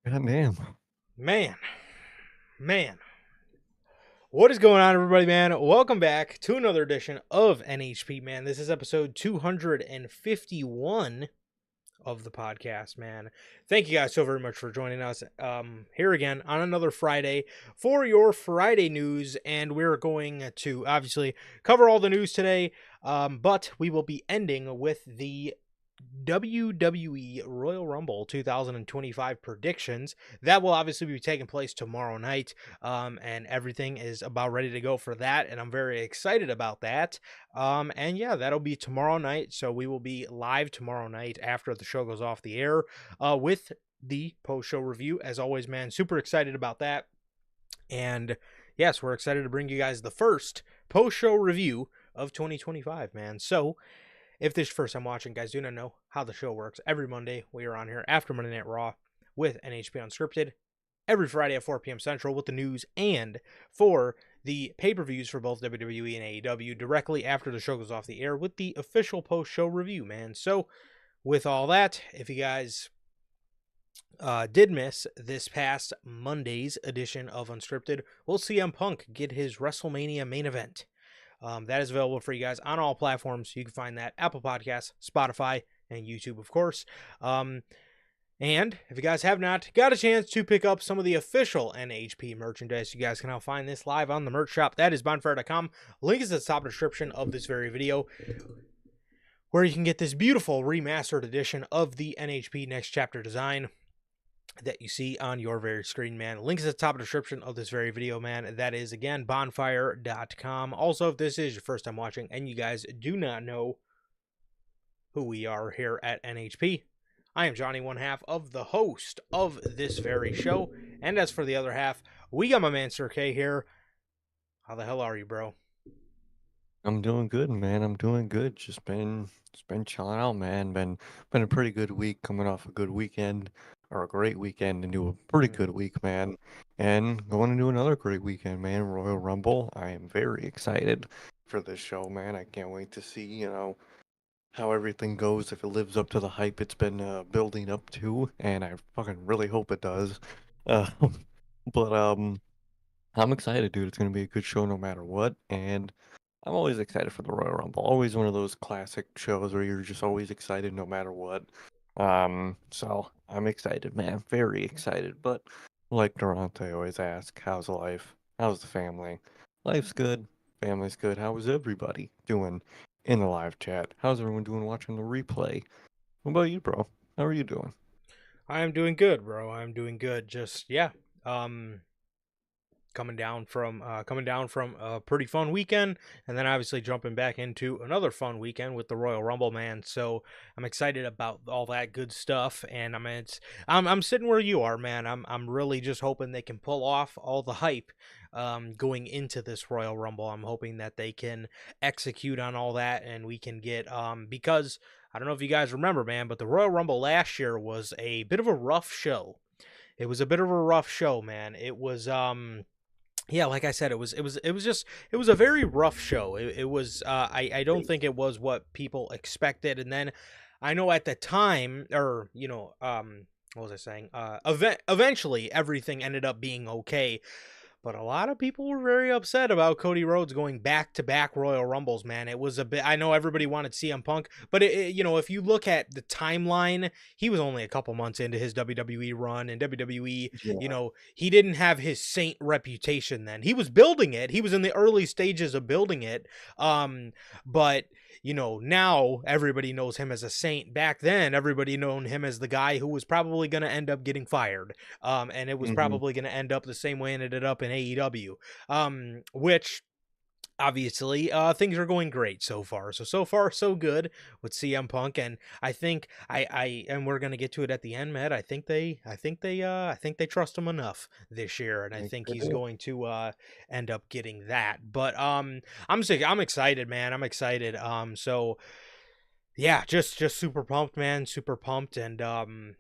God damn. Man, man. What is going on, everybody, man? Welcome back to another edition of NHP, man. This is episode 251 of the podcast, man. Thank you guys so very much for joining us here again on another Friday for your Friday news. And we're going to obviously cover all the news today, but we will be ending with the WWE Royal Rumble 2025 predictions. That will obviously be taking place tomorrow night, and everything is about ready to go for that, and I'm very excited about that. And yeah, that'll be tomorrow night, so we will be live tomorrow night after the show goes off the air with the post-show review. As always, man, super excited about that. And yes, we're excited to bring you guys the first post-show review of 2025, man. So if this is your first time watching, guys, do not know how the show works. Every Monday, we are on here after Monday Night Raw with NHP Unscripted. Every Friday at 4 p.m. Central with the news and for the pay-per-views for both WWE and AEW directly after the show goes off the air with the official post-show review, man. So with all that, if you guys did miss this past Monday's edition of Unscripted, we'll see CM Punk get his WrestleMania main event. That is available for you guys on all platforms. You can find that Apple Podcasts, Spotify, and YouTube, of course. And if you guys have not got a chance to pick up some of the official NHP merchandise, you guys can now find this live on the merch shop. That is bonfire.com. Link is at the top description of this very video, where you can get this beautiful remastered edition of the NHP Next Chapter design that you see on your very screen, man. Links at the top of the description of this very video, man. That is, again, bonfire.com. Also, if this is your first time watching and you guys do not know who we are here at NHP, I am Johnny, one half of the host of this very show. And as for the other half, we got my man Sir K here. How the hell are you, bro? I'm doing good, man. I'm doing good. Just been chilling out, man. Been a pretty good week, coming off a good weekend or a great weekend into a pretty good week, man. And going into another great weekend, man. Royal Rumble. I am very excited for this show, man. I can't wait to see, how everything goes, if it lives up to the hype it's been building up to, and I fucking really hope it does. Uh, but I'm excited, dude. It's gonna be a good show no matter what, and I'm always excited for the Royal Rumble. Always one of those classic shows where you're just always excited no matter what. So I'm excited, man. Very excited. But like Durante always asks, how's life? How's the family? Life's good. Family's good. How is everybody doing in the live chat? How's everyone doing watching the replay? What about you, bro? How are you doing? I am doing good, bro. I'm doing good. Just, yeah. Um, coming down from a pretty fun weekend, and then obviously jumping back into another fun weekend with the Royal Rumble, man. So I'm excited about all that good stuff, and I'm sitting where you are, man. I'm really just hoping they can pull off all the hype going into this Royal Rumble. I'm hoping that they can execute on all that, and we can get because I don't know if you guys remember, man, but the Royal Rumble last year was a bit of a rough show. It was a bit of a rough show, man. It was yeah, like I said, it was a very rough show. It was I don't think it was what people expected. And then I know at the time, or what was I saying? Eventually everything ended up being okay. But a lot of people were very upset about Cody Rhodes going back to back Royal Rumbles, man. It was a bit, I know everybody wanted CM Punk, but if you look at the timeline, he was only a couple months into his WWE run, and WWE, Yeah. he didn't have his saint reputation then. He was building it. He was in the early stages of building it. But now everybody knows him as a saint. Back then, everybody known him as the guy who was probably going to end up getting fired. And it was Hmm. probably going to end up the same way it ended up in AEW. Which obviously things are going great so far. So far so good with CM Punk, and I think I and we're gonna get to it at the end, Matt. I think they trust him enough this year, and I Think think they he's do. going to end up getting that. But I'm excited, man. I'm excited. So yeah, just super pumped, man. Super pumped, and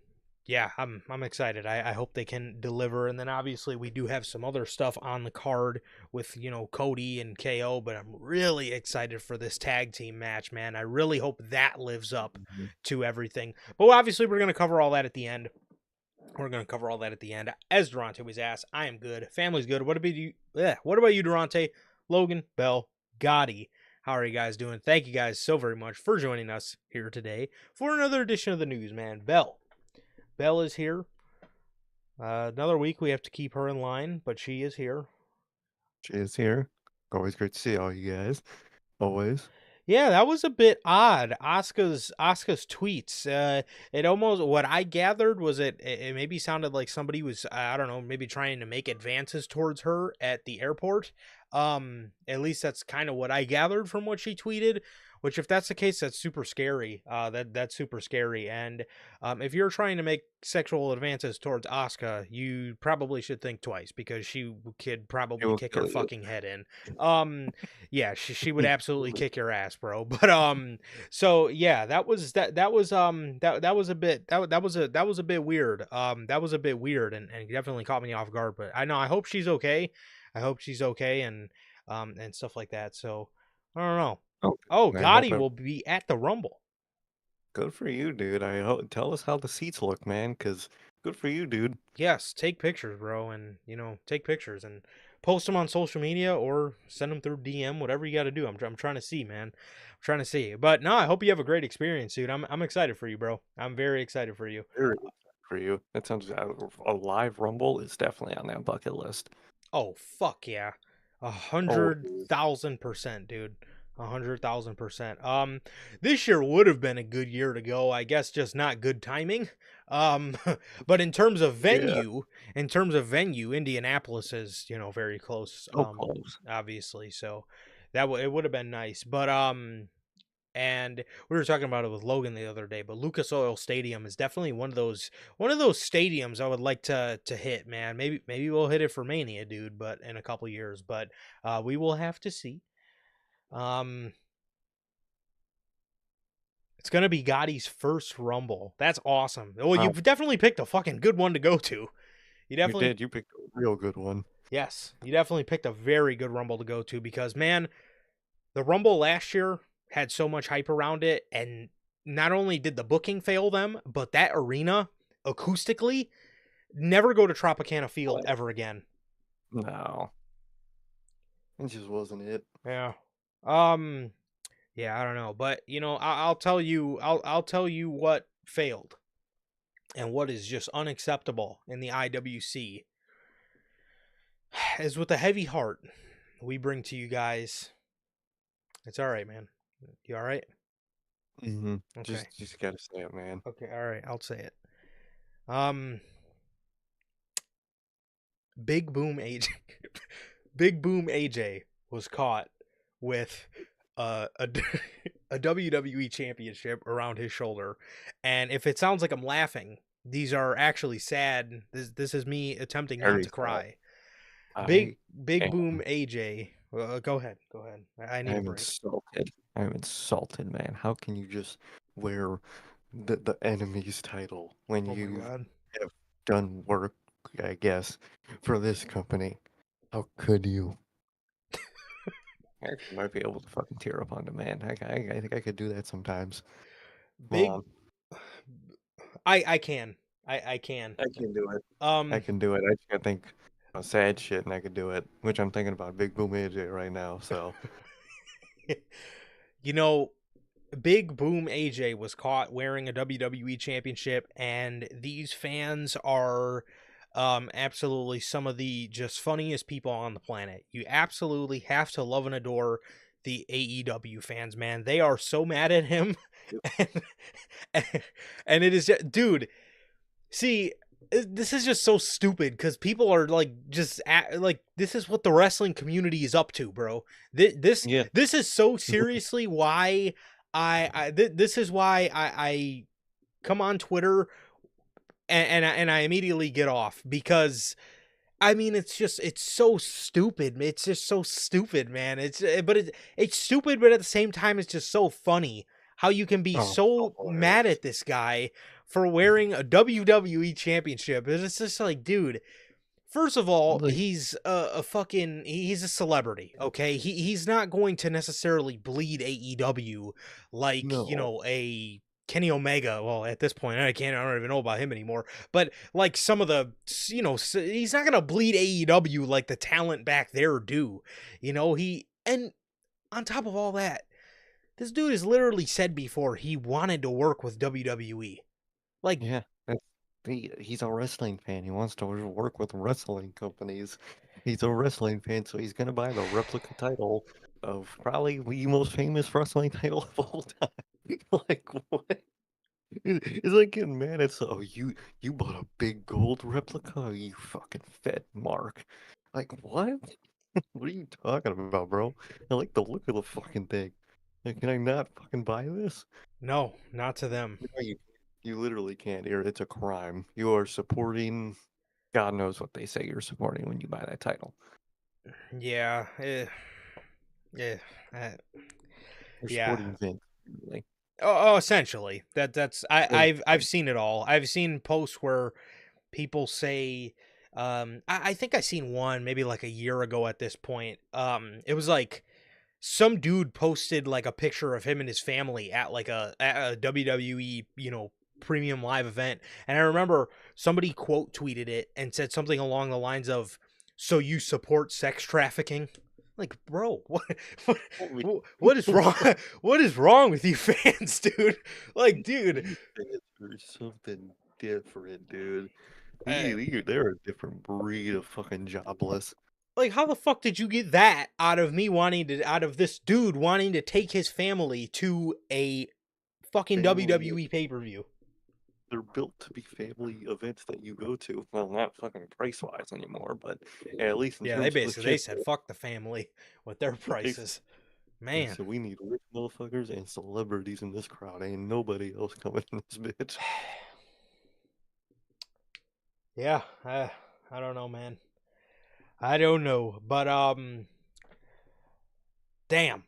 yeah, I'm excited. I hope they can deliver. And then obviously we do have some other stuff on the card with Cody and KO, but I'm really excited for this tag team match, man. I really hope that lives up Mhm. to everything. But obviously we're gonna cover all that at the end. We're going to cover all that at the end. As Durante was asked, I am good. Family's good. What about you? What about you, Durante? Logan, Bell, Gotti. How are you guys doing? Thank you guys so very much for joining us here today for another edition of the news, man. Bell is here. Another week we have to keep her in line, but she is here. She is here. Always great to see all you guys. Always. Yeah, that was a bit odd. Asuka's tweets. It almost, what I gathered was it maybe sounded like somebody was, I don't know, maybe trying to make advances towards her at the airport. At least that's kind of what I gathered from what she tweeted. Which, if that's the case, that's super scary. That's super scary. And if you're trying to make sexual advances towards Asuka, you probably should think twice, because she could It probably will kick your kill you. fucking head in. Yeah, she would absolutely kick your ass, bro. But so yeah, that was a bit weird. That was a bit weird, and definitely caught me off guard. But I know, I hope she's okay. I hope she's okay, and stuff like that. So I don't know. Oh, Oh, man, hope Gotti will be at the Rumble. good for you, dude. I hope tell us how the seats look, man, because good for you, dude. Yes, take pictures, bro, and take pictures and post them on social media or send them through DM, whatever you got to do. I'm trying to see, man. I'm trying to see. But no, I hope you have a great experience, dude. I'm excited for you, bro. I'm very excited for you. Very excited for you. That sounds a live rumble is definitely on that bucket list. Oh, fuck yeah. A Oh, hundred dude. thousand percent, dude. 100,000%. This year would have been a good year to go. I guess just not good timing. Um, but Yeah, in terms of venue, Indianapolis is, very close. so close. Obviously. So it would have been nice. But and we were talking about it with Logan the other day, but Lucas Oil Stadium is definitely one of those stadiums I would like to hit, man. Maybe we'll hit it for Mania, dude, but in a couple years. But we will have to see. Um, it's gonna be Gotti's first Rumble. That's awesome. Well, Wow, you've definitely picked a fucking good one to go to. You you definitely, did. You picked a real good one. yes, you definitely picked a very good Rumble to go to, because man, the Rumble last year had so much hype around it, and not only did the booking fail them, but that arena acoustically, never go to Tropicana Field What? ever again. No, it just wasn't it. Yeah. Um. Yeah, I don't know, but I'll tell you, I'll tell you what failed and what is just unacceptable in the IWC is, with a heavy heart, we bring to you guys. It's all right, man. You all right? Okay. Just gotta say it, man. Okay. All right. I'll say it. Um. Big Boom AJ. Big Boom AJ was caught with a a WWE championship around his shoulder, and if it sounds like I'm laughing, these are actually sad. This is me attempting not Very to sad. cry. I Big Boom am. AJ. Go ahead. Go ahead. I need a I'm break. insulted. I'm insulted, man. How can you just wear the enemy's title when Oh my you god. have done work, I guess, for this company? How could you? I actually might be able to fucking tear up on demand. I think I could do that sometimes. Come Big. on. I can. I can. I can do it. I Um. can do it. I just gotta think of sad shit and I could do it, which I'm thinking about Big Boom AJ right now, so. you know, Big Boom AJ was caught wearing a WWE championship, and these fans are absolutely some of the just funniest people on the planet. You absolutely have to love and adore the AEW fans, man. They are so mad at him. and, and it is just, dude, see, this is just so stupid, because people are like, like, this is what the wrestling community is up to, bro. Yeah. This is so seriously why this is why I come on Twitter, and I immediately get off, because I mean, it's so stupid. It's just so stupid, man. It's stupid, but at the same time, it's just so funny how you can be Oh, so so mad hilarious. at this guy for wearing a WWE championship. It's just like, dude. First of all, Like, he's he's a celebrity, okay? He's not going to necessarily bleed AEW like, no. a Kenny Omega. Well, at this point, I don't even know about him anymore. But like some of the, he's not gonna bleed AEW like the talent back there do. And on top of all that, this dude has literally said before he wanted to work with WWE. Like, Yeah, he's a wrestling fan. He wants to work with wrestling companies. He's a wrestling fan, so he's gonna buy the replica title of probably the most famous wrestling title of all time. Like what? It's like getting mad at you bought a big gold replica, you fucking fat mark. Like what? What are you talking about, bro? I like the look of the fucking thing. Like, can I not fucking buy this? no, not to them. No, you literally can't here. It's a crime. You are supporting God knows what they say you're supporting when you buy that title. Yeah, yeah, uh, You're yeah. supporting Vince, really. Essentially, that's Like, I've seen it all. I've seen posts where people say, I think I seen one maybe like a year ago at this point. It was like some dude posted like a picture of him and his family at a WWE, premium live event. And I remember somebody quote tweeted it and said something along the lines of, "So you support sex trafficking?" Like, bro, holy what is wrong? What is wrong with you fans, dude? Like, dude, these fans are something different, dude. uh, They're a different breed of fucking jobless. like how the fuck did you get that out of this dude wanting to take his family to a fucking Family, WWE pay-per-view? they're built to be family events that you go to. Well, not fucking price wise anymore, but at least in Yeah, they terms of the basically they shit. said fuck the family with their They, prices. they Man. said we need rich motherfuckers and celebrities in this crowd. Ain't nobody else coming in this bitch. Yeah, I don't know, man. I don't know. But damn.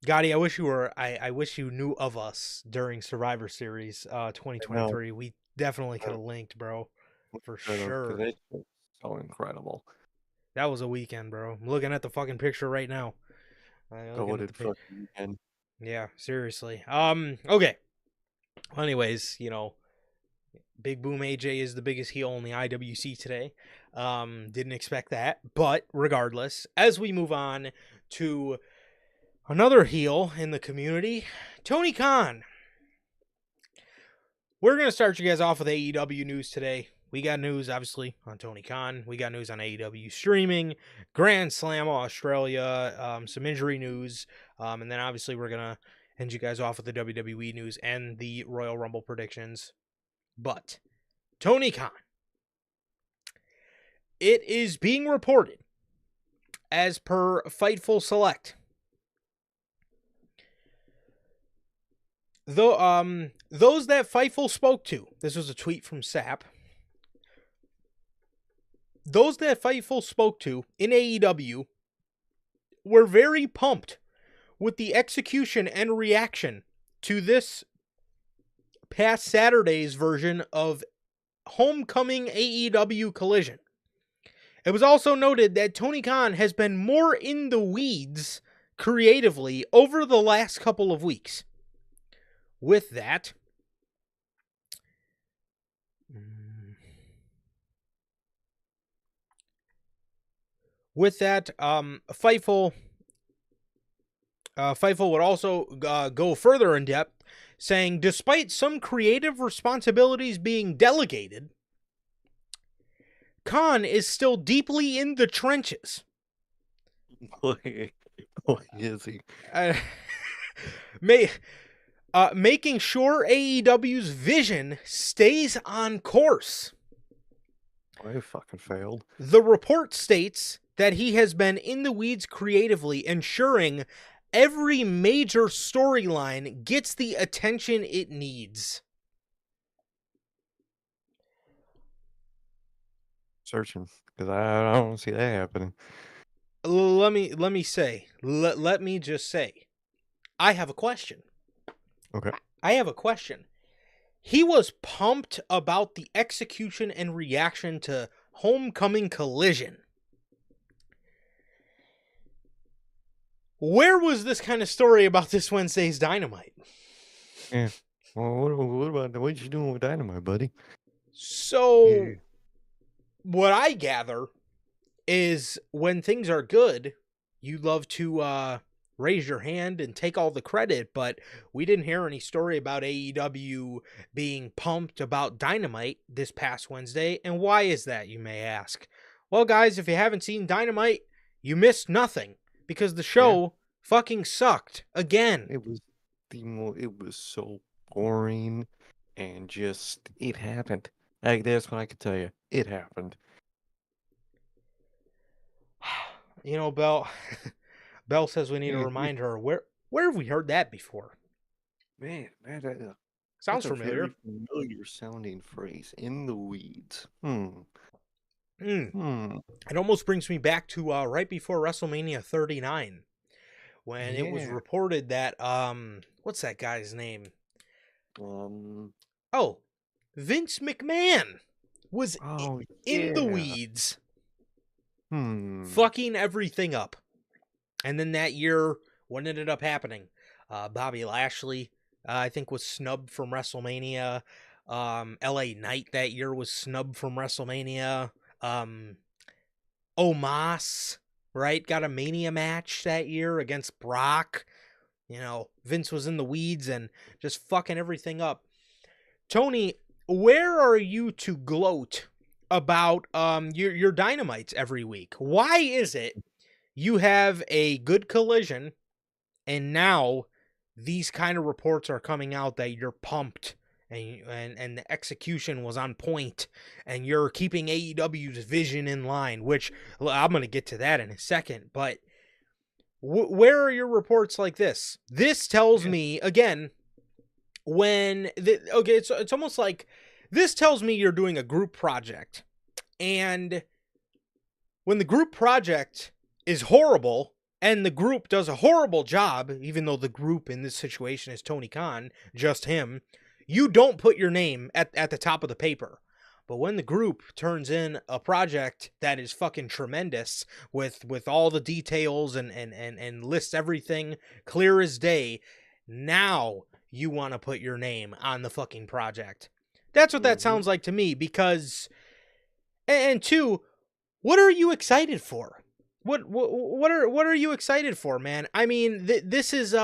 Gotti, I wish you knew of us during Survivor Series I know. 2023. We definitely could have linked, bro. For Because sure. it's so incredible. That was a weekend, bro. I'm looking at the fucking picture right now. I'm Go looking at it the pic. fucking weekend. Yeah, seriously. Okay. Anyways, Big Boom AJ is the biggest heel in the IWC today. Didn't expect that, but regardless, as we move on to another heel in the community, Tony Khan. We're gonna start you guys off with AEW news today. We got news, obviously, on Tony Khan. We got news on AEW streaming, Grand Slam Australia, some injury news, and then obviously we're gonna end you guys off with the WWE news and the Royal Rumble predictions. But Tony Khan. It is being reported, as per Fightful Select, those that Fightful spoke to, this was a tweet from Sap, those that Fightful spoke to in AEW were very pumped with the execution and reaction to this past Saturday's version of Homecoming AEW Collision. It was also noted that Tony Khan has been more in the weeds creatively over the last couple of weeks. With that, Fightful would also go further in depth, saying despite some creative responsibilities being delegated, Khan is still deeply in the trenches. Boy, is he? Uh, making sure AEW's vision stays on course. I fucking failed. The report states that he has been in the weeds creatively, ensuring every major storyline gets the attention it needs. Searching because I don't see that happening. Let me just say, I have a question. Okay. I have a question. He was pumped about the execution and reaction to Homecoming Collision. Where was this kind of story about this Wednesday's Dynamite? Yeah. Well, what about what you doing with Dynamite, buddy? So, Yeah. what I gather is when things are good, you love to raise your hand and take all the credit, but we didn't hear any story about AEW being pumped about Dynamite this past Wednesday. And why is that, you may ask? Well, guys, if you haven't seen Dynamite, you missed nothing because the Yeah. show fucking sucked again. It was it was so boring and just it happened. Like that's what I could tell you. It happened. You know, Bell Bell says we need to Yeah, remind her where have we heard that before? man, that's Sounds a very familiar. familiar sounding phrase. In the weeds. Hmm. Mm. Hmm. It almost brings me back to right before WrestleMania 39 when it was Yeah. reported that what's that guy's name? Um. Oh, Vince McMahon was Oh in the yeah. weeds, Hmm. fucking everything up. And then that year, what ended up happening? Bobby Lashley, I think, was snubbed from WrestleMania. LA Knight that year was snubbed from WrestleMania. Um, Omos, right, got a Mania match that year against Brock. You know, Vince was in the weeds and just fucking everything up. Tony, where are you to gloat about your dynamites every week? Why is it you have a good collision and now these kind of reports are coming out that you're pumped and the execution was on point and you're keeping AEW's vision in line, which I'm going to get to that in a second, but where are your reports like this? This tells Yeah. me again okay, it's almost like this tells me you're doing a group project, and when the group project is horrible and the group does a horrible job, even though the group in this situation is Tony Khan, just him, you don't put your name at the top of the paper. But when the group turns in a project that is fucking tremendous with all the details and lists everything clear as day, now you want to put your name on the fucking project. That's what that Mm-hmm. sounds like to me because and two, what are you excited for? What are you excited for, man? I mean, this is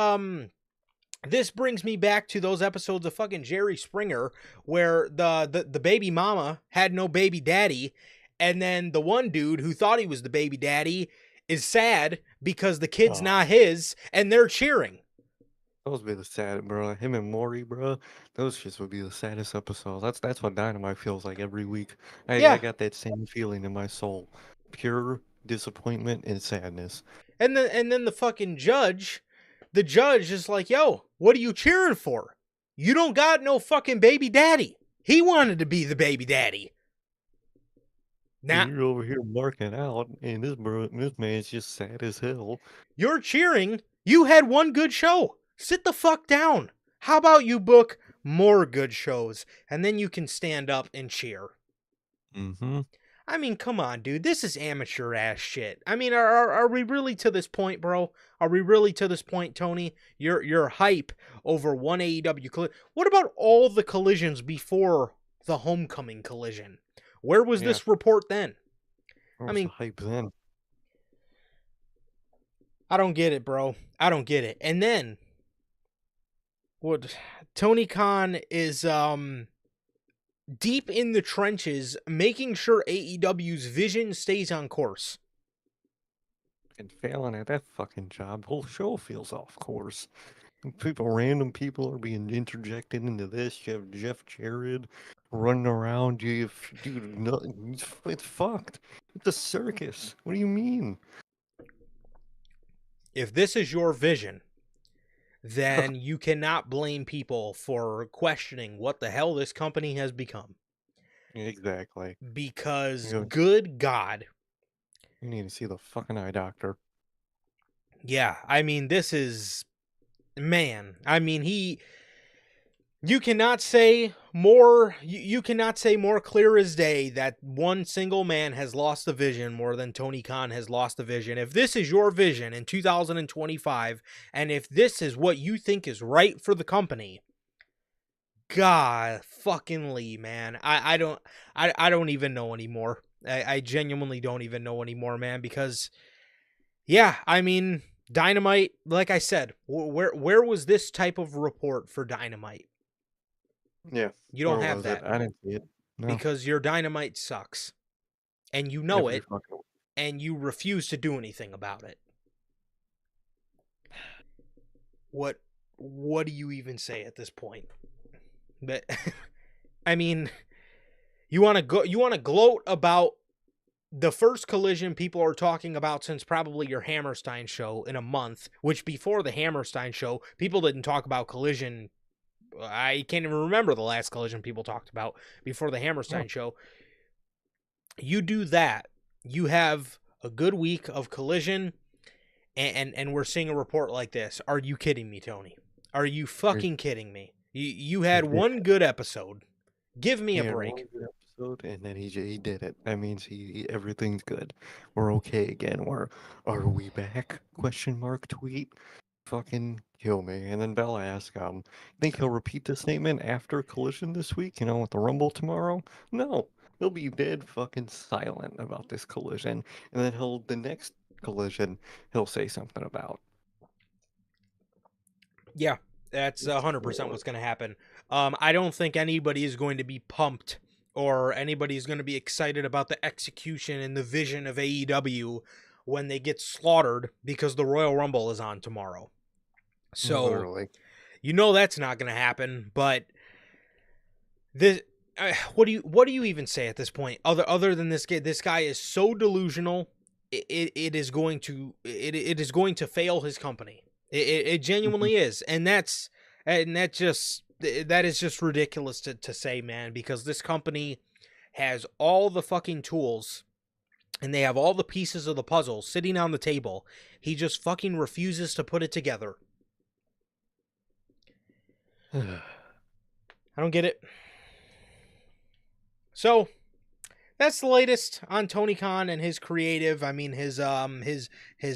this brings me back to those episodes of fucking Jerry Springer where the baby mama had no baby daddy, and then the one dude who thought he was the baby daddy is sad because the kid's Oh, not his, and they're cheering. those would be the sad, bro. Him and Maury, bro. Those just would be the saddest episodes. That's what Dynamite feels like every week. I Yeah, got that same feeling in my soul. Pure disappointment and sadness. and then the fucking judge, the judge is like, "Yo, what are you cheering for? You don't got no fucking baby daddy. He wanted to be the baby daddy." And Now you're over here marking out, and this man's just sad as hell. you're cheering. You had one good show. Sit the fuck down. How about you book more good shows and then you can stand up and cheer? Mm-hmm. I mean, come on, dude. This is amateur ass shit. I mean, are we really to this point, bro? Are we really to this point, Tony? You're hype over one AEW collision. What about all the collisions before the homecoming collision? Where was Yeah. this report then? Where I was the mean, hype then? I don't get it, bro. I don't get it. And then what Tony Khan is deep in the trenches making sure AEW's vision stays on course. And failing at that fucking job, the whole show feels off course. Random people are being interjected into this. You have Jeff Jarrett running around. Dude, no, it's fucked. It's a circus. What do you mean? If this is your vision, then you cannot blame people for questioning what the hell this company has become. Exactly. Because, You, good God, you need to see the fucking eye doctor. yeah, I mean, this is, man, I mean, you cannot say more, you cannot say more clear as day that one single man has lost the vision more than Tony Khan has lost the vision. If this is your vision in 2025, and if this is what you think is right for the company, God fucking Lee, man. I don't even know anymore. I genuinely don't even know anymore, man, because yeah, I mean, Dynamite, like I said, where was this type of report for Dynamite? Yeah. You don't Where have was it? that I didn't see it. No. because your Dynamite sucks and you know Every it fucking. and you refuse to do anything about it. What what do you even say at this point? But I mean, you want to gloat about the first collision people are talking about since probably your Hammerstein show in a month, which before the Hammerstein show, people didn't talk about collision. I can't even remember the last collision people talked about before the Oh, Hammerstein show. You do that, you have a good week of collision, and we're seeing a report like this. Are you kidding me, Tony? Are you here's, fucking kidding me? You he had did one good episode. Give me He a had break. one good episode, and then he did it. That means everything's good. We're okay again. Are we back? Question mark tweet. Fucking kill me. And then Bella asked, think he'll repeat the statement after Collision this week? You know, with the Rumble tomorrow? No, he'll be dead fucking silent about this Collision, and then the next Collision he'll say something about. Yeah, that's It's 100% more. what's going to happen. I don't think anybody is going to be pumped or anybody is going to be excited about the execution and the vision of AEW when they get slaughtered because the Royal Rumble is on tomorrow. So, Literally. you know that's not going to happen, but this what do you even say at this point other than this guy is so delusional, it is going to it is going to fail his company. It Mhm. genuinely is, that is just ridiculous to say, man, because this company has all the fucking tools and they have all the pieces of the puzzle sitting on the table. He just fucking refuses to put it together. I don't get it. So that's the latest on Tony Khan and his creative. I mean, his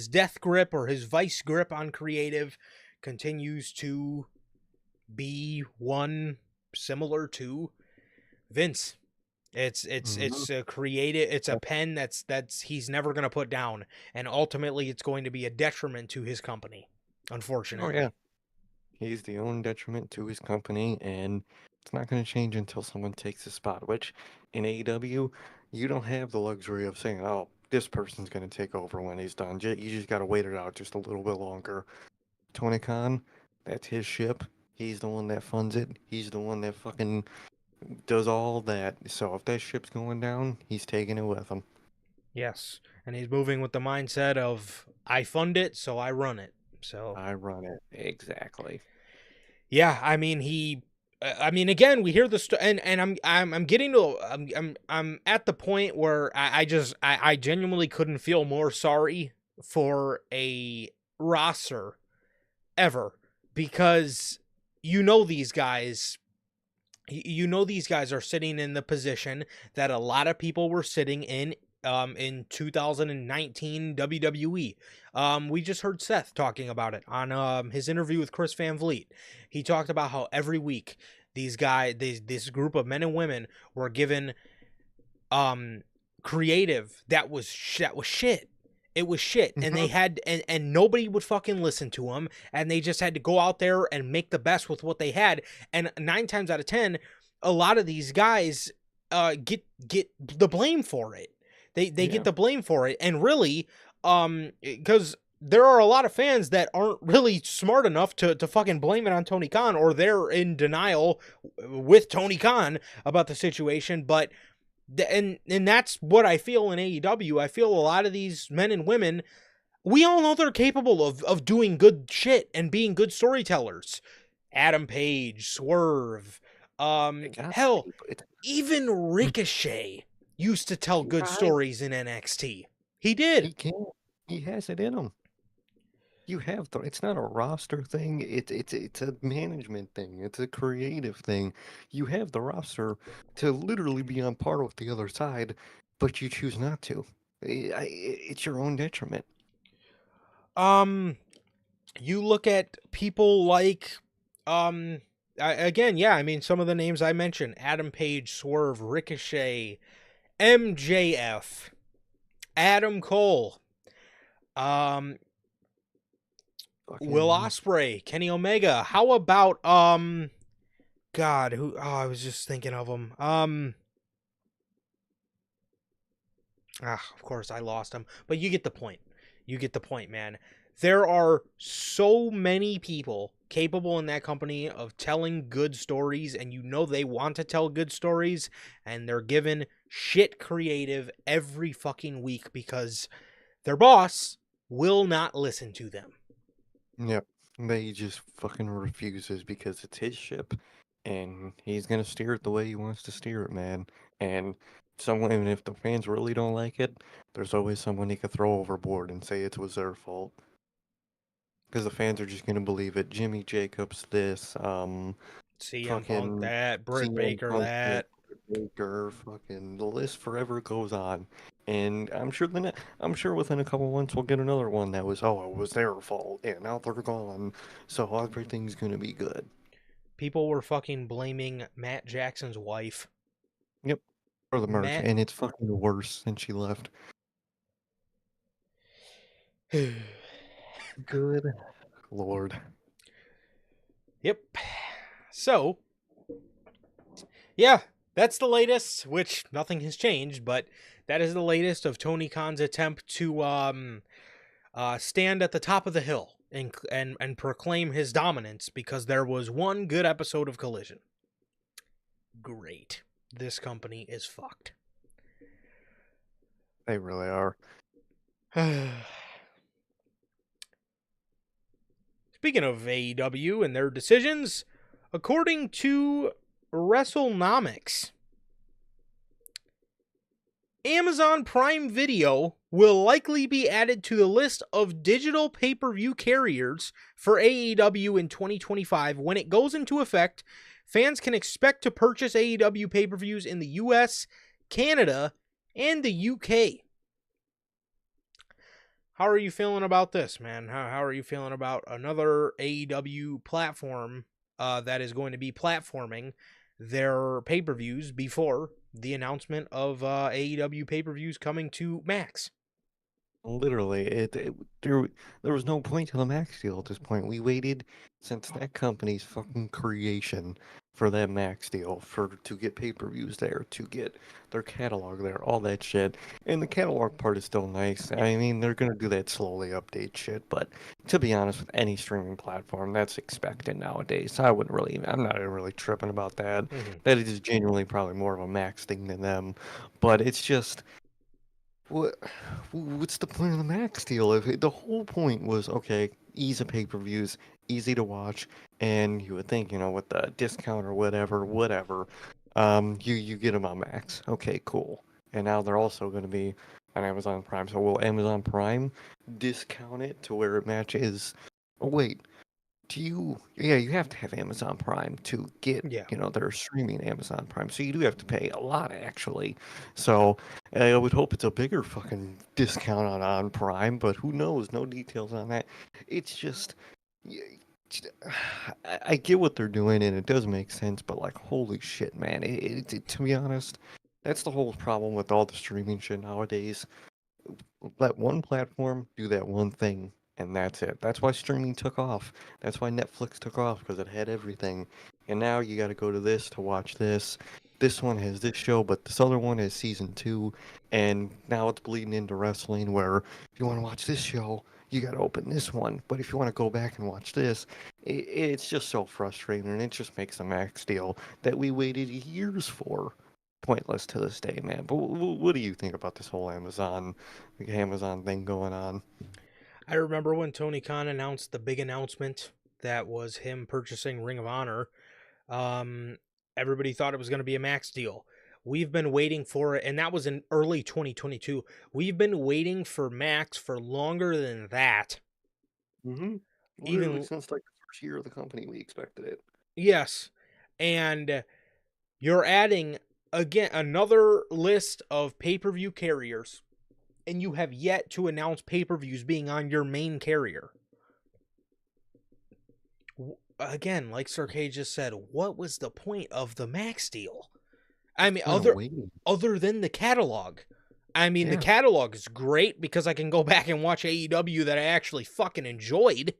death grip or his vice grip on creative continues to be one similar to Vince. Mhm. It's a creative. It's a pen that's he's never going to put down, and ultimately, it's going to be a detriment to his company. Oh yeah. Unfortunately, He's the own detriment to his company, and it's not going to change until someone takes his spot, which in AEW, you don't have the luxury of saying, oh, this person's going to take over when he's done. You just got to wait it out just a little bit longer. Tony Khan, that's his ship. He's the one that funds it. He's the one that fucking does all that. So if that ship's going down, he's taking it with him. yes, and he's moving with the mindset of I fund it, so I run it. So I run it. Exactly. yeah, I mean I mean, again, we hear the and I'm getting to I'm at the point where I genuinely couldn't feel more sorry for a roster ever, because you know these guys you know these guys are sitting in the position that a lot of people were sitting in 2019 WWE. We just heard Seth talking about it on his interview with Chris Van Vliet. He talked about how every week this group of men and women were given um creative that was shit. It was shit, and they Hmm. had and nobody would fucking listen to them, and they just had to go out there and make the best with what they had. And 9 times out of 10, a lot of these guys get the blame for it. They get Yeah. the blame for it, and really, because there are a lot of fans that aren't really smart enough to fucking blame it on Tony Khan, or they're in denial with Tony Khan about the situation. But and that's what I feel in AEW. I feel a lot of these men and women, we all know they're capable of doing good shit and being good storytellers. Adam Page, Swerve, They got the hell, people. even Ricochet used to tell He good tried. stories in NXT. He did. He can. He has it in him. You have the. It's not a roster thing. It's a management thing. It's a creative thing. You have the roster to literally be on par with the other side, but you choose not to. It's your own detriment. Um, you look at people like um again, yeah, I mean, some of the names I mentioned: Adam Page, Swerve, Ricochet, MJF, Adam Cole, um, Will Fucking Ospreay, Kenny Omega. How about God, who? Oh, I was just thinking of him. Of course I lost him, but you get the point. You get the point, man. There are so many people capable in that company of telling good stories, and you know they want to tell good stories, and they're given shit creative every fucking week because their boss will not listen to them. yep. They just fucking refuses because it's his ship, and he's gonna steer it the way he wants to steer it, man. And someone, even if the fans really don't like it, there's always someone he could throw overboard and say it was their fault. Because the fans are just gonna believe it. Jimmy Jacobs, this, CM Punk fucking that, Britt CM Baker Punk, that. Baker, fucking the list forever goes on. And I'm sure within a couple months we'll get another one that was, oh, it was their fault, and now they're gone, so everything's gonna be good. People were fucking blaming Matt Jackson's wife. Yep, for the merch, Matt. and it's fucking worse since she left. Good Lord. Yep. So, yeah, that's the latest, which nothing has changed, but that is the latest of Tony Khan's attempt to stand at the top of the hill and proclaim his dominance because there was one good episode of Collision. Great. This company is fucked. They really are. Speaking of AEW and their decisions, according to WrestleNomics, Amazon Prime Video will likely be added to the list of digital pay-per-view carriers for AEW in 2025. When it goes into effect, fans can expect to purchase AEW pay-per-views in the US, Canada, and the UK. How are you feeling about this, man? How are you feeling about another AEW platform that is going to be platforming their pay-per-views before the announcement of AEW pay-per-views coming to Max? Literally, there was no point to the Max deal at this point. We waited since that company's fucking creation for that Max deal, for to get pay-per-views there, to get their catalog there, all that shit. And the catalog part is still nice. Yeah. I mean, they're gonna do that slowly update shit, but to be honest, with any streaming platform, that's expected nowadays. I'm not even really tripping about that. Mm-hmm. That is genuinely probably more of a Max thing than them. But it's just. What what's the point of the Max deal? The whole point was okay, ease of pay-per-views, easy to watch, and you would think, with the discount or whatever, you get them on Max. Okay, cool. And now they're also going to be on Amazon Prime. So will Amazon Prime discount it to where it matches? Oh wait, yeah, you have to have Amazon Prime to get, Yeah. their streaming Amazon Prime. So you do have to pay a lot, actually. So I would hope it's a bigger fucking discount on Prime, but who knows? No details on that. It's just, y- I get what they're doing, and it does make sense, but like, holy shit, man. To be honest, that's the whole problem with all the streaming shit nowadays. Let one platform do that one thing, and that's it. That's why streaming took off. That's why Netflix took off, because it had everything. And now you got to go to this to watch this. This one has this show, but this other one is season 2, and now it's bleeding into wrestling, where if you want to watch this show, you got to open this one. But if you want to go back and watch this, it's just so frustrating, and it just makes the Max deal that we waited years for pointless to this day, man. But what do you think about this whole Amazon thing going on? I remember when Tony Khan announced the big announcement that was him purchasing Ring of Honor. Um, Everybody thought it was going to be a Max deal. We've been waiting for it, and that was in early 2022. We've been waiting for Max for longer than that. Mm-hmm. Literally Even since like the first year of the company, we expected it. yes, and you're adding again another list of pay-per-view carriers, and you have yet to announce pay-per-views being on your main carrier. Again, like Sir K just said, what was the point of the Max deal? I What's the mean, point of waiting? other than the catalog. I mean, the Yeah. catalog is great because I can go back and watch AEW that I actually fucking enjoyed.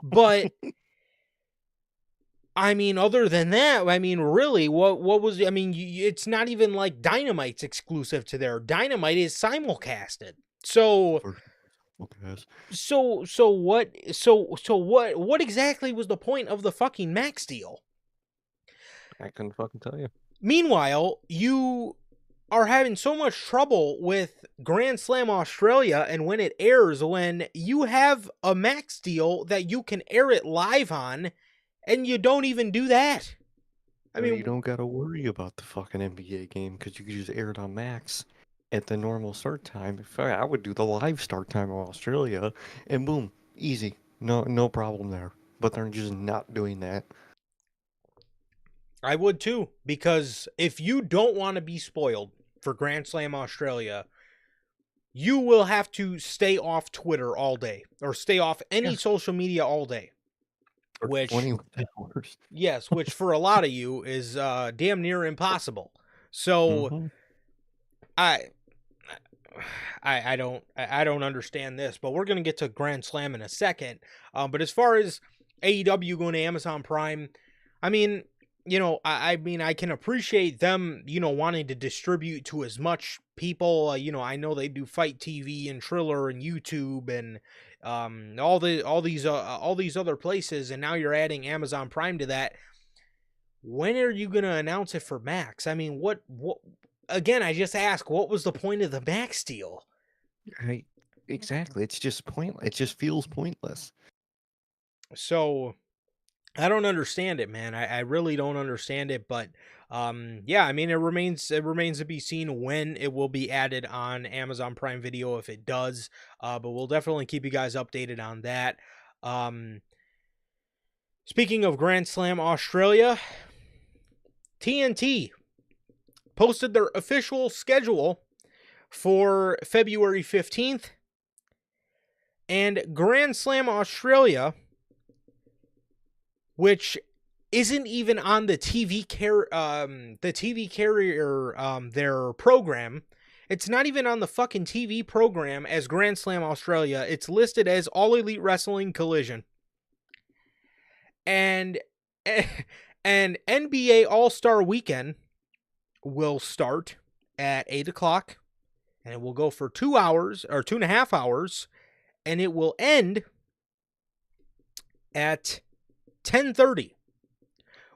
But I mean, other than that, I mean, really, what was? I mean, it's not even like Dynamite's exclusive to there. Dynamite is simulcasted. So For okay. what exactly was the point of the fucking Max deal? I couldn't fucking tell you. Meanwhile, you are having so much trouble with Grand Slam Australia and when it airs, when you have a Max deal that you can air it live on, and you don't even do that. I Or you mean, don't gotta worry about the fucking NBA game because you can just air it on Max at the normal start time. If I would do the live start time of Australia, and boom, easy, no problem there. But they're just not doing that. I would too, because if you don't want to be spoiled for Grand Slam Australia, you will have to stay off Twitter all day or stay off Yeah, any social media all day. for Which, 21 hours. yes, which for a lot of you is damn near impossible. So Mm-hmm. I I don't understand this, but we're gonna get to Grand Slam in a second. But as far as AEW going to Amazon Prime, I mean, I mean, I can appreciate them, wanting to distribute to as much people. I know they do Fight TV and Triller and YouTube and all these other places, and now you're adding Amazon Prime to that. When are you gonna announce it for Max? I mean, what? Again, I just ask, what was the point of the Max deal? Right. Exactly. It's just pointless. It just feels pointless. So I don't understand it, man. I really don't understand it, but yeah, I mean it remains to be seen when it will be added on Amazon Prime Video if it does. But we'll definitely keep you guys updated on that. Um Speaking of Grand Slam Australia, TNT posted their official schedule for February 15th, and Grand Slam Australia, which isn't even on the TV carrier their program. It's not even on the fucking TV program as Grand Slam Australia. It's listed as All Elite Wrestling Collision. And and NBA All-Star Weekend will start at 8 o'clock, and it will go for 2 hours or 2.5 hours, and it will end at 10:30,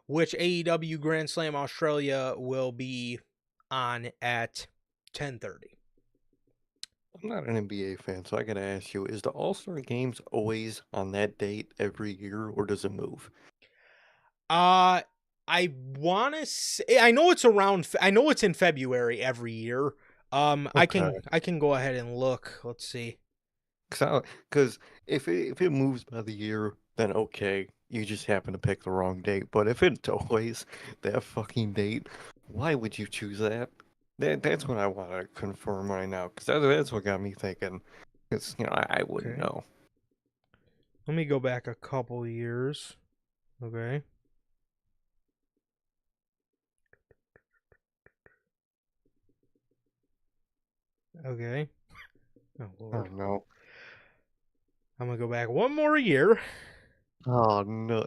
which AEW Grand Slam Australia will be on at 10:30. I'm not an NBA fan, so I gotta ask you: is the All-Star Games always on that date every year, or does it move? Uh I want to say, I know it's in February every year. Okay. I can go ahead and look. Let's see. Because if it moves by the year, then okay, you just happen to pick the wrong date. But if it's always that fucking date, why would you choose that? That's what I want to confirm right now, because that's what got me thinking. Because I wouldn't Okay. know. Let me go back a couple years. Okay. Okay. Oh Oh lord. no. I'm going to go back one more year. Oh no.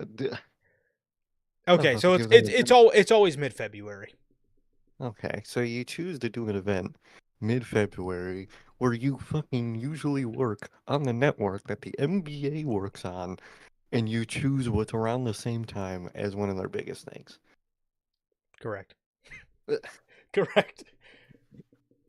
I'm Okay, about to so give that event. it's always mid-February. Okay, so you choose to do an event mid-February where you fucking usually work on the network that the NBA works on, and you choose what's around the same time as one of their biggest things. Correct. Uh, Correct.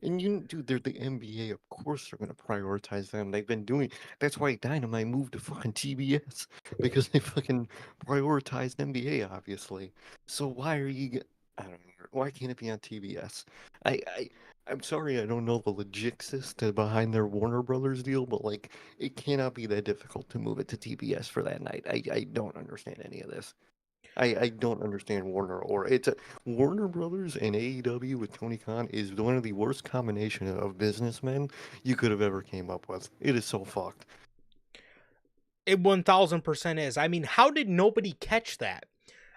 And dude, they're the NBA. Of course, they're gonna prioritize them. They've been doing. That's why Dynamite moved to fucking TBS because they fucking prioritized NBA, obviously. So why are you? I don't know. Why can't it be on TBS? I'm sorry, I don't know the logistics to behind their Warner Brothers deal, but like, it cannot be that difficult to move it to TBS for that night. I don't understand any of this. I don't understand Warner or Warner Brothers and AEW with Tony Khan is one of the worst combination of businessmen you could have ever came up with. It is so fucked. It 1000% is. I mean, how did nobody catch that?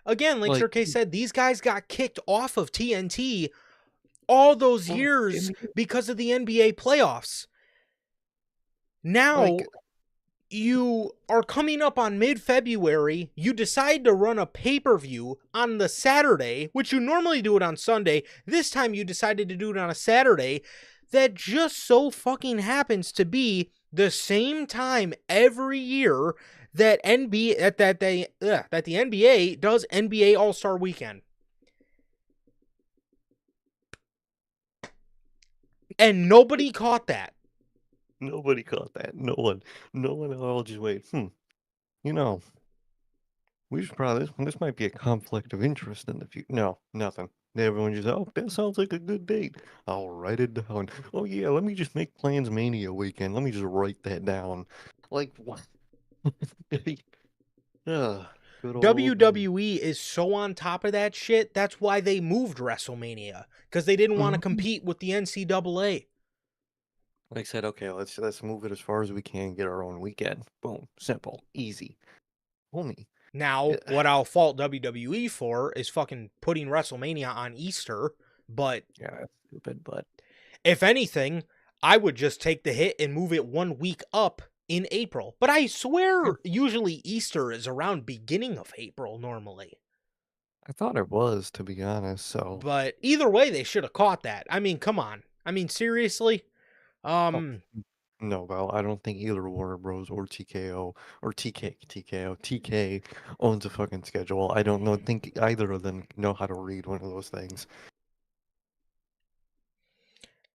Again, like Like, Sir K said, these guys got kicked off of TNT all those well, I years mean, because of the NBA playoffs. Now like, you are coming up on mid-February, you decide to run a pay-per-view on the Saturday, which you normally do it on Sunday. This time you decided to do it on a Saturday. That just so fucking happens to be the same time every year that that the NBA does NBA All-Star Weekend. And nobody caught that. nobody caught that. No one at all just wait. You know, we should probably this might be a conflict of interest in the future. No, nothing. Everyone just, oh, that sounds like a good date. I'll write it down. Oh yeah, let me just make plans Mania weekend. Let me just write that down. Like what? Ugh, good old. WWE is so on top of that shit. That's why they moved WrestleMania, because they didn't want to Mhm. compete with the NCAA. Like I said, okay, let's move it as far as we can. Get our own weekend. Boom, simple, easy. Homie. Now, Yeah, what I'll fault WWE for is fucking putting WrestleMania on Easter. But yeah, that's stupid, but if anything, I would just take the hit and move it 1 week up in April. But I yeah, swear, usually Easter is around beginning of April normally. I thought it was, to be honest. So, But either way, they should have caught that. I mean, come on. I mean, seriously. oh, Um, no, well, I don't think either Warner Bros. Or TKO or TK owns a fucking schedule. I don't know. Think either of them know how to read one of those things.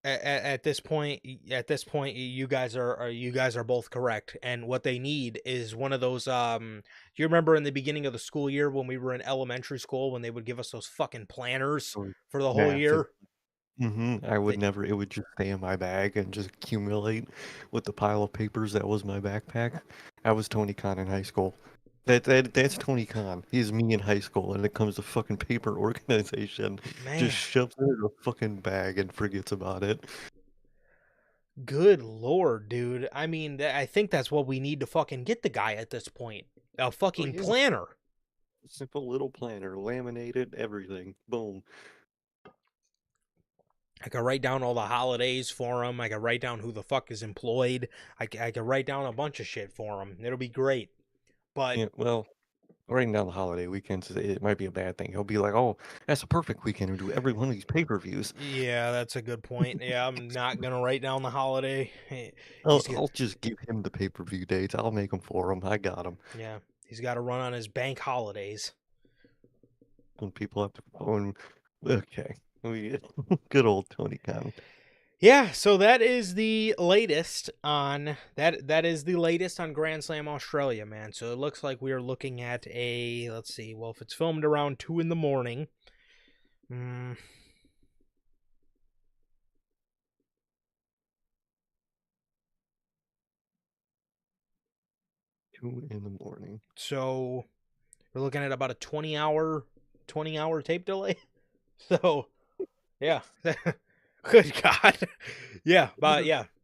at this point you guys are both correct, and what they need is one of those do you remember in the beginning of the school year when we were in elementary school when they would give us those fucking planners Or for the whole math. year? I would They, never. It would just stay in my bag and just accumulate with the pile of papers that was my backpack. I was Tony Khan in high school. That's Tony Khan. He's me in high school, and it comes to fucking paper organization. Just man, shoves it in a fucking bag and forgets about it. good lord, dude. I mean, I think that's what we need to fucking get the guy at this point, a Oh fucking yeah, planner. simple little planner, laminated, everything. Boom. I could write down all the holidays for him. I could write down who the fuck is employed. I could write down a bunch of shit for him. It'll be great. But Yeah, well, writing down the holiday weekends, it might be a bad thing. He'll be like, "Oh, that's a perfect weekend to do every one of these pay-per-views." yeah, that's a good point. Yeah, I'm not gonna write down the holiday. I'll, He's got, I'll just give him the pay-per-view dates. I'll make them for him. I got him. yeah, he's got to run on his bank holidays. When people have to phone. Okay. We good old Tony Khan. Yeah, so that is the latest on that. That is the latest on Grand Slam Australia, man. So it looks like we are looking at a. Let's see. Well, if it's filmed around 2 in the morning, mm, 2 in the morning. so we're looking at about a 20-hour tape delay. So yeah. Good God.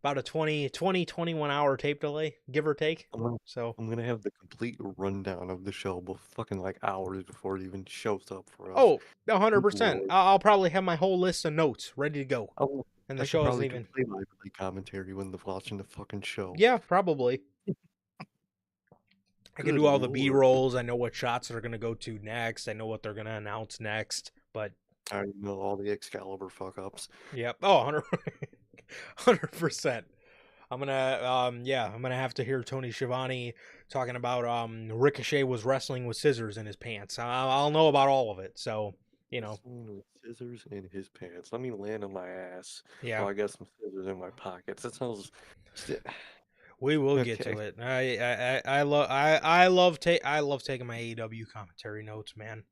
About a 21 hour tape delay, give or take. I'm gonna, So, I'm gonna have the complete rundown of the show, but fucking like hours before it even shows up for us. oh, 100%. Lord. I'll probably have my whole list of notes ready to go. I'll, And the I could show isn't probably do even. play-by-play commentary when the watching the fucking show. Yeah, probably. I can Good do all the B lord. rolls. I know what shots they're going to go to next. I know what they're going to announce next. But, I already know all the Excalibur fuck-ups. yep. Oh, 100%. I'm gonna have to hear Tony Schiavone talking about Ricochet was wrestling with scissors in his pants. I'll know about all of it. So, you know, Someone with scissors in his pants. Let me land on my ass. yeah, Oh, I got some scissors in my pockets. That sounds. we will get Okay. to it. I love taking my AEW commentary notes, man.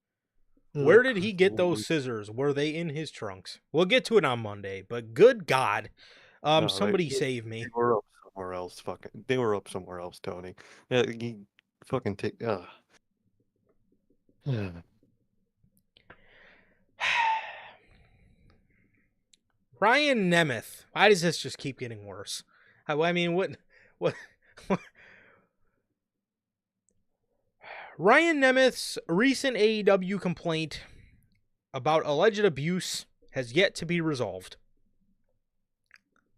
Oh, Where did good he get those lord. scissors? Were they in his trunks? We'll get to it on Monday, but good God, No, somebody save they me. were up somewhere else. Fucking, they were up somewhere else, Tony. Yeah, you fucking take. Ryan Nemeth. Why does this just keep getting worse? I mean, what, Ryan Nemeth's recent AEW complaint about alleged abuse has yet to be resolved.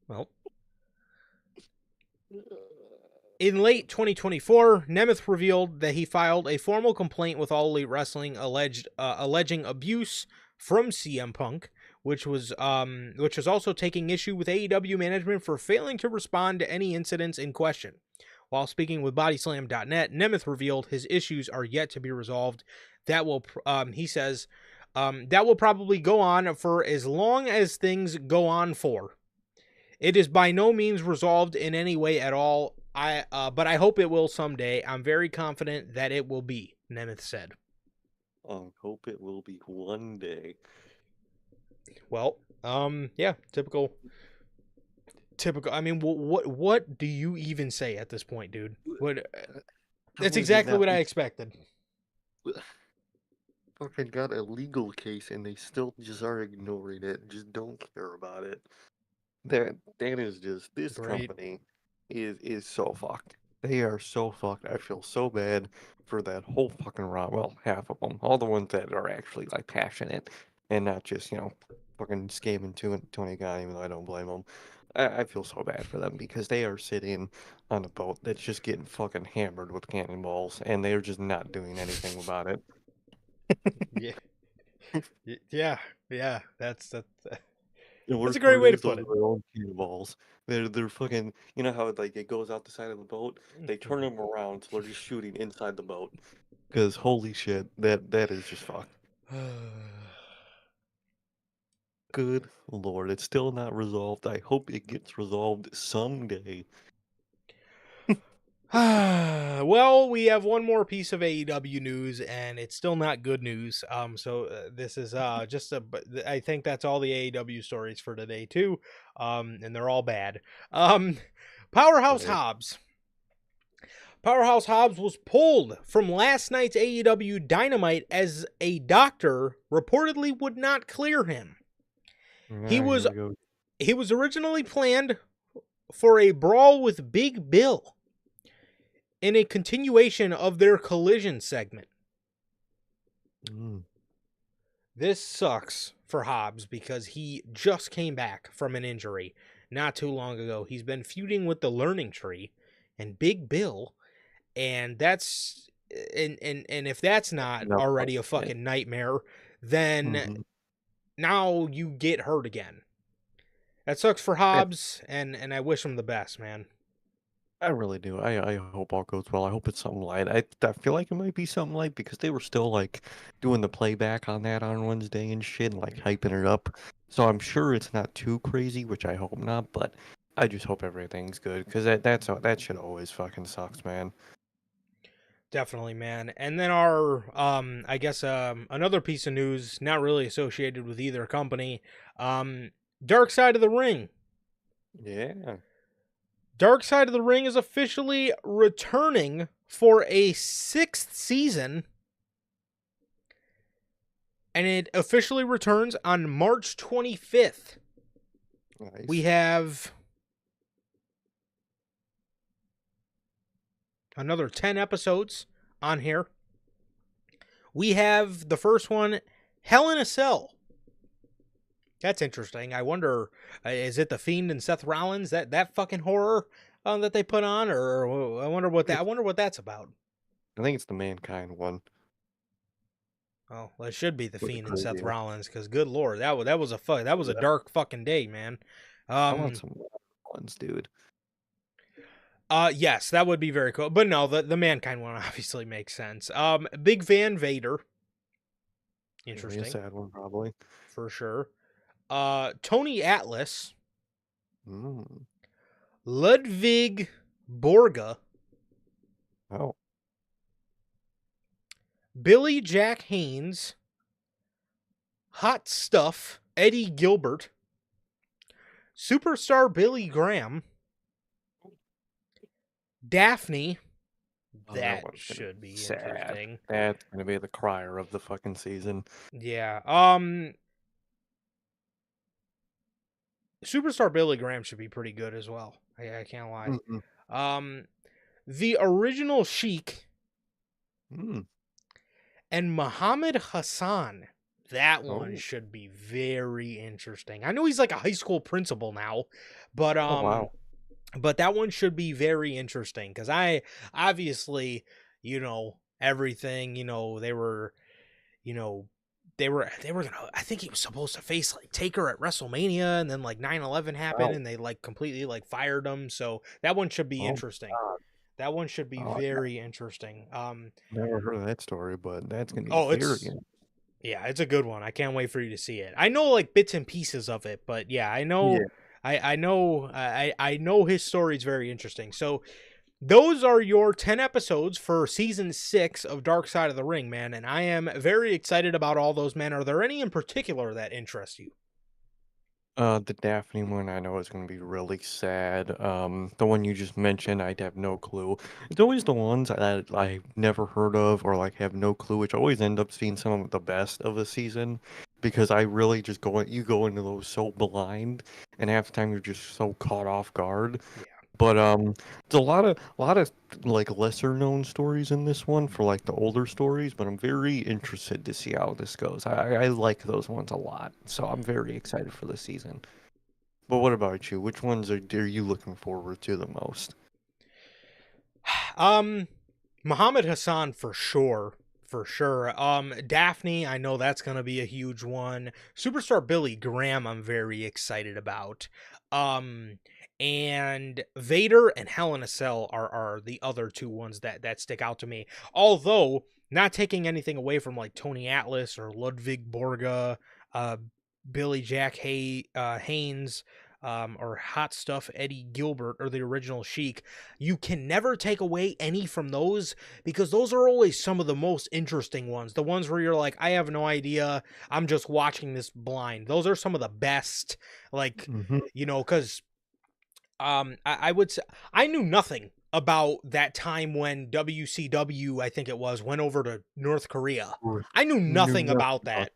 Well, in late 2024, Nemeth revealed that he filed a formal complaint with All Elite Wrestling alleging abuse from CM Punk, which was also taking issue with AEW management for failing to respond to any incidents in question. While speaking with Bodyslam.net, Nemeth revealed his issues are yet to be resolved. That will, he says, that will probably go on for as long as things go on for. It is by no means resolved in any way at all. But I hope it will someday. I'm very confident that it will be, Nemeth said. I hope it will be one day. Well, yeah, typical. I mean, what do you even say at this point, dude? That's exactly what I expected. Fucking got a legal case and they still just are ignoring it. Just don't care about it. That is just this Great. company is so fucked. They are so fucked. I feel so bad for that whole fucking route. Well, half of them, all the ones that are actually like passionate and not just fucking scamming Tony Khan. Even though I don't blame them, I feel so bad for them because they are sitting on a boat that's just getting fucking hammered with cannonballs, and they're just not doing anything about it. Yeah. Yeah. Yeah. That's The a worst great part way to is put those it. are their own cannonballs. They're fucking. You know how like it goes out the side of the boat? They turn them around, so they're just shooting inside the boat. Because holy shit, that is just fucked. Good lord, it's still not resolved. I hope it gets resolved someday. Well, we have one more piece of AEW news, and it's still not good news. This is just a. I think that's all the AEW stories for today too. And they're all bad. Um, Powerhouse Right. Hobbs. Powerhouse Hobbs was pulled from last night's AEW Dynamite as a doctor reportedly would not clear him. He Ah, here was we go. he was originally planned for a brawl with Big Bill in a continuation of their collision segment. Mm. This sucks for Hobbs because he just came back from an injury not too long ago. He's been feuding with the Learning Tree and Big Bill, and that's and if that's not No, already a yeah. fucking nightmare, then Mhm. now you get hurt again. That sucks for Hobbs, and I wish him the best, man. I really do. I hope all goes well. I hope it's something light. I feel like it might be something light because they were still like doing the playback on that on Wednesday and shit, and, like hyping it up. So I'm sure it's not too crazy, which I hope not. But I just hope everything's good because that shit always fucking sucks, man. Definitely, man. And then our I guess another piece of news not really associated with either company. Dark Side of the Ring. Yeah. Dark Side of the Ring is officially returning for a 6th season, and it officially returns on March 25th. Nice. We have another 10 episodes on here. We have the first one, Hell in a Cell. That's interesting. I wonder, is it the Fiend and Seth Rollins, that fucking horror that they put on, or I wonder what that's about. I think it's the Mankind one. Oh, well, it should be the With the Fiend and Seth crazy. Rollins, because good lord, that was a Yeah. dark fucking day, man. I want some ones, dude. Yes, that would be very cool. But no, the Mankind one obviously makes sense. Big Van Vader, It'll be a interesting sad one, probably. for sure. Tony Atlas, Mm. Ludwig Borga, Oh. Billy Jack Haynes, Hot Stuff, Eddie Gilbert, Superstar Billy Graham, Daphne. Oh, that That one's gonna should be be sad. interesting. That's gonna be the crier of the fucking season. Yeah. Superstar Billy Graham should be pretty good as well. I can't lie. Mhm. Um, the original Sheik Mm. And Muhammad Hassan, that one Oh. should be very interesting. I know he's like a high school principal now, but Oh wow. that one should be very interesting because I obviously, everything, they were, you know, they were gonna. I think he was supposed to face like Taker at WrestleMania, and then like 9/11 happened, Wow. and they like completely like fired him. So that one should be Oh interesting. God. That one should be Oh, very interesting. never heard of that story, but that's gonna be Oh, very it's yeah, it's a good one. I can't wait for you to see it. I know like bits and pieces of it, but yeah, I know yeah. I know his story is very interesting. So those are your 10 episodes for season 6 of Dark Side of the Ring, man, and I am very excited about all those, men. Are there any in particular that interest you? The Daphne one I know is gonna be really sad. The one you just mentioned, I'd have no clue. It's always the ones that I've never heard of or like have no clue, which always end up seeing some of the best of the season because I really just you go into those so blind, and half the time you're just so caught off guard. Yeah. But there's a lot of like lesser known stories in this one for like the older stories, but I'm very interested to see how this goes. I like those ones a lot, so I'm very excited for the season. But what about you? Which ones are you looking forward to the most? Um, Muhammad Hassan for sure. For sure. Daphne, I know that's gonna be a huge one. Superstar Billy Graham, I'm very excited about. Um, and Vader and Hell in a Cell are the other two ones that stick out to me. Although not taking anything away from like Tony Atlas or Ludwig Borga, uh, Billy Jack Haynes, or Hot Stuff Eddie Gilbert or the original Sheik. You can never take away any from those because those are always some of the most interesting ones. The ones where you're like, I have no idea. I'm just watching this blind. Those are some of the best. Like, Hmm. because I would say I knew nothing about that time when WCW, I think it was, went over to North Korea. I knew Knew nothing nothing about about that. that.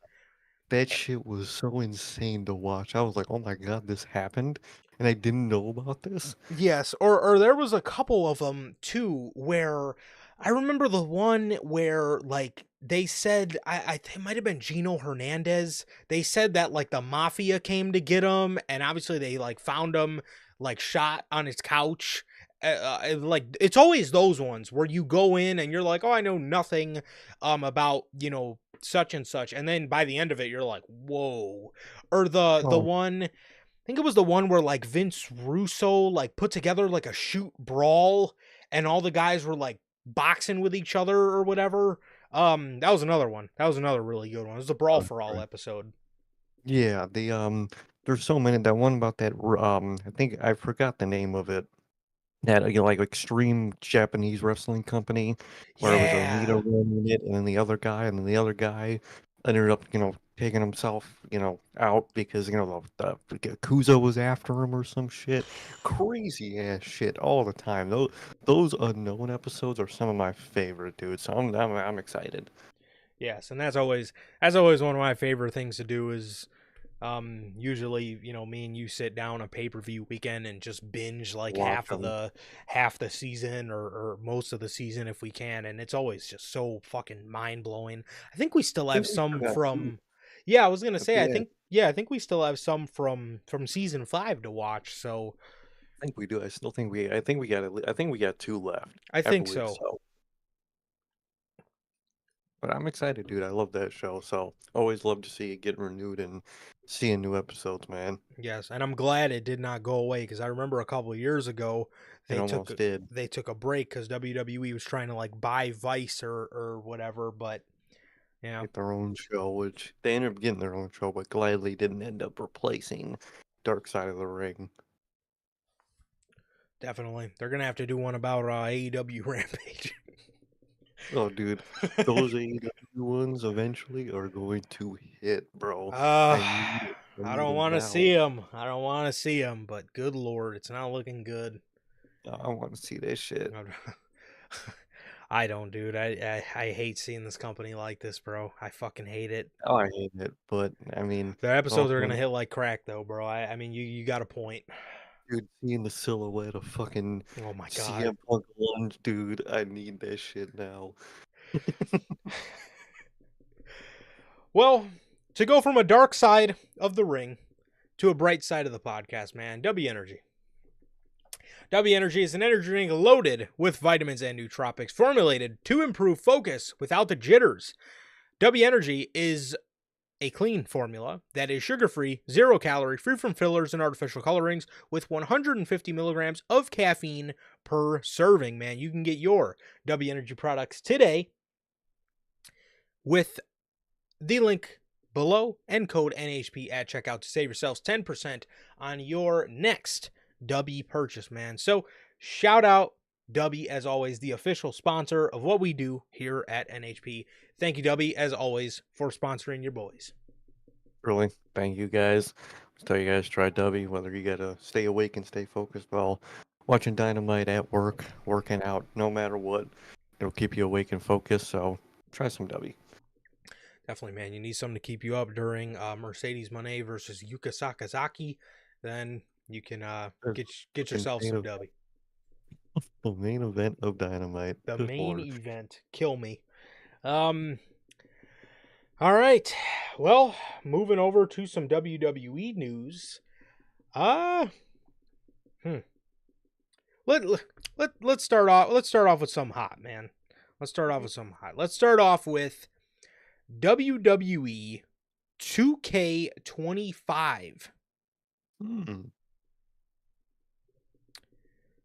That shit was so insane to watch. I was like, oh my God, this happened, and I didn't know about this. Yes, or there was a couple of them too where I remember the one where like they said I think it might have been Gino Hernandez. They said that like the mafia came to get him, and obviously they like found him like shot on his couch. Like it's always those ones where you go in and you're like, oh, I know nothing about such and such, and then by the end of it you're like, whoa. Or the Oh, one, think it was the one where like Vince Russo like put together like a shoot brawl and all the guys were like boxing with each other or whatever. That was another one. That was another really good one. It was the Brawl for All right. episode. Yeah, there's so many. That one about that, I think I forgot the name of it. That like extreme Japanese wrestling company, where it was Onita Yeah. running it, and then the other guy, and then the other guy ended up, taking himself, out because the Yakuza was after him or some shit. Crazy ass shit all the time. Those unknown episodes are some of my favorite, dude. So I'm excited. Yes, and that's always one of my favorite things to do is usually, me and you sit down a pay-per-view weekend and just binge like Watch half of them. the season or most of the season if we can, and it's always just so fucking mind-blowing. I think we still I have think we still some got two. from Yeah, I was going to say Yeah, I think we still have some from season 5 to watch. So, I think we do. I think we got two left. I I think believe so. so. But I'm excited, dude. I love that show. So always love to see it get renewed and seeing new episodes, man. Yes, and I'm glad it did not go away because I remember a couple of years ago It they took almost did. they took a break because WWE was trying to like buy Vice or whatever. But yeah, Get their own show, which they ended up getting their own show, but gladly didn't end up replacing Dark Side of the Ring. definitely they're gonna have to do one about AEW Rampage. Oh, dude, those AEW ones eventually are going to hit, bro. uh, I need it. I I need don't them want to now. see him. I don't want to see him. But good lord, it's not looking good. I want to see that shit. I don't, dude. I hate seeing this company like this, bro. I fucking hate it. Oh, I hate it, but I mean, Their episodes are gonna ultimately, hit like crack, though, bro. I mean, you got a point. dude, seeing the silhouette of fucking Oh my god. CM Punk lunge, dude, I need that shit now. Well, to go from a dark side of the ring to a bright side of the podcast, man, W Energy. W Energy is an energy drink loaded with vitamins and nootropics, formulated to improve focus without the jitters. W Energy is a clean formula that is sugar-free, 0-calorie, free from fillers and artificial colorings, with 150 milligrams of caffeine per serving. Man, you can get your W Energy products today with the link below and code NHP at checkout to save yourselves 10% on your next W purchase, man. So shout out W, as always, the official sponsor of what we do here at NHP. Thank you, W, as always, for sponsoring your boys. Really, thank you guys. Let's tell you guys, try W, whether you gotta stay awake and stay focused while watching Dynamite at work, working out, no matter what. It'll keep you awake and focused, so try some W. Definitely, man. You need something to keep you up during Mercedes Moné versus Yuka Sakazaki. Then you can get yourself some W. The main event of Dynamite. The Good main Lord. event. Kill me. All right. Well, moving over to some WWE news. Let's start off with some hot, man. Let's start off with WWE 2K25.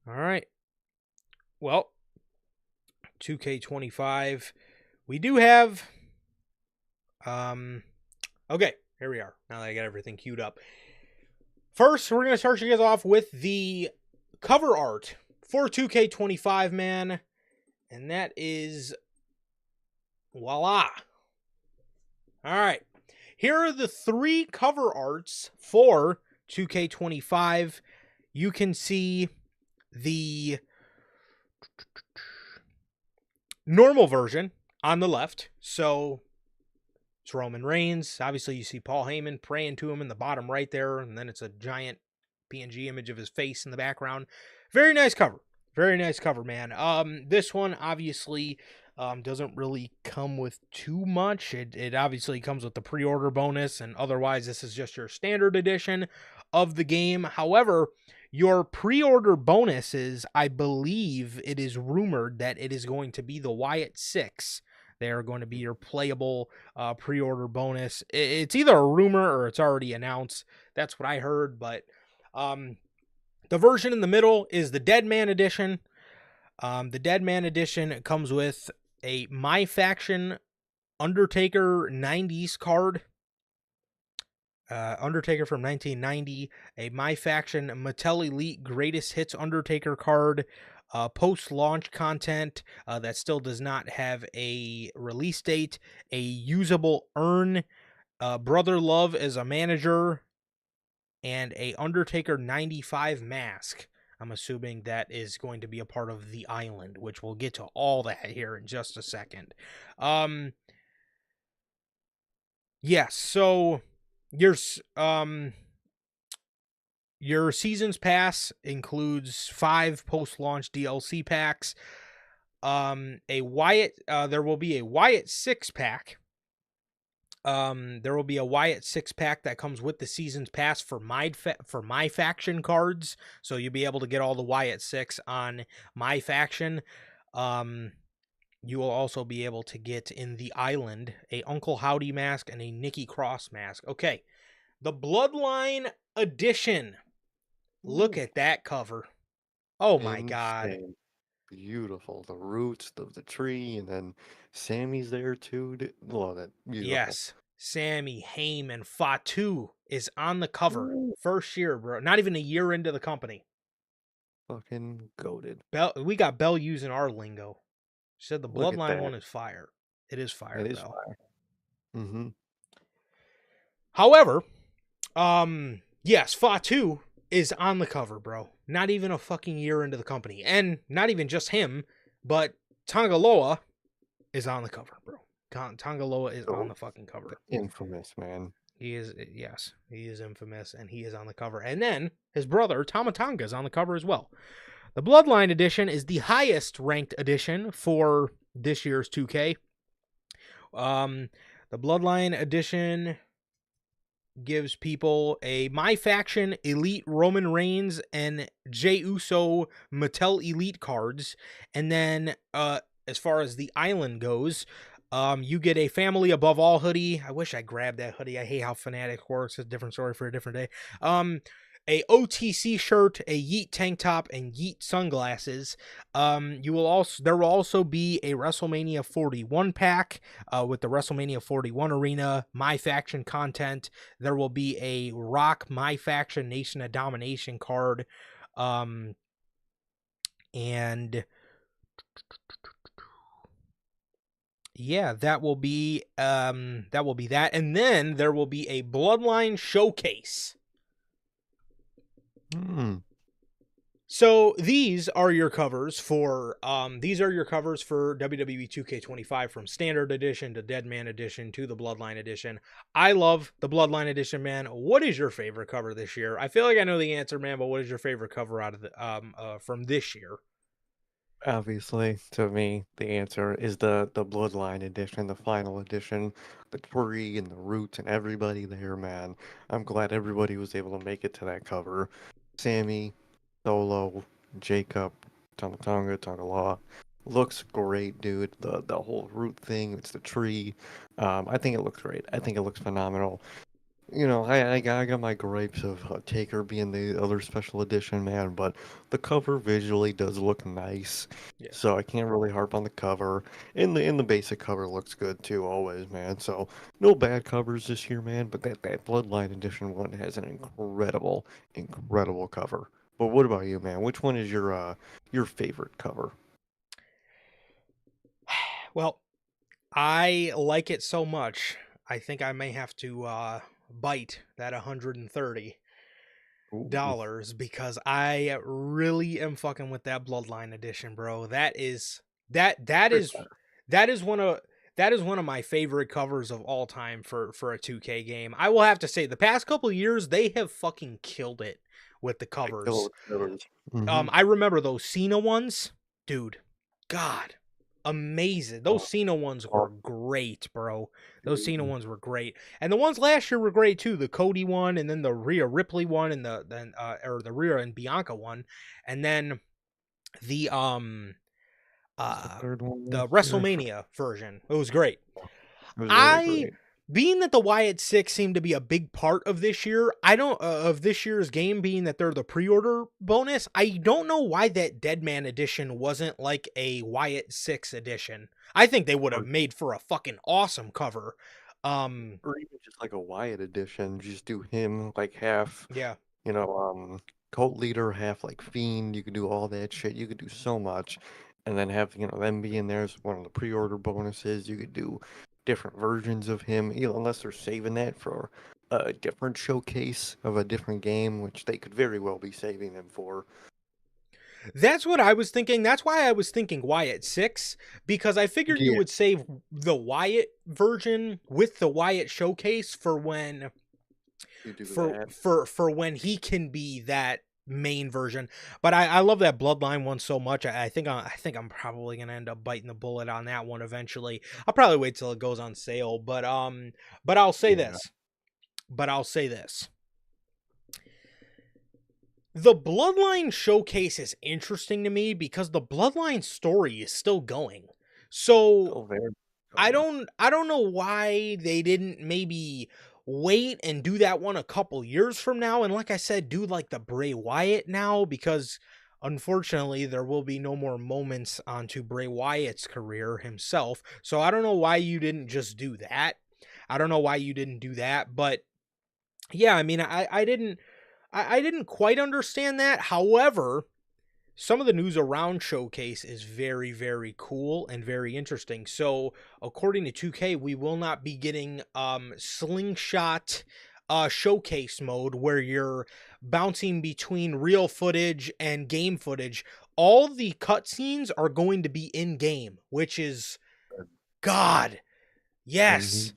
All right. Well, 2K25. We do have okay, here we are. Now that I got everything queued up. First, we're going to start you guys off with the cover art for 2K25, man. And that is voila. All right. Here are the 3 cover arts for 2K25. You can see the normal version on the left. So it's Roman Reigns. Obviously, you see Paul Heyman praying to him in the bottom right there. And then it's a giant PNG image of his face in the background. Very nice cover. Very nice cover, man. This one obviously doesn't really come with too much. It obviously comes with the pre-order bonus, and otherwise this is just your standard edition of the game. However, your pre-order bonuses, I believe it is rumored that it is going to be the Wyatt 6. They are going to be your playable pre-order bonus. It's either a rumor or it's already announced. That's what I heard, but the version in the middle is the Dead Man Edition. The Dead Man Edition comes with a My Faction Undertaker 90s card. Undertaker from 1990. A My Faction Mattel Elite Greatest Hits Undertaker card. Post-launch content that still does not have a release date. A usable urn. Brother Love as a manager. And a Undertaker 95 mask. I'm assuming that is going to be a part of the island, which we'll get to all that here in just a second. Yes, so your Seasons Pass includes 5 post-launch DLC packs. There will be a Wyatt 6-pack. There will be a Wyatt 6-pack that comes with the Seasons Pass for My Faction cards. So you'll be able to get all the Wyatt 6 on My Faction. You will also be able to get in the island a Uncle Howdy mask and a Nikki Cross mask. Okay, the Bloodline Edition. Look at that cover. Oh my God. Beautiful. The roots of the tree, and then Sammy's there too. Love that. Beautiful. Yes. Sammy, Heyman, Fatu is on the cover. First year, bro. Not even a year into the company. Fucking goated. We got Bell using our lingo. She said the Bloodline one is fire. It is fire, It is Bell. fire. Mm-hmm. However, yes, Fatu is on the cover, bro. Not even a fucking year into the company. And not even just him, but Tongaloa is on the cover, bro. Tongaloa is on the fucking cover. Infamous, man. He is, yes, he is infamous, and he is on the cover. And then his brother, Tamatonga, is on the cover as well. The Bloodline edition is the highest ranked edition for this year's 2K. Um, the Bloodline Edition gives people a My Faction Elite Roman Reigns and Jey Uso Mattel Elite cards. And then as far as the island goes, you get a Family Above All hoodie. I wish I grabbed that hoodie. I hate how Fnatic works. It's a different story for a different day. A OTC shirt, a Yeet tank top, and Yeet sunglasses. There will also be a WrestleMania 41 pack with the WrestleMania 41 arena, My Faction content. There will be a Rock My Faction Nation of Domination card, and yeah, that will be that, and then there will be a Bloodline showcase. So these are your covers for WWE 2K25, from Standard Edition to Deadman Edition to the Bloodline Edition. I love the Bloodline Edition, man. What is your favorite cover this year? I feel like I know the answer, man, but what is your favorite cover out of the from this year? Obviously, to me, the answer is the Bloodline edition, the final edition, the tree and the roots and everybody there, man. I'm glad everybody was able to make it to that cover. Sammy, Solo, Jacob, Tonga Law. Looks great, dude. The whole root thing, it's the tree. I think it looks great. I think it looks phenomenal. You know, I got my gripes of Taker being the other special edition, man, but the cover visually does look nice, Yeah. so I can't really harp on the cover. In the basic cover looks good too, always, man. So no bad covers this year, man. But that Bloodline edition one has an incredible cover. But what about you, man? Which one is your favorite cover? Well, I like it so much. I think I may have to bite that $130 Ooh, because I really am fucking with that Bloodline edition, bro. That is fair. that is one of that is one of my favorite covers of all time for a 2K game. I will have to say, the past couple years they have fucking killed it with the I kill covers. it with covers. Mm-hmm. I remember those Cena ones, dude. God, amazing. Those Oh, Cena ones were oh, great, bro. Those Cena dude. ones were great, and the ones last year were great too. The Cody one, and then the Rhea Ripley one, and the Rhea and Bianca one, and then the What's the uh third one the last year? I forgot. WrestleMania version. It was great. It was really I great. Being that the Wyatt Six seemed to be a big part of this year, I don't of this year's game, being that they're the pre-order bonus. I don't know why that Deadman edition wasn't like a Wyatt Six edition. I think they would have Or made for a fucking awesome cover. or even just like a Wyatt edition, just do him like half, Yeah. you know, cult leader, half like fiend. You could do all that shit. You could do so much, and then have them be in there as one of the pre-order bonuses. You could do different versions of him, unless they're saving that for a different showcase of a different game, which they could very well be saving them for. That's what I was thinking. That's why I was thinking Wyatt 6, because I figured you Yeah, would save the Wyatt version with the Wyatt showcase for when you do that. for when he can be that main version. But I love that Bloodline one so much. I think I'm probably gonna end up biting the bullet on that one eventually. I'll probably wait till it goes on sale. But I'll say Yeah, this. But I'll say this. The Bloodline showcase is interesting to me because the Bloodline story is still going. So still very I going. don't I don't know why they didn't maybe wait and do that one a couple years from now, and like I said, do like the Bray Wyatt now, because unfortunately there will be no more moments onto Bray Wyatt's career himself. So I don't know why you didn't just do that. I don't know why you didn't do that, but yeah, I mean, I didn't quite understand that. However, some of the news around Showcase is very, very cool and very interesting. So, according to 2K, we will not be getting slingshot showcase mode where you're bouncing between real footage and game footage. All the cutscenes are going to be in game, which is God. I Yes.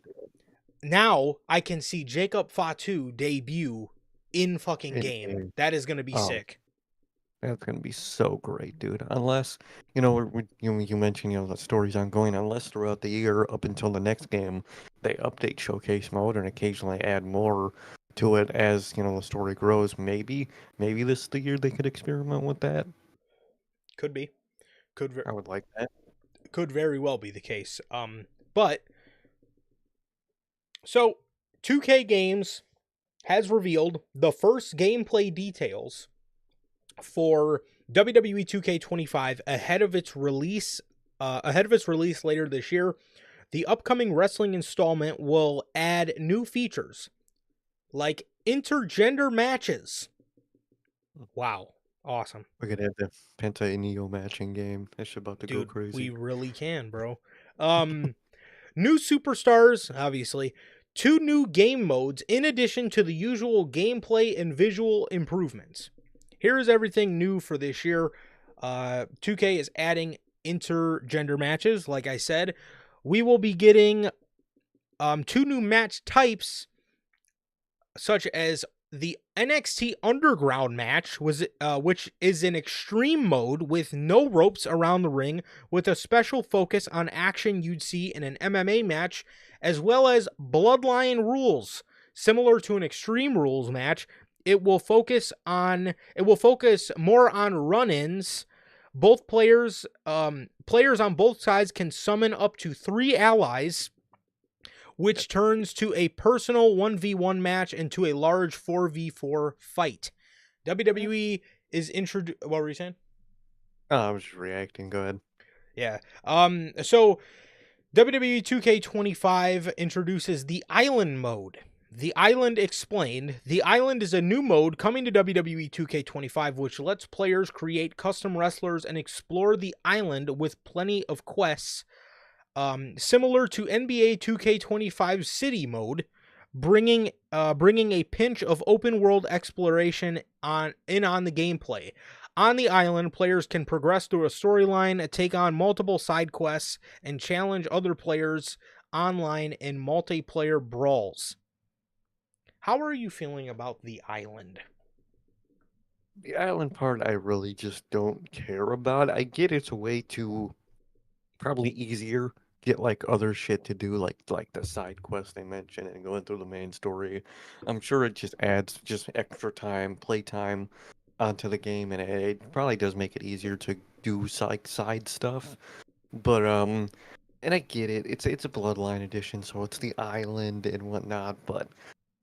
need Now I can see Jacob Fatu debut in fucking in game. game. That is going to be Um, sick. That's gonna be so great, dude. Unless, you mentioned, the story's ongoing. Unless throughout the year, up until the next game, they update showcase mode and occasionally add more to it as, the story grows. Maybe this is the year they could experiment with that. Could be. Could I would like that. could very well be the case. But so 2K Games has revealed the first gameplay details for WWE 2K25 ahead of its release. Later this year, the upcoming wrestling installment will add new features like intergender matches. Wow, awesome, We're gonna have the Penta and Neo matching game. That's about to go dude. We crazy. really can, bro. New superstars, obviously. Two new game modes in addition to the usual gameplay and visual improvements. Here is everything new for this year. 2K is adding intergender matches, like I said. We will be getting two new match types, such as the NXT Underground match, which is an extreme mode with no ropes around the ring, with a special focus on action you'd see in an MMA match, as well as Bloodline rules, similar to an Extreme Rules match. It will focus more on run-ins. Both players on both sides can summon up to 3 allies, which turns to a personal 1v1 match into a large 4v4 fight. WWE is introduced. What were you saying? Oh, I was just reacting. Go ahead. Yeah. So WWE 2K25 introduces the Island mode. The Island explained. The Island is a new mode coming to WWE 2K25, which lets players create custom wrestlers and explore the island with plenty of quests. Similar to NBA 2K25 City mode, bringing a pinch of open world exploration on the gameplay. On the island, players can progress through a storyline, take on multiple side quests, and challenge other players online in multiplayer brawls. How are you feeling about the island? The island part, I really just don't care about. I get it's a way to probably easier get like other shit to do, like the side quest they mentioned and going through the main story. I'm sure it just adds just extra time, play time onto the game, and it probably does make it easier to do like side stuff. But and I get it. It's a Bloodline edition, so it's the island and whatnot. But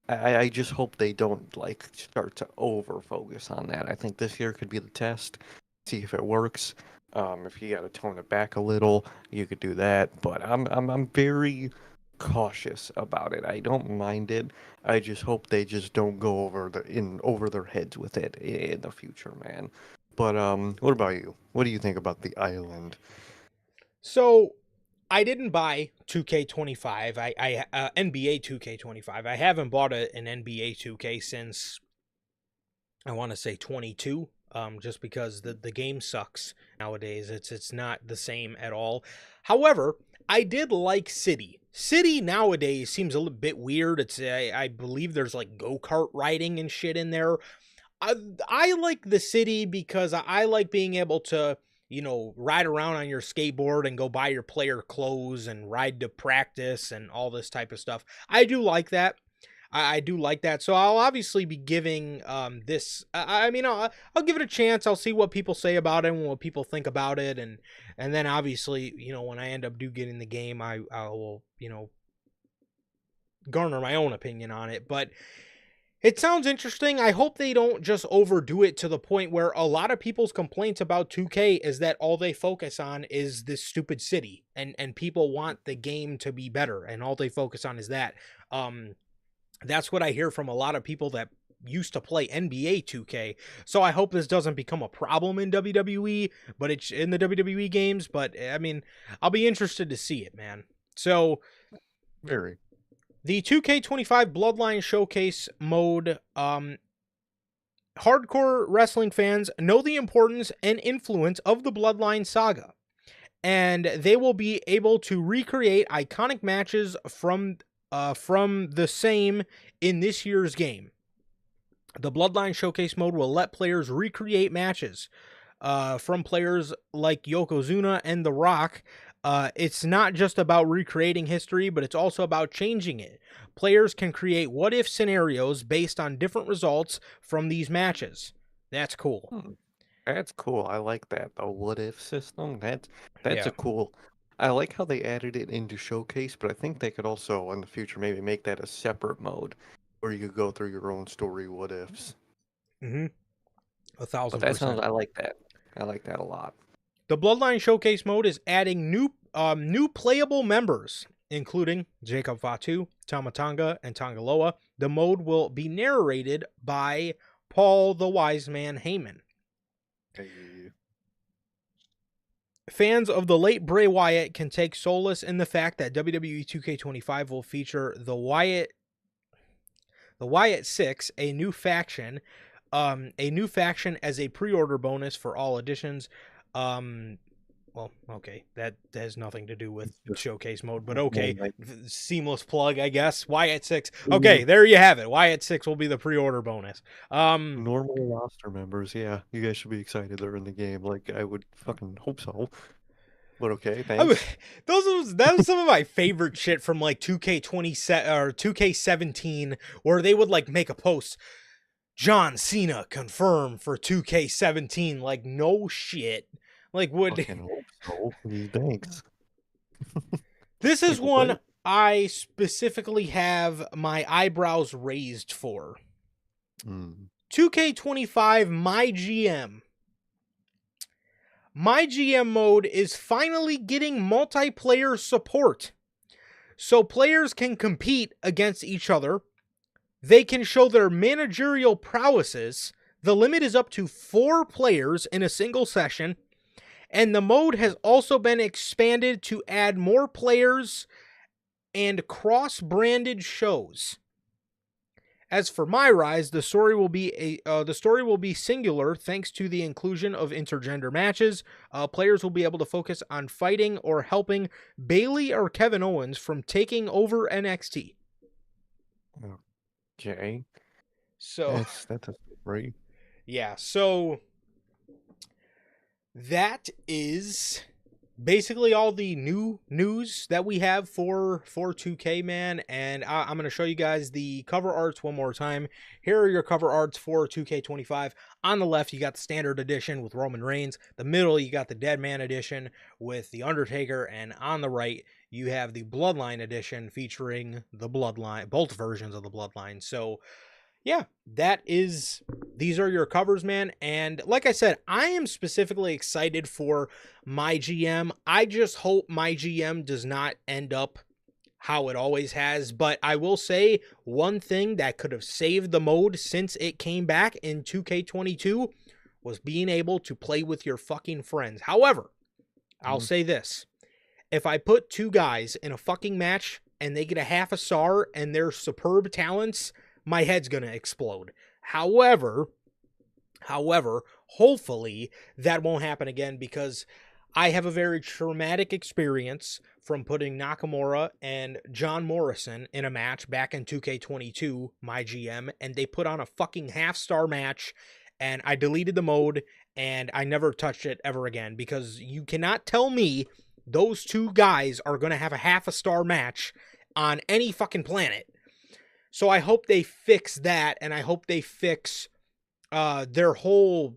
I just hope they don't like start to over focus on that. I think this year could be the test, see if it works. If you got to tone it back a little, you could do that. But I'm very cautious about it. I don't mind it. I just hope they just don't go over their heads with it in the future, man. But what about you? What do you think about the island? So I didn't buy 2K25. I NBA 2K25. I haven't bought an NBA 2K since I want to say 22. Just because the game sucks nowadays. It's not the same at all. However, I did like City. City nowadays seems a little bit weird. I believe there's like go-kart riding and shit in there. I like the City because I like being able to, ride around on your skateboard and go buy your player clothes and ride to practice and all this type of stuff. I do like that. I do like that. So I'll obviously be giving this. I'll give it a chance. I'll see what people say about it and what people think about it, and then obviously, when I end up getting the game, I will garner my own opinion on it. But it sounds interesting. I hope they don't just overdo it to the point where a lot of people's complaints about 2K is that all they focus on is this stupid city, and people want the game to be better, and all they focus on is that. That's what I hear from a lot of people that used to play NBA 2K. So I hope this doesn't become a problem in WWE, but it's in the WWE games. But I mean, I'll be interested to see it, man. So Very. the 2K25 Bloodline Showcase mode, hardcore wrestling fans know the importance and influence of the Bloodline saga, and they will be able to recreate iconic matches from the same in this year's game. The Bloodline Showcase mode will let players recreate matches from players like Yokozuna and The Rock. It's not just about recreating history, but it's also about changing it. Players can create what-if scenarios based on different results from these matches. That's cool. Hmm. That's cool. I like that. The what if system. That's Yeah. a cool. I like how they added it into Showcase, but I think they could also in the future maybe make that a separate mode where you could go through your own story what ifs. Mm-hmm. A But thousand that sounds. percent. I like that. I like that a lot. The Bloodline Showcase mode is adding new playable members, including Jacob Fatu, Tamatanga, and Tangaloa. The mode will be narrated by Paul the Wise Man Heyman. Hey. Fans of the late Bray Wyatt can take solace in the fact that WWE 2K25 will feature the Wyatt 6, a new faction as a pre-order bonus for all editions. Well, okay, that has nothing to do with It's just showcase mode, but normal, okay, like seamless plug, I guess. Wyatt 6. ooh, Okay, there you have it. Wyatt 6 will be the pre-order bonus. normal roster members. Yeah, you guys should be excited they're in the game. Like I would fucking hope so. But okay, I, thanks. that was some of my favorite shit from like 2K20 or 2K17, where they would like make a post. John Cena confirmed for 2K17. Like, no shit. Like, would Fucking hope so. Thanks. this is People play one it. I specifically have my eyebrows raised for. Mm. 2K25 My GM. My GM mode is finally getting multiplayer support. So players can compete against each other. They can show their managerial prowesses. The limit is up to 4 players in a single session. And the mode has also been expanded to add more players and cross-branded shows. As for My Rise, the story will be singular thanks to the inclusion of intergender matches. Players will be able to focus on fighting or helping Bayley or Kevin Owens from taking over NXT. Okay. So, That's great. yeah, so that is basically all the new news that we have for 2K, man. And I'm going to show you guys the cover arts one more time. Here are your cover arts for 2K25. On the left, you got the standard edition with Roman Reigns. The middle, you got the Dead Man edition with The Undertaker. And on the right, you have the Bloodline edition featuring the Bloodline, both versions of the Bloodline. So, yeah, these are your covers, man. And like I said, I am specifically excited for My GM. I just hope My GM does not end up how it always has. But I will say one thing that could have saved the mode since it came back in 2K22 was being able to play with your fucking friends. However, I'll Mhm. say this. If I put 2 guys in a fucking match and they get a half a star and they're superb talents, my head's going to explode. However, hopefully that won't happen again because I have a very traumatic experience from putting Nakamura and John Morrison in a match back in 2K22, my GM, and they put on a fucking half-star match, and I deleted the mode, and I never touched it ever again because you cannot tell me those 2 guys are going to have a half-a-star match on any fucking planet. So I hope they fix that, and I hope they fix their whole,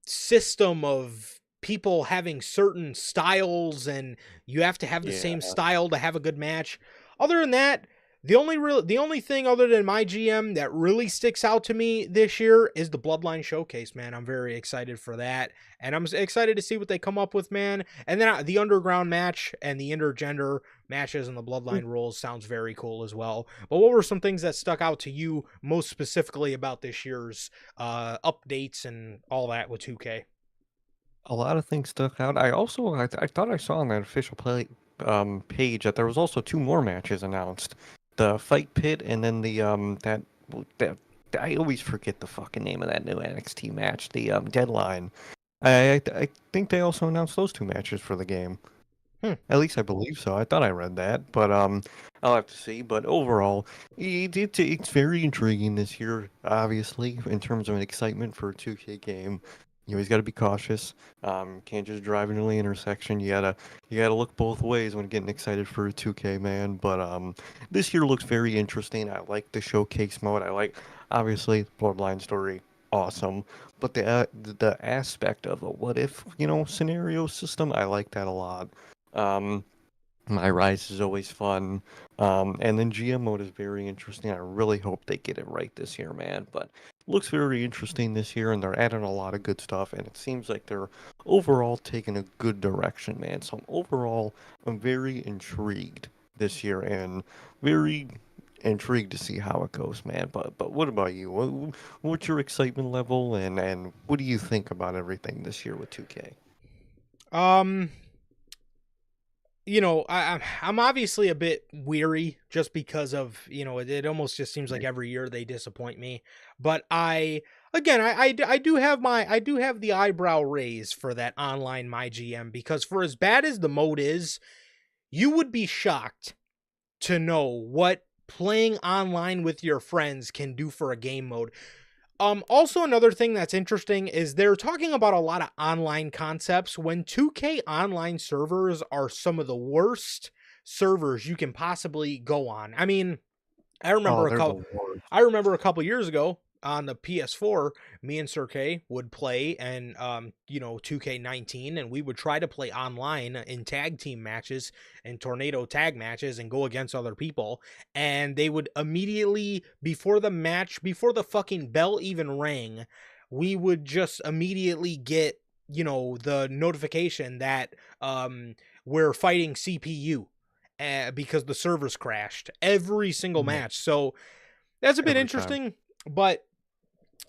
system of people having certain styles, and you have to have the Yeah. same style to have a good match. Other than that, the only thing other than My GM that really sticks out to me this year is the Bloodline Showcase, man. I'm very excited for that, and I'm excited to see what they come up with, man. And then the underground match and the intergender matches and the Bloodline rules sounds very cool as well. But what were some things that stuck out to you most specifically about this year's updates and all that with 2K? A lot of things stuck out. I thought I saw on that official play page that there was also 2 more matches announced. The Fight Pit and then the that I always forget the fucking name of that new NXT match, the Deadline. I think they also announced those 2 matches for the game. Hmm. At least I believe so. I thought I read that, but I'll have to see. But overall, it's very intriguing this year. Obviously, in terms of an excitement for a 2K game, you always got to be cautious. Can't just drive into the intersection. You gotta look both ways when getting excited for a 2K, man. But this year looks very interesting. I like the showcase mode. I like obviously Bloodline story, awesome. But the aspect of a what if scenario system, I like that a lot. Um, my Rise is always fun. And then GM mode is very interesting. I really hope they get it right this year, man. But looks very interesting this year, and they're adding a lot of good stuff. And it seems like they're overall taking a good direction, man. So I'm very intrigued this year, and very intrigued to see how it goes, man. But what about you? What's your excitement level, and what do you think about everything this year with 2K? Um, I'm obviously a bit weary just because of it almost just seems like every year they disappoint me. But I do have the eyebrow raised for that online my GM, because for as bad as the mode is, you would be shocked to know what playing online with your friends can do for a game mode. Also, another thing that's interesting is they're talking about a lot of online concepts when 2K online servers are some of the worst servers you can possibly go on. I mean, I Oh, remember a they're couple the worst. I remember a couple years ago on the PS4, me and Sir K would play and 2K19, and we would try to play online in tag team matches and tornado tag matches and go against other people, and they would immediately before the match, before the fucking bell even rang, we would just immediately get the notification that we're fighting CPU because the servers crashed every single Yeah, match. So that's a bit every time. interesting, but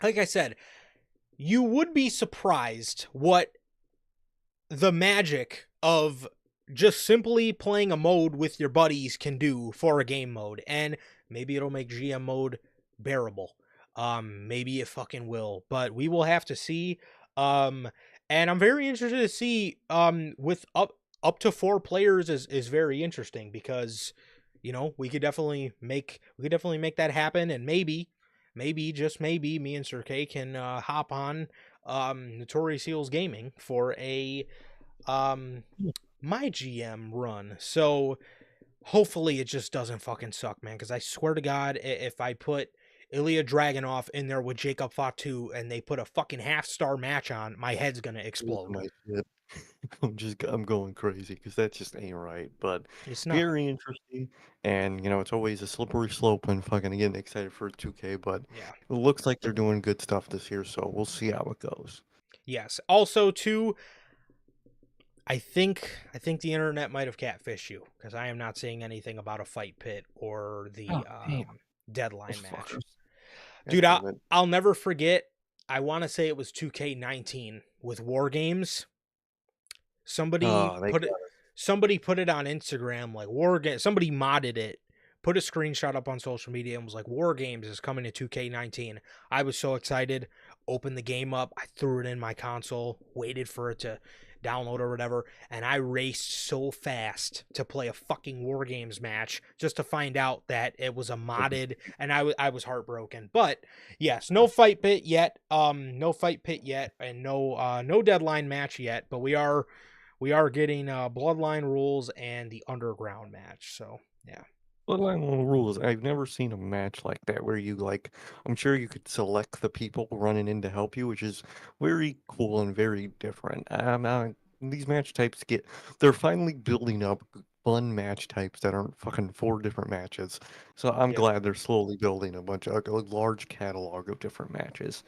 like I said, you would be surprised what the magic of just simply playing a mode with your buddies can do for a game mode. And maybe it'll make GM mode bearable. Maybe it fucking will, but we will have to see. Um, and I'm very interested to see with up to 4 players is very interesting, because we could definitely make that happen, and maybe just maybe me and Sir K can hop on Notorious Heels Gaming for a um my GM run. So hopefully it just doesn't fucking suck, man, because I swear to God, if I put Ilya Dragunov in there with Jacob Fatu and they put a fucking half-star match on, my head's gonna Lose explode. my shit. I'm going crazy because that just ain't right. But It's not. very interesting, and it's always a slippery slope when fucking getting excited for 2K. But Yeah. it looks like they're doing good stuff this year, so we'll see how it goes. Yes. Also, too, I think the internet might have catfished you, because I am not seeing anything about a fight pit or Oh the damn, deadline those match. fuckers! God Dude, damn it! I'll never forget. I want to say it was 2K19 with War Games. Somebody Oh, they put got it us. somebody put it on Instagram, like War Game. Somebody modded it, put a screenshot up on social media, and was like, War Games is coming to 2K19. I was so excited. Opened the game up, I threw it in my console, waited for it to download or whatever, and I raced so fast to play a fucking War Games match just to find out that it was a modded, and I was heartbroken. But yes, no fight pit yet. No fight pit yet, and no deadline match yet. But we are getting bloodline rules and the underground match. So yeah. Bloodline rules. I've never seen a match like that where I'm sure you could select the people running in to help you, which is very cool and very different. These match types they're finally building up fun match types that aren't fucking 4 different matches. So I'm Yeah. glad they're slowly building like a large catalog of different matches.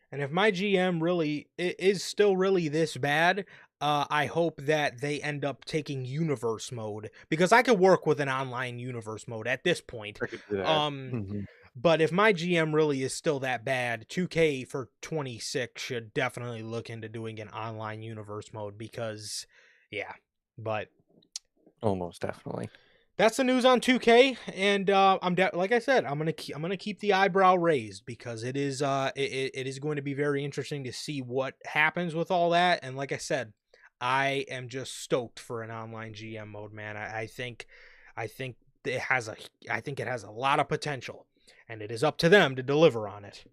And if my GM really is still really this bad, I hope that they end up taking universe mode, because I could work with an online universe mode at this point. I could do that. Um, Hmm. but if my GM really is still that bad, 2K for 26 should definitely look into doing an online universe mode, because, yeah. But Almost definitely. that's the news on 2K, and like I said, I'm gonna keep the eyebrow raised, because it is going to be very interesting to see what happens with all that. And like I said, I am just stoked for an online GM mode, man. I think it has a I think it has a lot of potential, and it is up to them to deliver on it.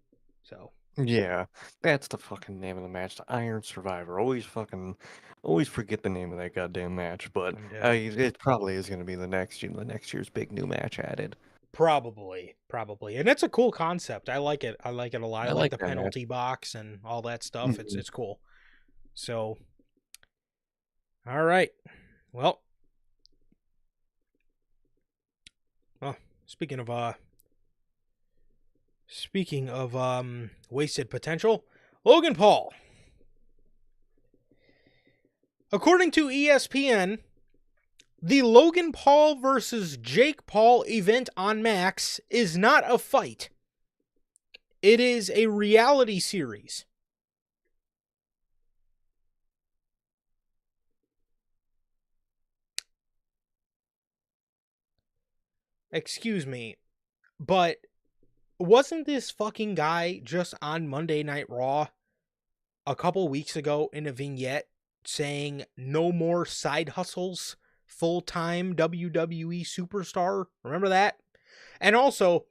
So Yeah, that's the fucking name of the match, the Iron Survivor. Always forget the name of that goddamn match, but I'm dead. it probably is going to be the next year's big new match added. Probably, and it's a cool concept. I like it. I like it a lot. I I like like the that match. penalty box and all that stuff. Mhm. It's cool. So, all right. Well, well. Speaking of wasted potential, Logan Paul. According to ESPN, the Logan Paul versus Jake Paul event on Max is not a fight. It is a reality series. Excuse me, but wasn't this fucking guy just on Monday Night Raw a couple weeks ago in a vignette saying no more side hustles, full-time WWE superstar? Remember that? And also,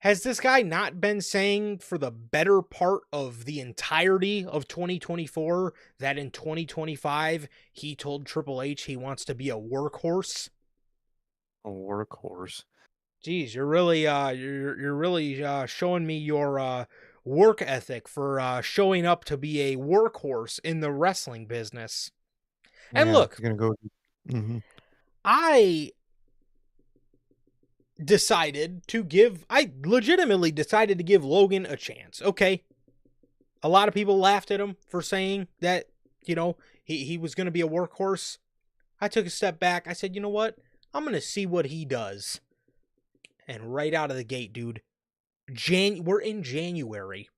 has this guy not been saying for the better part of the entirety of 2024 that in 2025 he told Triple H he wants to be a workhorse? A workhorse. Geez, you're really showing me your work ethic for showing up to be a workhorse in the wrestling business. And Yeah, look, you're gonna go. Hmm. I I legitimately decided to give Logan a chance. Okay, a lot of people laughed at him for saying that, he was going to be a workhorse. I took a step back. I said, you know what? I'm going to see what he does. And right out of the gate, dude, we're in January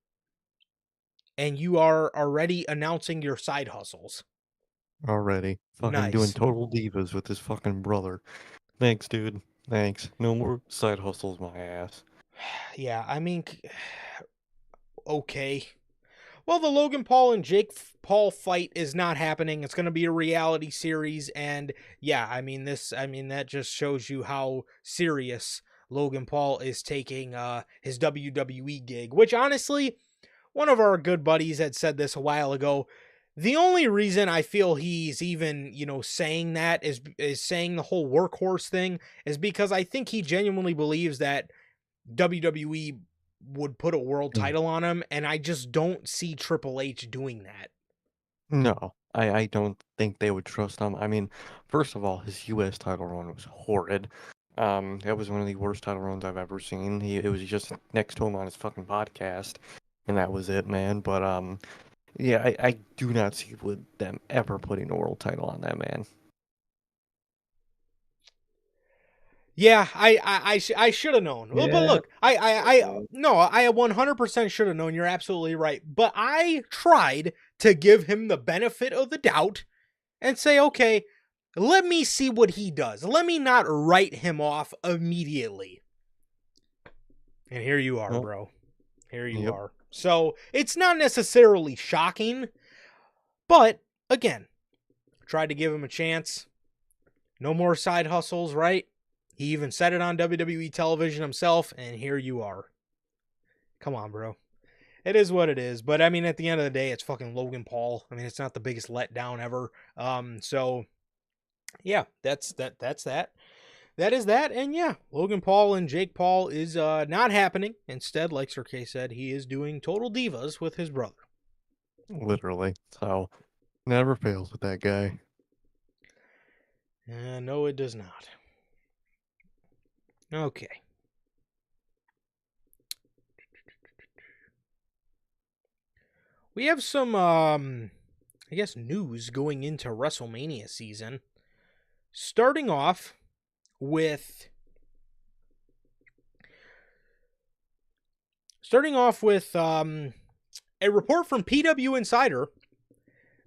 and you are already announcing your side hustles. Already. Fucking doing Nice. total divas with his fucking brother. Thanks, dude. Thanks. No more side hustles, my ass. Yeah, I mean, okay. Well, the Logan Paul and Jake Paul fight is not happening. It's going to be a reality series. And yeah, I mean, that just shows you how serious Logan Paul is taking his WWE gig, which honestly, one of our good buddies had said this a while ago. The only reason I feel he's even, saying that is saying the whole workhorse thing is because I think he genuinely believes that WWE would put a world Mm. title on him, and I just don't see Triple H doing that. No, I don't think they would trust him. I mean, first of all, his U.S. title run was horrid. That was one of the worst title runs I've ever seen. It was just next to him on his fucking podcast, and that was it, man. But yeah, I do not see with them ever putting a world title on that man. Yeah, I should have known. Well, but Yeah. look, no, I 100% should have known. You're absolutely right. But I tried to give him the benefit of the doubt and say, okay, let me see what he does. Let me not write him off immediately. And here you are, Well, bro. Here you yep. are. So it's not necessarily shocking, but again, tried to give him a chance. No more side hustles, right? He even said it on WWE television himself, and here you are. Come on, bro. It is what it is. But I mean, at the end of the day, it's fucking Logan Paul. I mean, it's not the biggest letdown ever. So yeah, that's that. That is that. And yeah, Logan Paul and Jake Paul is not happening. Instead, like Sir K said, he is doing total divas with his brother. Literally. So never fails with that guy. No, it does not. Okay. We have some I guess news going into WrestleMania season. Starting off with a report from PW Insider.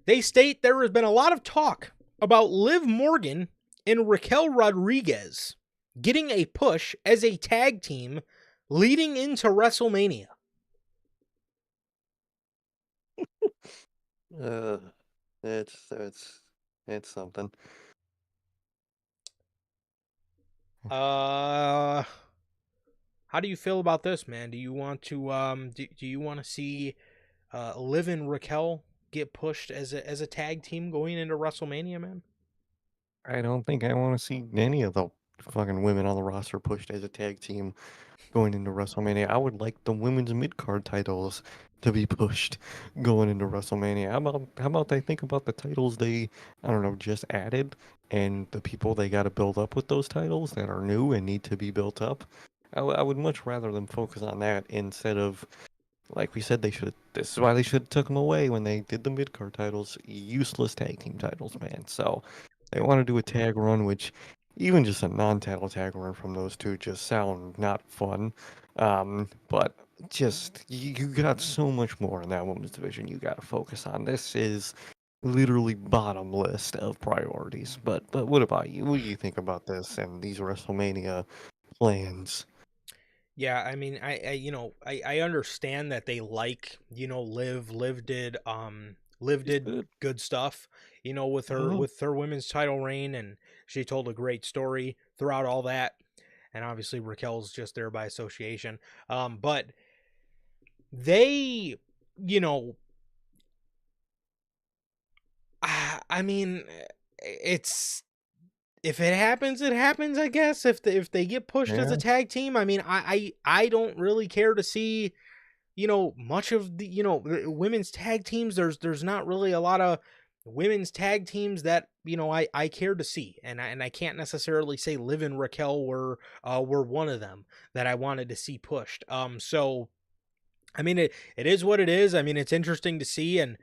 They state there has been a lot of talk about Liv Morgan and Raquel Rodriguez getting a push as a tag team leading into WrestleMania. Uh, It's something. Uh, how do you feel about this, man? Do you want to do you want to see Liv and Raquel get pushed as a tag team going into WrestleMania, man? I don't think I want to see any of the fucking women on the roster pushed as a tag team going into WrestleMania. I would like the women's mid card titles to be pushed going into WrestleMania. How about they think about the titles they I don't know just added and the people they got to build up with those titles that are new and need to be built up. I would much rather them focus on that instead of like we said they should. This is why they should have took them away when they did the mid card titles. Useless tag team titles, man. So they want to do a tag run, which even just a non-title tag run from those two just sound not fun. But just you got so much more in that women's division you got to focus on. This is literally bottom list of priorities. But what about you? What do you think about this and these WrestleMania plans? Yeah, I mean, I understand that they like, Liv It's did good. good stuff, Hmm. with her women's title reign, and she told a great story throughout all that. And obviously Raquel's just there by association. But they, you know, I mean, it's if it happens, it happens. I guess if they get pushed as Yeah. a tag team, I mean, I don't really care to see much of the women's tag teams. There's not really a lot of women's tag teams that I care to see, and I can't necessarily say Liv and Raquel were one of them that I wanted to see pushed. So I mean, it is what it is. I mean, it's interesting to see, and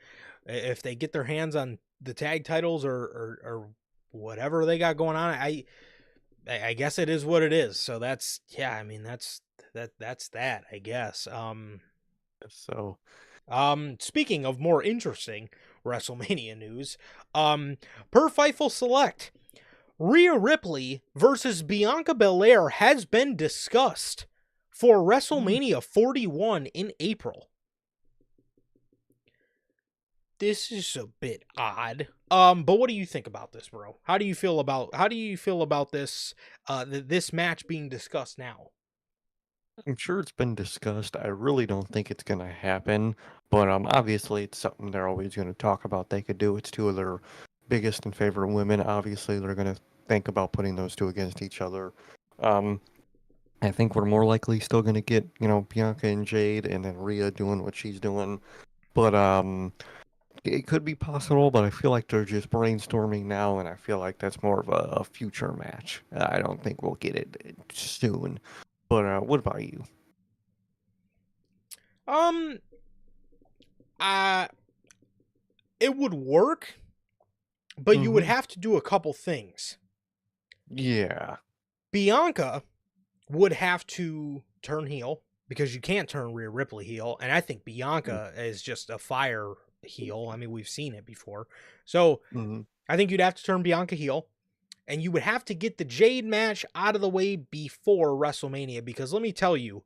if they get their hands on the tag titles or whatever they got going on, I guess it is what it is. So that's yeah. I mean, that's that. I guess. So. Speaking of more interesting WrestleMania news, um, per Fightful Select, Rhea Ripley versus Bianca Belair has been discussed for WrestleMania 41 in April. This is a bit odd. But what do you think about this, bro? How do you feel about this this match being discussed now? I'm sure it's been discussed. I really don't think it's gonna happen, but obviously it's something they're always gonna talk about. They could do. It's two of their biggest and favorite women. Obviously, they're gonna think about putting those two against each other. Um, I think we're more likely still gonna get Bianca and Jade, and then Rhea doing what she's doing. But it could be possible. But I feel like they're just brainstorming now, and I feel like that's more of a future match. I don't think we'll get it soon. But what about you? Um, uh, it would work, but you would Hmm. have to do a couple things. Yeah. Bianca would have to turn heel because you can't turn Rhea Ripley heel, and I think Bianca is just a fire heel. I mean, we've seen it before. So Mm-hmm. I think you'd have to turn Bianca heel, and you would have to get the Jade match out of the way before WrestleMania because let me tell you,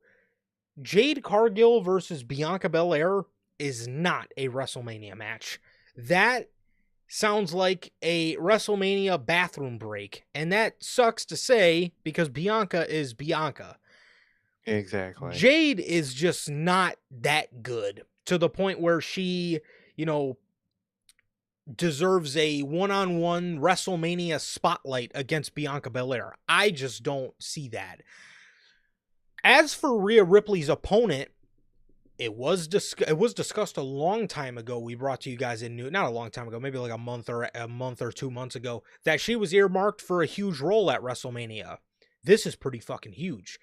Jade Cargill versus Bianca Belair is not a WrestleMania match. That sounds like a WrestleMania bathroom break, and that sucks to say because Bianca is Bianca. Exactly. Jade is just not that good to the point where she, you know, deserves a one-on-one WrestleMania spotlight against Bianca Belair. I just don't see that. As for Rhea Ripley's opponent, it was discussed a long time ago. We brought to you guys in new, not a long time ago, maybe like a month or 2 months ago, that she was earmarked for a huge role at WrestleMania. This is pretty fucking huge.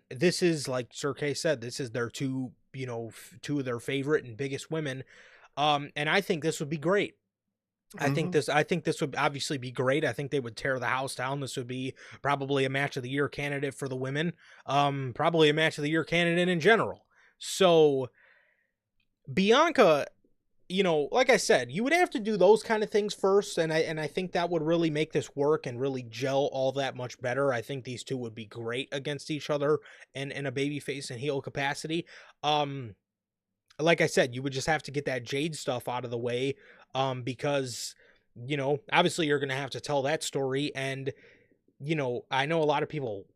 This is like Sir K said, this is their two, two of their favorite and biggest women. And I think this would be great. Mm-hmm. I think this would obviously be great. I think they would tear the house down. This would be probably a match of the year candidate for the women. Probably a match of the year candidate in general. So Bianca, like I said, you would have to do those kind of things first, and I think that would really make this work and really gel all that much better. I think these two would be great against each other in a babyface and heel capacity. Like I said, you would just have to get that Jade stuff out of the way. because obviously you're going to have to tell that story. And I know a lot of people,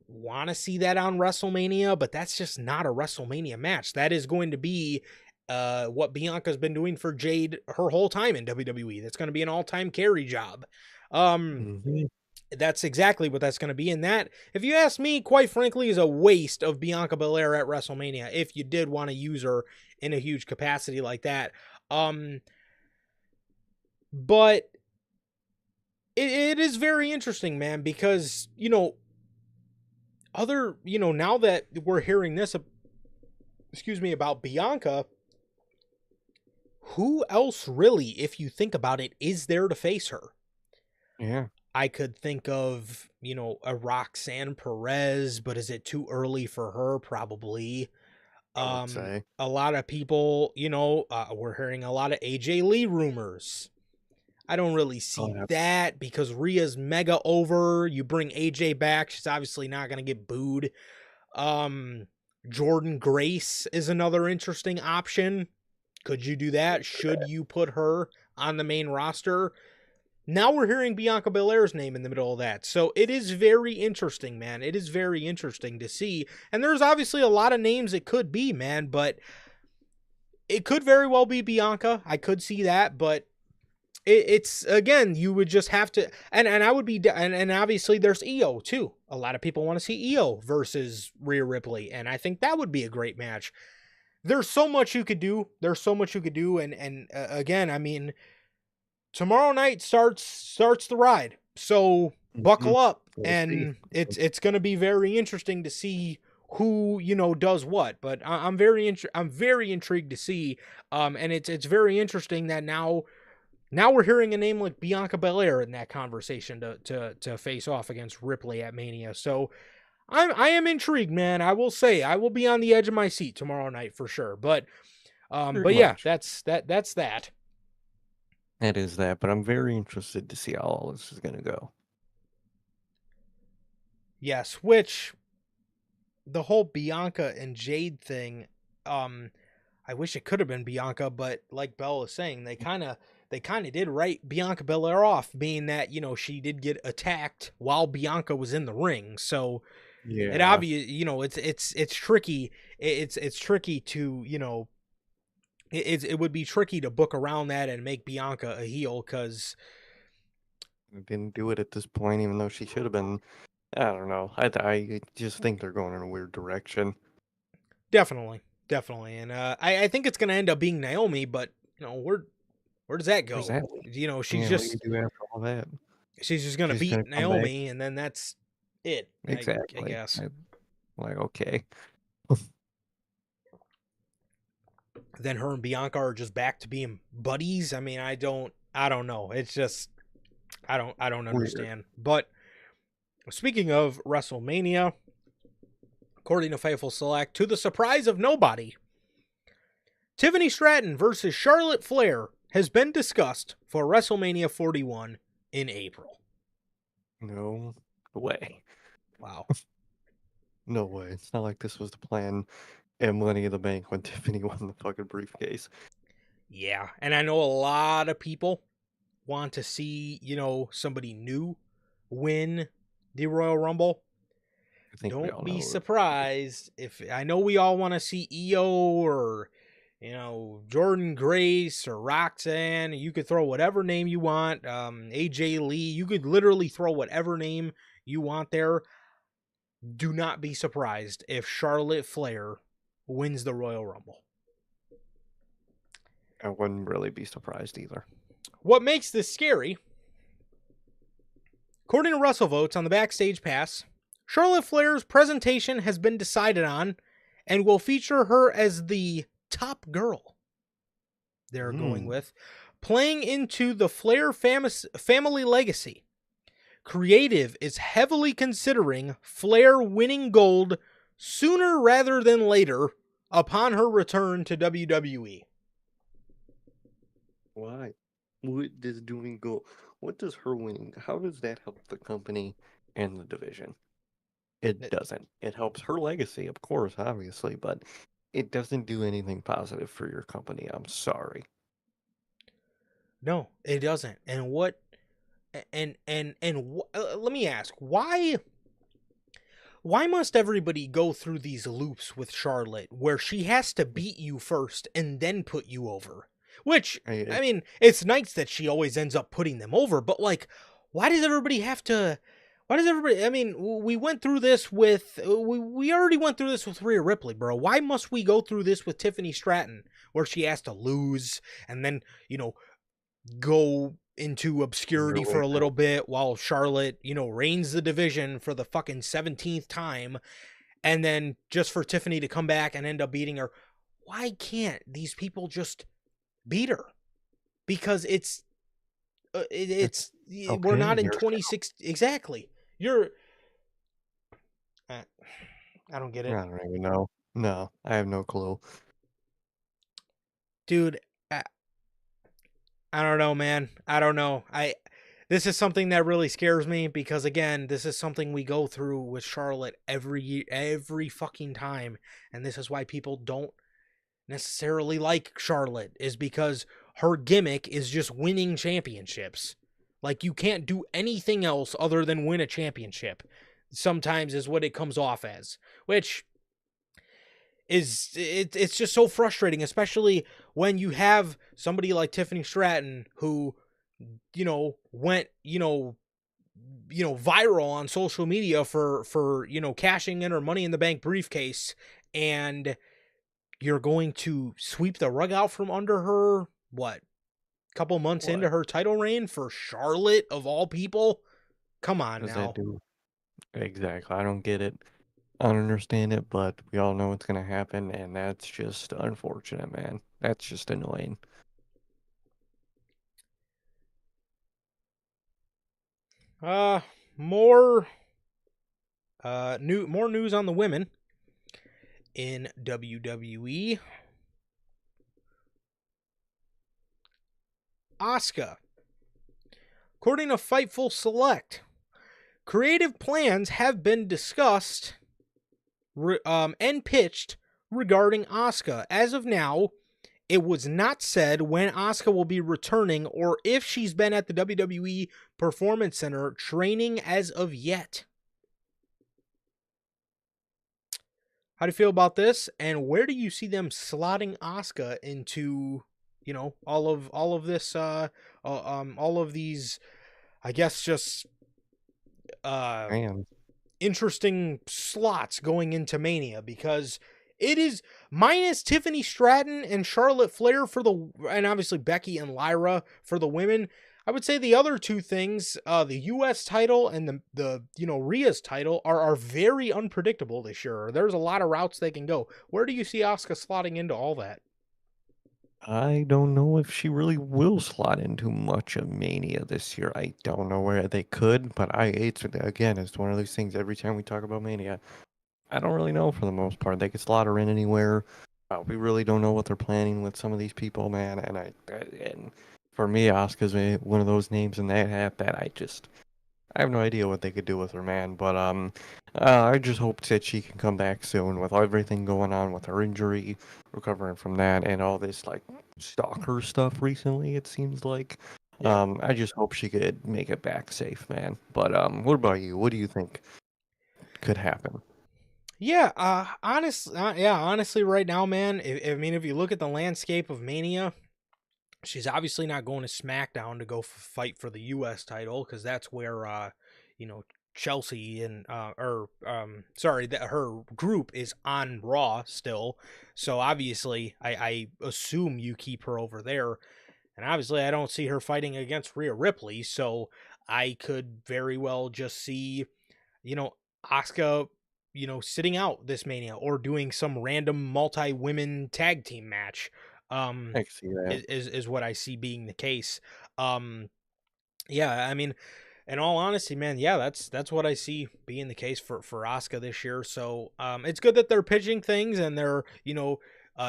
want to see that on WrestleMania, but that's just not a WrestleMania match. That is going to be what Bianca's been doing for Jade her whole time in WWE. That's going to be an all-time carry job. Hmm. That's exactly what that's going to be. And that, if you ask me, quite frankly, is a waste of Bianca Belair at WrestleMania if you did want to use her in a huge capacity like that. But it is very interesting, man, because, now that we're hearing this, about Bianca, who else really, if you think about it, is there to face her? Yeah, I could think of, a Roxanne Perez, but is it too early for her? Probably. I would say. A lot of people, we're hearing a lot of AJ Lee rumors. I don't really Oh, see that's that because Rhea's mega over. You bring AJ back, she's obviously not going to get booed. Jordan Grace is another interesting option. Could you do that? Should you put her on the main roster? Now we're hearing Bianca Belair's name in the middle of that. So it is very interesting, man. It is very interesting to see. And there's obviously a lot of names it could be, man, but it could very well be Bianca. I could see that, but it's again, you would just have to, and I would be, and obviously there's EO too. A lot of people want to see EO versus Rhea Ripley, and I think that would be a great match. There's so much you could do. And again, I mean, tomorrow night starts the ride. So hmm buckle up, we'll see. and it's going to be very interesting to see who does what. But I'm very intrigued to see. And it's very interesting that now we're hearing a name like Bianca Belair in that conversation to face off against Ripley at Mania. So I am intrigued, man. I will say I will be on the edge of my seat tomorrow night for sure. Pretty But yeah, much. that's that. That is that, but I'm very interested to see how all this is gonna go. Yes, which the whole Bianca and Jade thing, um, I wish it could have been Bianca, but like Belle was saying, they kind of did write Bianca Belair off, being that she did get attacked while Bianca was in the ring. So it Yeah, obvious, it's tricky. It's tricky to it would be tricky to book around that and make Bianca a heel because I didn't do it at this point, even though she should have been. I don't know. I just think they're going in a weird direction. definitely, and I think it's gonna end up being Naomi, but where does that Where's go? that lead? She's Yeah, what do you just do after all that? she's just gonna She's gonna beat come back. Naomi, and then that's it. I Exactly. guess. I'm like, okay. Then her and Bianca are just back to being buddies. I mean, I don't know. It's just I don't Weird. understand. But speaking of WrestleMania, according to Fightful Select, to the surprise of nobody, Tiffany Stratton versus Charlotte Flair has been discussed for WrestleMania 41 in April. No way. Wow. No way. It's not like this was the plan at Money in the Bank when Tiffany won the fucking briefcase. Yeah, and I know a lot of people want to see, somebody new win the Royal Rumble. I think we all Don't be know who it's gonna be. surprised if I know we all want to see EO or Jordan Grace or Roxanne. You could throw whatever name you want. AJ Lee. You could literally throw whatever name you want there. Do not be surprised if Charlotte Flair wins the Royal Rumble. I wouldn't really be surprised either. What makes this scary? According to WrestleVotes on the Backstage Pass, Charlotte Flair's presentation has been decided on and will feature her as the top girl they're going Hmm. with, playing into the Flair family legacy. Creative is heavily considering Flair winning gold sooner rather than later upon her return to WWE. Why? What does doing go? What does her winning? How does that help the company and the division? It doesn't. It helps her legacy, of course, obviously, but it doesn't do anything positive for your company. I'm sorry. No, it doesn't. And what let me ask, why must everybody go through these loops with Charlotte where she has to beat you first and then put you over? Which, I I, mean, it's nice that she always ends up putting them over, but like, why does everybody have to? Why does everybody? I mean, we went through this with we already went through this with Rhea Ripley, bro. Why must we go through this with Tiffany Stratton, where she has to lose and then go into obscurity for a little bit while Charlotte, reigns the division for the fucking 17th time, and then just for Tiffany to come back and end up beating her? Why can't these people just beat her? Because it's we're okay. not in You're 26 exactly. You're uh, I don't get I it. don't even know. No, I have no clue. Dude, I, I don't know, man. I don't know. This is something that really scares me because again, this is something we go through with Charlotte every year, every fucking time, and this is why people don't necessarily like Charlotte, is because her gimmick is just winning championships. Like, you can't do anything else other than win a championship. Sometimes is what it comes off as, which it's just so frustrating, especially when you have somebody like Tiffany Stratton who went viral on social media for cashing in her Money in the Bank briefcase, and you're going to sweep the rug out from under her, what, couple months What into her title reign for Charlotte of all people? Come on does that now. do? Exactly. I don't get it. I don't understand it, but we all know what's gonna happen, and that's just unfortunate, man. That's just annoying. Uh more more news on the women in WWE. Asuka. According to Fightful Select, creative plans have been discussed and pitched regarding Asuka. As of now, it was not said when Asuka will be returning or if she's been at the WWE Performance Center training as of yet. How do you feel about this? And where do you see them slotting Asuka into, all of this all of these, I guess, just uh Man, interesting slots going into Mania? Because it is minus Tiffany Stratton and Charlotte Flair for the, and obviously Becky and Lyra for the women. I would say the other two things, the U.S. title and the Rhea's title, are very unpredictable this year. There's a lot of routes they can go. Where do you see Asuka slotting into all that? I don't know if she really will slot into much of Mania this year. I don't know where they could, but it's again, it's one of those things. Every time we talk about Mania, I don't really know for the most part. They could slot her in anywhere. We really don't know what they're planning with some of these people, man. And for me, Asuka's one of those names in that hat that I have no idea what they could do with her, man. But I just hope that she can come back soon with everything going on with her injury, recovering from that, and all this like stalker stuff recently. It seems like. Yeah. I just hope she could make it back safe, man. But what about you? What do you think could happen? Yeah, honestly, right now, man. I mean, if you look at the landscape of Mania, she's obviously not going to SmackDown to go fight for the U.S. title because that's where you know Chelsea and or sorry, that her group is on Raw still. So obviously, I assume you keep her over there, and obviously I don't see her fighting against Rhea Ripley. So I could very well just see you know Asuka sitting out this Mania or doing some random multi women tag team match. I can see that. Is what I see being the case. Um, yeah, I mean, in all honesty, man, yeah, that's what I see being the case for Asuka this year. So it's good that they're pitching things and they're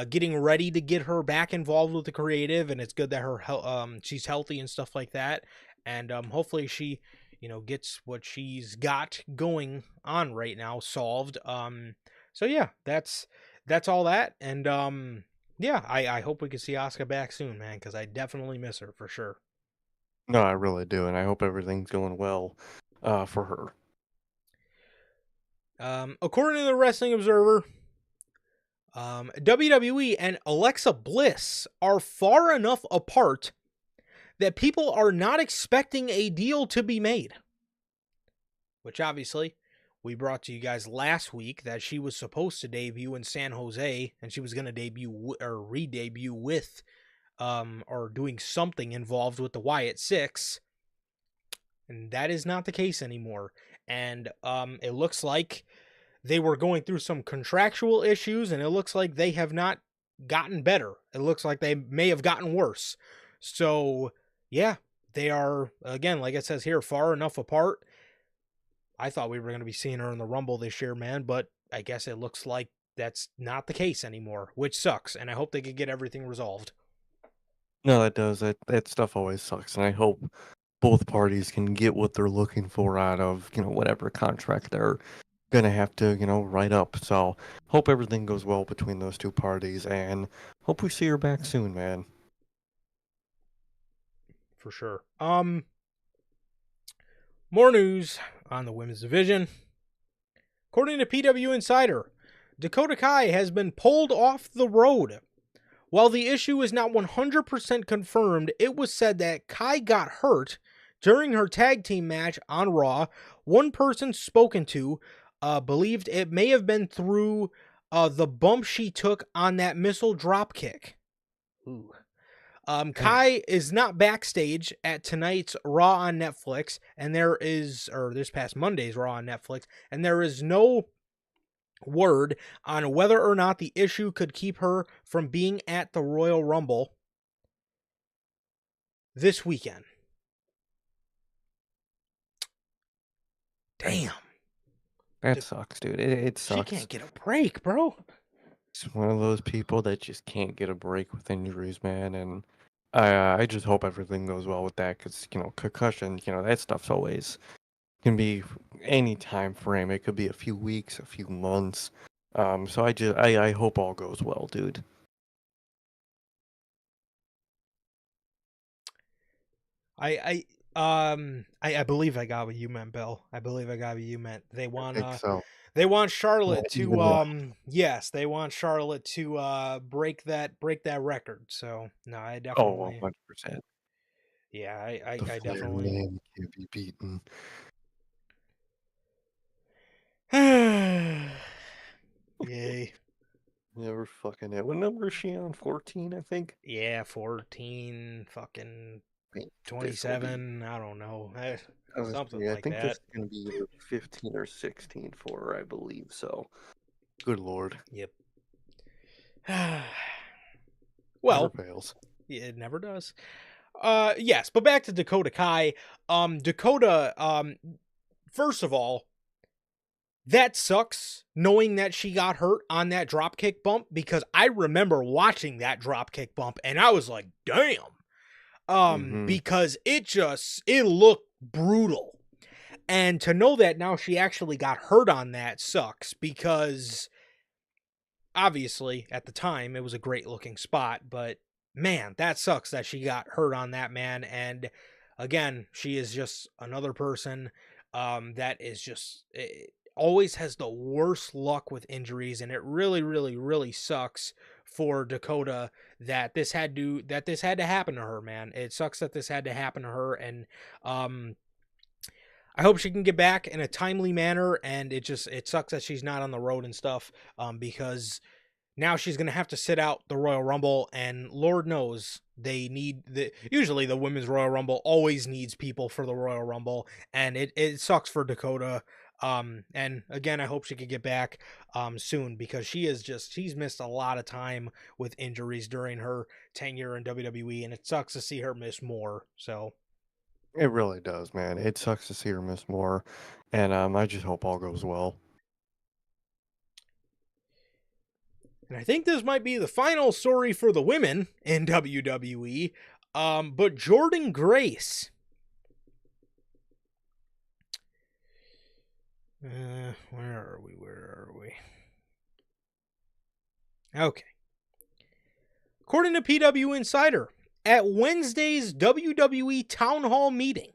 getting ready to get her back involved with the creative, and it's good that she's healthy and stuff like that, and hopefully she gets what she's got going on right now solved. So yeah, that's all that, and Yeah, I hope we can see Asuka back soon, man, because I definitely miss her for sure. No, I really do, and I hope everything's going well for her. According to the Wrestling Observer, WWE and Alexa Bliss are far enough apart that people are not expecting a deal to be made. Which obviously we brought to you guys last week that she was supposed to debut in San Jose and she was going to debut or re-debut with or doing something involved with the Wyatt Six, and that is not the case anymore. And it looks like they were going through some contractual issues, and it looks like they have not gotten better. It looks like they may have gotten worse. So, yeah, they are, again, like it says here, far enough apart. I thought we were going to be seeing her in the Rumble this year, man, but I guess it looks like that's not the case anymore, which sucks, and I hope they can get everything resolved. No, that does. That stuff always sucks, and I hope both parties can get what they're looking for out of, whatever contract they're gonna have to, write up. So hope everything goes well between those two parties, and hope we see her back soon, man. For sure. More news on the women's division. According to PW Insider, Dakota Kai has been pulled off the road. While the issue is not 100% confirmed, it was said that Kai got hurt during her tag team match on Raw. One person spoken to believed it may have been through the bump she took on that missile dropkick. Ooh. Dang. Kai is not backstage at tonight's Raw on Netflix, and or this past Monday's Raw on Netflix, and there is no word on whether or not the issue could keep her from being at the Royal Rumble this weekend. Damn. That sucks, dude. It She sucks. can't get a break, bro. It's one of those people that just can't get a break with injuries, man. And I just hope everything goes well with that, because concussion, that stuff's always can be any time frame. It could be a few weeks, a few months. So I hope all goes well, dude. I believe I got what you meant, Bill. I believe I got what you meant. I think so. They want Well, Charlotte to even though, yes, they want Charlotte to break that record. So no, I oh, definitely 100%. yeah, The I Flair definitely name can't be beaten. Yay. Never fucking it. What number is she on? 14, I think. Yeah, 14 fucking I think this will be. 27, I don't know. Something Honestly, I like think this that. is gonna be either 15 or 16 for her, I believe. So, good lord, Yep. never Well, fails. it never does. Yes, but back to Dakota Kai. Dakota, first of all, that sucks knowing that she got hurt on that dropkick bump, because I remember watching that dropkick bump and I was like, damn. Mm-hmm. Because it looked brutal. And to know that now she actually got hurt on that sucks, because obviously at the time it was a great looking spot, but man, that sucks that she got hurt on that, man. And again, she is just another person that is just always has the worst luck with injuries, and it really really sucks for Dakota that this had to happen to her, man. It sucks that this had to happen to her, and um I hope she can get back in a timely manner, and it sucks that she's not on the road and stuff, because now she's going to have to sit out the Royal Rumble, and Lord knows usually the Women's Royal Rumble always needs people for the Royal Rumble, and it sucks for Dakota. And again, I hope she could get back soon, because she's missed a lot of time with injuries during her tenure in WWE, and it sucks to see her miss more. So, It really does, man. It sucks to see her miss more, and I just hope all goes well. and I think this might be the final story for the women in WWE. But Jordan Grace. Where are we? Okay. According to PW Insider, at Wednesday's WWE Town Hall meeting,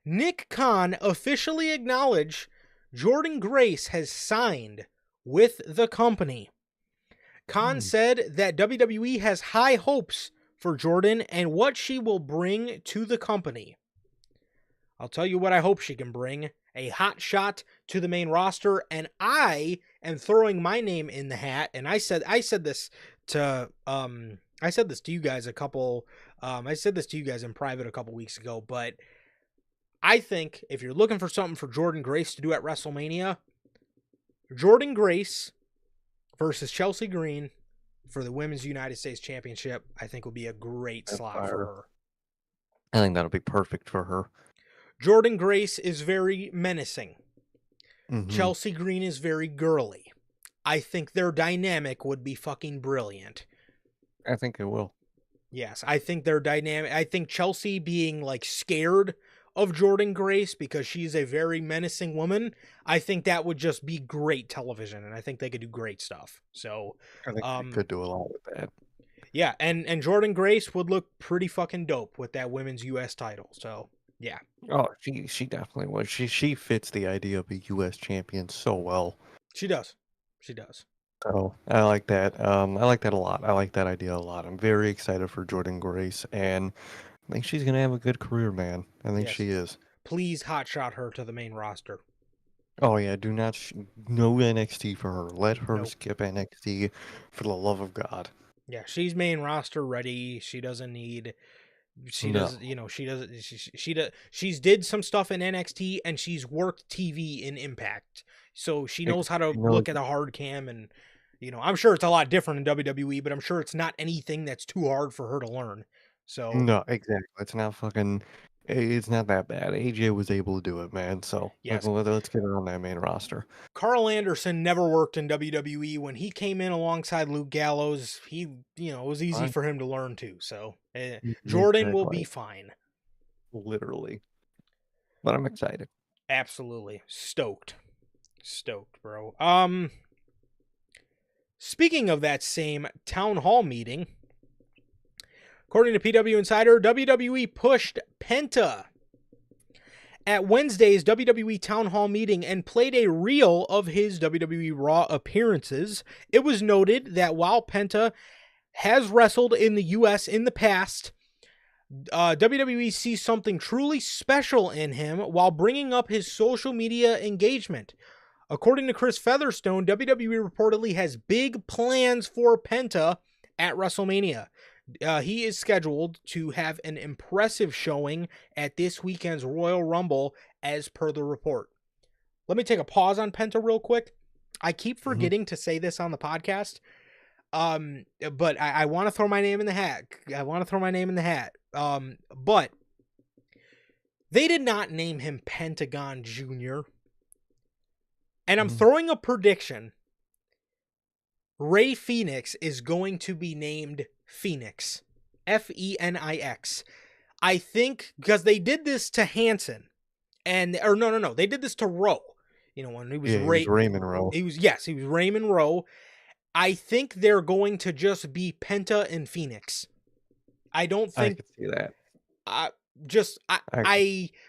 Nick Khan officially acknowledged Jordynne Grace has signed with the company. Khan said that WWE has high hopes for Jordynne and what she will bring to the company. I'll tell you what I hope she can bring: a hot shot to the main roster, and I am throwing my name in the hat. And I said this to you guys in private a couple weeks ago, but I think if you're looking for something for Jordynne Grace to do at WrestleMania, Jordynne Grace versus Chelsea Green for the Women's United States Championship, I think would be a great slot for her. I think that'll be perfect for her. Jordynne Grace is very menacing. Mm-hmm. Chelsea Green is very girly. I think their dynamic would be fucking brilliant. I think it will. Yes, I think their dynamic. I think Chelsea being like scared of Jordynne Grace because she's a very menacing woman, I think that would just be great television, and I think they could do great stuff. So I think they could do a lot with that. Yeah, and Jordynne Grace would look pretty fucking dope with that women's US title. So yeah. Oh, she definitely would. She fits the idea of a US champion so well. She does. She does. So I like that. I like that a lot. I like that idea a lot. I'm very excited for Jordynne Grace, and I think she's gonna have a good career, man. I think she is. Please hotshot her to the main roster. Oh yeah, do not no NXT for her. Let her skip NXT for the love of God. Yeah, she's main roster ready. She doesn't need. She doesn't. You know, she doesn't. She's did some stuff in NXT and she's worked TV in Impact, so she knows how to look at a hard cam. And you know, I'm sure it's a lot different in WWE, but I'm sure it's not anything that's too hard for her to learn. So no, exactly. It's not fucking. It's not that bad. AJ was able to do it, man. So yes, let's get her on that main roster. Carl Anderson never worked in WWE. When he came in alongside Luke Gallows, it was easy for him to learn too. So Jordynne will be fine. Literally. But I'm excited. Absolutely. Stoked, bro. Speaking of that same town hall meeting, according to PW Insider, WWE pushed Penta at Wednesday's WWE Town Hall meeting and played a reel of his WWE Raw appearances. It was noted that while Penta has wrestled in the U.S. in the past, WWE sees something truly special in him while bringing up his social media engagement. According to Chris Featherstone, WWE reportedly has big plans for Penta at WrestleMania. He is scheduled to have an impressive showing at this weekend's Royal Rumble, as per the report. Let me take a pause on Penta real quick. I keep forgetting to say this on the podcast, but I want to throw my name in the hat. But they did not name him Pentagon Jr. And I'm throwing a prediction. Rey Fenix is going to be named Phoenix. Fenix. I think because they did this to Hanson. No. They did this to Rowe. You know, when he was, he was Raymond Rowe. He was Raymond Rowe. I think they're going to just be Penta and Phoenix. I don't think I can see that.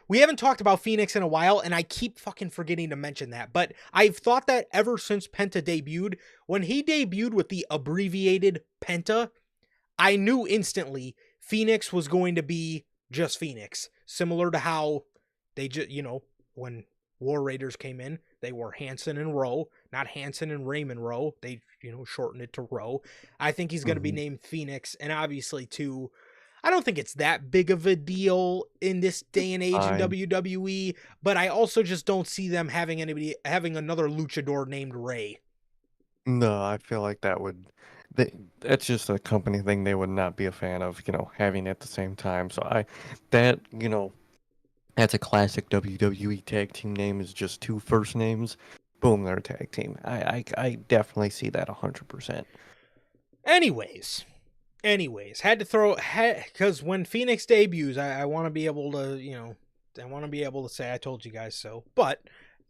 We haven't talked about Phoenix in a while, and I keep fucking forgetting to mention that. But I've thought that ever since Penta debuted. When he debuted with the abbreviated Penta, I knew instantly Phoenix was going to be just Phoenix. Similar to how they just, when War Raiders came in, they were Hanson and Rowe, not Hanson and Raymond Rowe. They, shortened it to Rowe. I think he's going to be named Phoenix, and obviously too, I don't think it's that big of a deal in this day and age in WWE, but I also just don't see them having another luchador named Rey. No, I feel like that's just a company thing they would not be a fan of, having at the same time. So that's a classic WWE tag team name, is just two first names. Boom, they're a tag team. I definitely see that 100%. Anyways, had to throw, because when Phoenix debuts, I want to be able to, I want to be able to say I told you guys so. But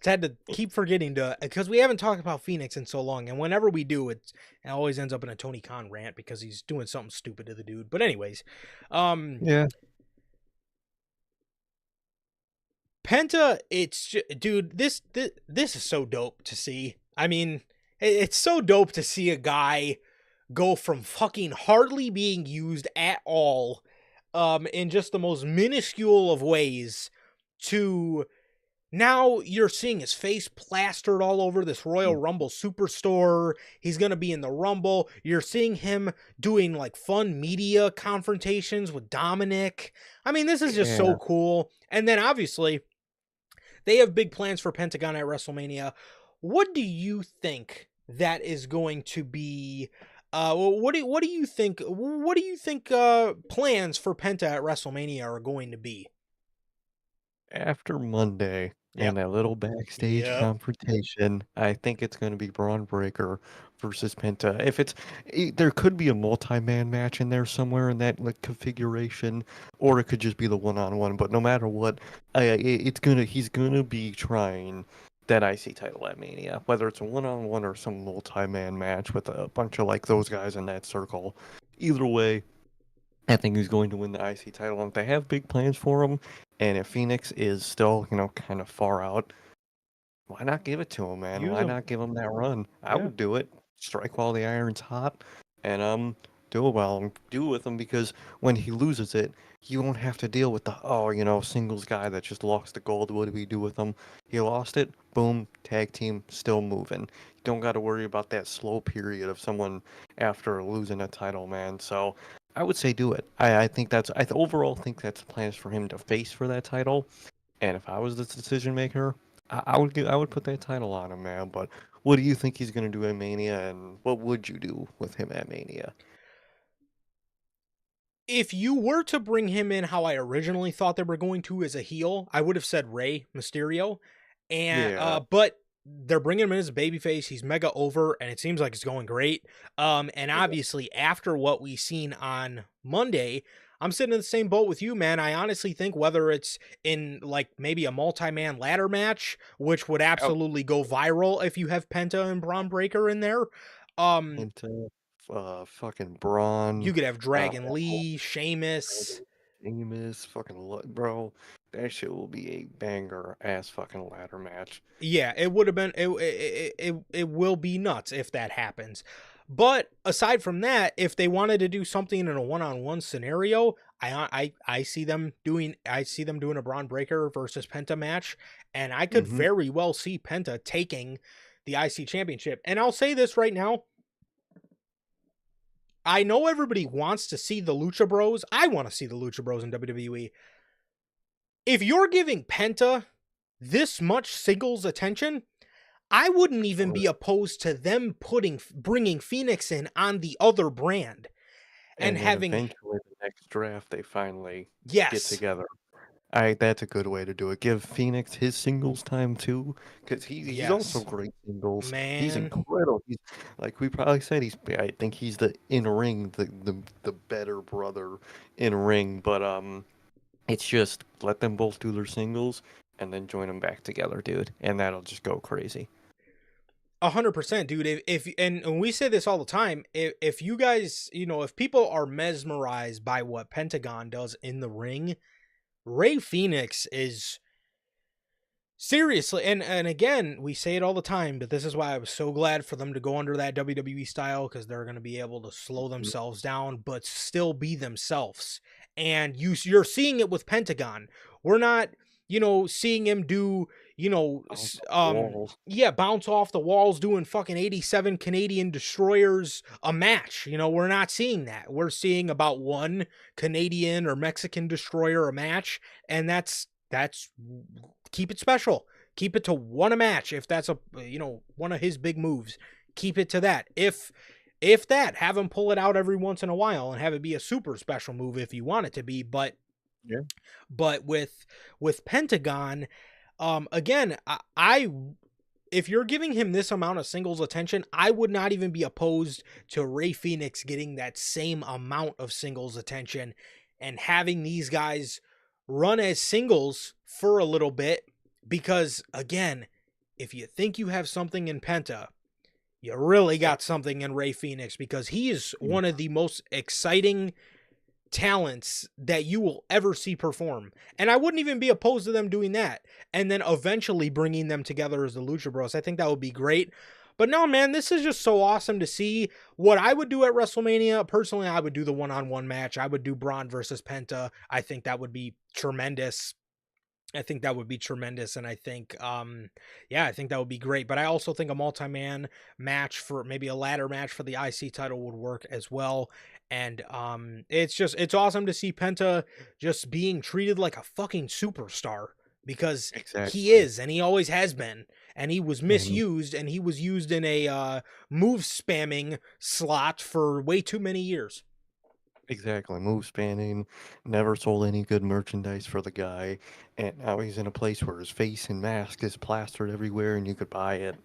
had to keep forgetting to, because we haven't talked about Phoenix in so long, and whenever we do, it always ends up in a Tony Khan rant because he's doing something stupid to the dude. But anyways, um, Yeah. Penta, dude, this is so dope to see. I mean, it's so dope to see a guy go from fucking hardly being used at all, in just the most minuscule of ways, to now you're seeing his face plastered all over this Royal Rumble Superstore. He's going to be in the Rumble. You're seeing him doing like fun media confrontations with Dominic. I mean, this is just so Yeah. cool. And then obviously, they have big plans for Pentagon at WrestleMania. What do you think that is going to be? What do you think? What do you think plans for Penta at WrestleMania are going to be? After Monday Yep. and that little backstage Yep. confrontation, I think it's going to be Braun Breaker versus Penta. If there could be a multi-man match in there somewhere in that like configuration, or it could just be the one-on-one. But no matter what, he's gonna be trying that IC title at Mania, whether it's a one-on-one or some multi-man match with a bunch of like those guys in that circle. Either way, I think he's going to win the IC title. And if they have big plans for him, and if Phoenix is still, kind of far out, why not give it to him, man? Use Why them. not give him that run? I Yeah. would do it. Strike while the iron's hot, and do it well and do it with him because when he loses it, you won't have to deal with the singles guy that just lost the gold. What do we do with him? He lost it. Boom, tag team, still moving. You don't got to worry about that slow period of someone after losing a title, man. So I would say do it. I think overall think that's plans for him to face for that title. And if I was the decision maker, I would put that title on him, man. But what do you think he's gonna do at Mania, and what would you do with him at Mania? If you were to bring him in how I originally thought they were going to as a heel, I would have said Rey Mysterio, and Yeah, but they're bringing him in as a babyface. He's mega over, and it seems like it's going great. And yeah. obviously after what we seen on Monday, I'm sitting in the same boat with you, man. I honestly think whether it's in like maybe a multi-man ladder match, which would Oh, absolutely go viral if you have Penta and Braun Breaker in there. Um, Penta, fucking Braun, you could have Dragon that whole Lee, Sheamus. Sheamus, bro. That shit will be a banger ass fucking ladder match. Yeah, it would have been it will be nuts if that happens. But aside from that, if they wanted to do something in a one-on-one scenario, I see them doing a Braun Breaker versus Penta match, and I could Mm-hmm. very well see Penta taking the IC championship. And I'll say this right now, I know everybody wants to see the Lucha Bros. I want to see the Lucha Bros in WWE. If you're giving Penta this much singles attention, I wouldn't even be opposed to them bringing Phoenix in on the other brand and And then having, eventually the next draft they finally get yes, together. That's a good way to do it. Give Phoenix his singles time too, because he's also yes, great singles. He's man. incredible. He's like we probably said. I think he's the in ring the better brother in ring. But it's just let them both do their singles and then join them back together, dude, and that'll just go crazy. 100%, dude. If and we say this all the time, if you guys, if people are mesmerized by what Pentagon does in the ring, Ray Phoenix is seriously, and again, we say it all the time, but this is why I was so glad for them to go under that WWE style, because they're going to be able to slow Mhm. themselves down, but still be themselves. And you're seeing it with Pentagon. We're not, seeing him do, Bounce off the walls. yeah, bounce off the walls doing fucking 87 Canadian destroyers a match. We're not seeing that. We're seeing about one Canadian or Mexican destroyer a match, and that's keep it special. Keep it to one a match if that's one of his big moves. Keep it to that. If that, have him pull it out every once in a while and have it be a super special move if you want it to be. But Yeah. with Pentagon, again, I if you're giving him this amount of singles attention, I would not even be opposed to Ray Phoenix getting that same amount of singles attention and having these guys run as singles for a little bit, because again, if you think you have something in Penta, you really got something in Rey Fenix, because he is Yeah, one of the most exciting talents that you will ever see perform. And I wouldn't even be opposed to them doing that. And then eventually bringing them together as the Lucha Bros. I think that would be great. But no, man, this is just so awesome to see. What I would do at WrestleMania, personally, I would do the one-on-one match. I would do Braun versus Penta. I think that would be tremendous. I think that would be tremendous, and I think, I think that would be great. But I also think a multi-man match, for maybe a ladder match for the IC title, would work as well. And it's awesome to see Penta just being treated like a fucking superstar, because he exactly. is, and he always has been. And he was And misused, and he was used in a move spamming slot for way too many years. exactly, move spanning, never sold any good merchandise for the guy, and now he's in a place where his face and mask is plastered everywhere, and you could buy it,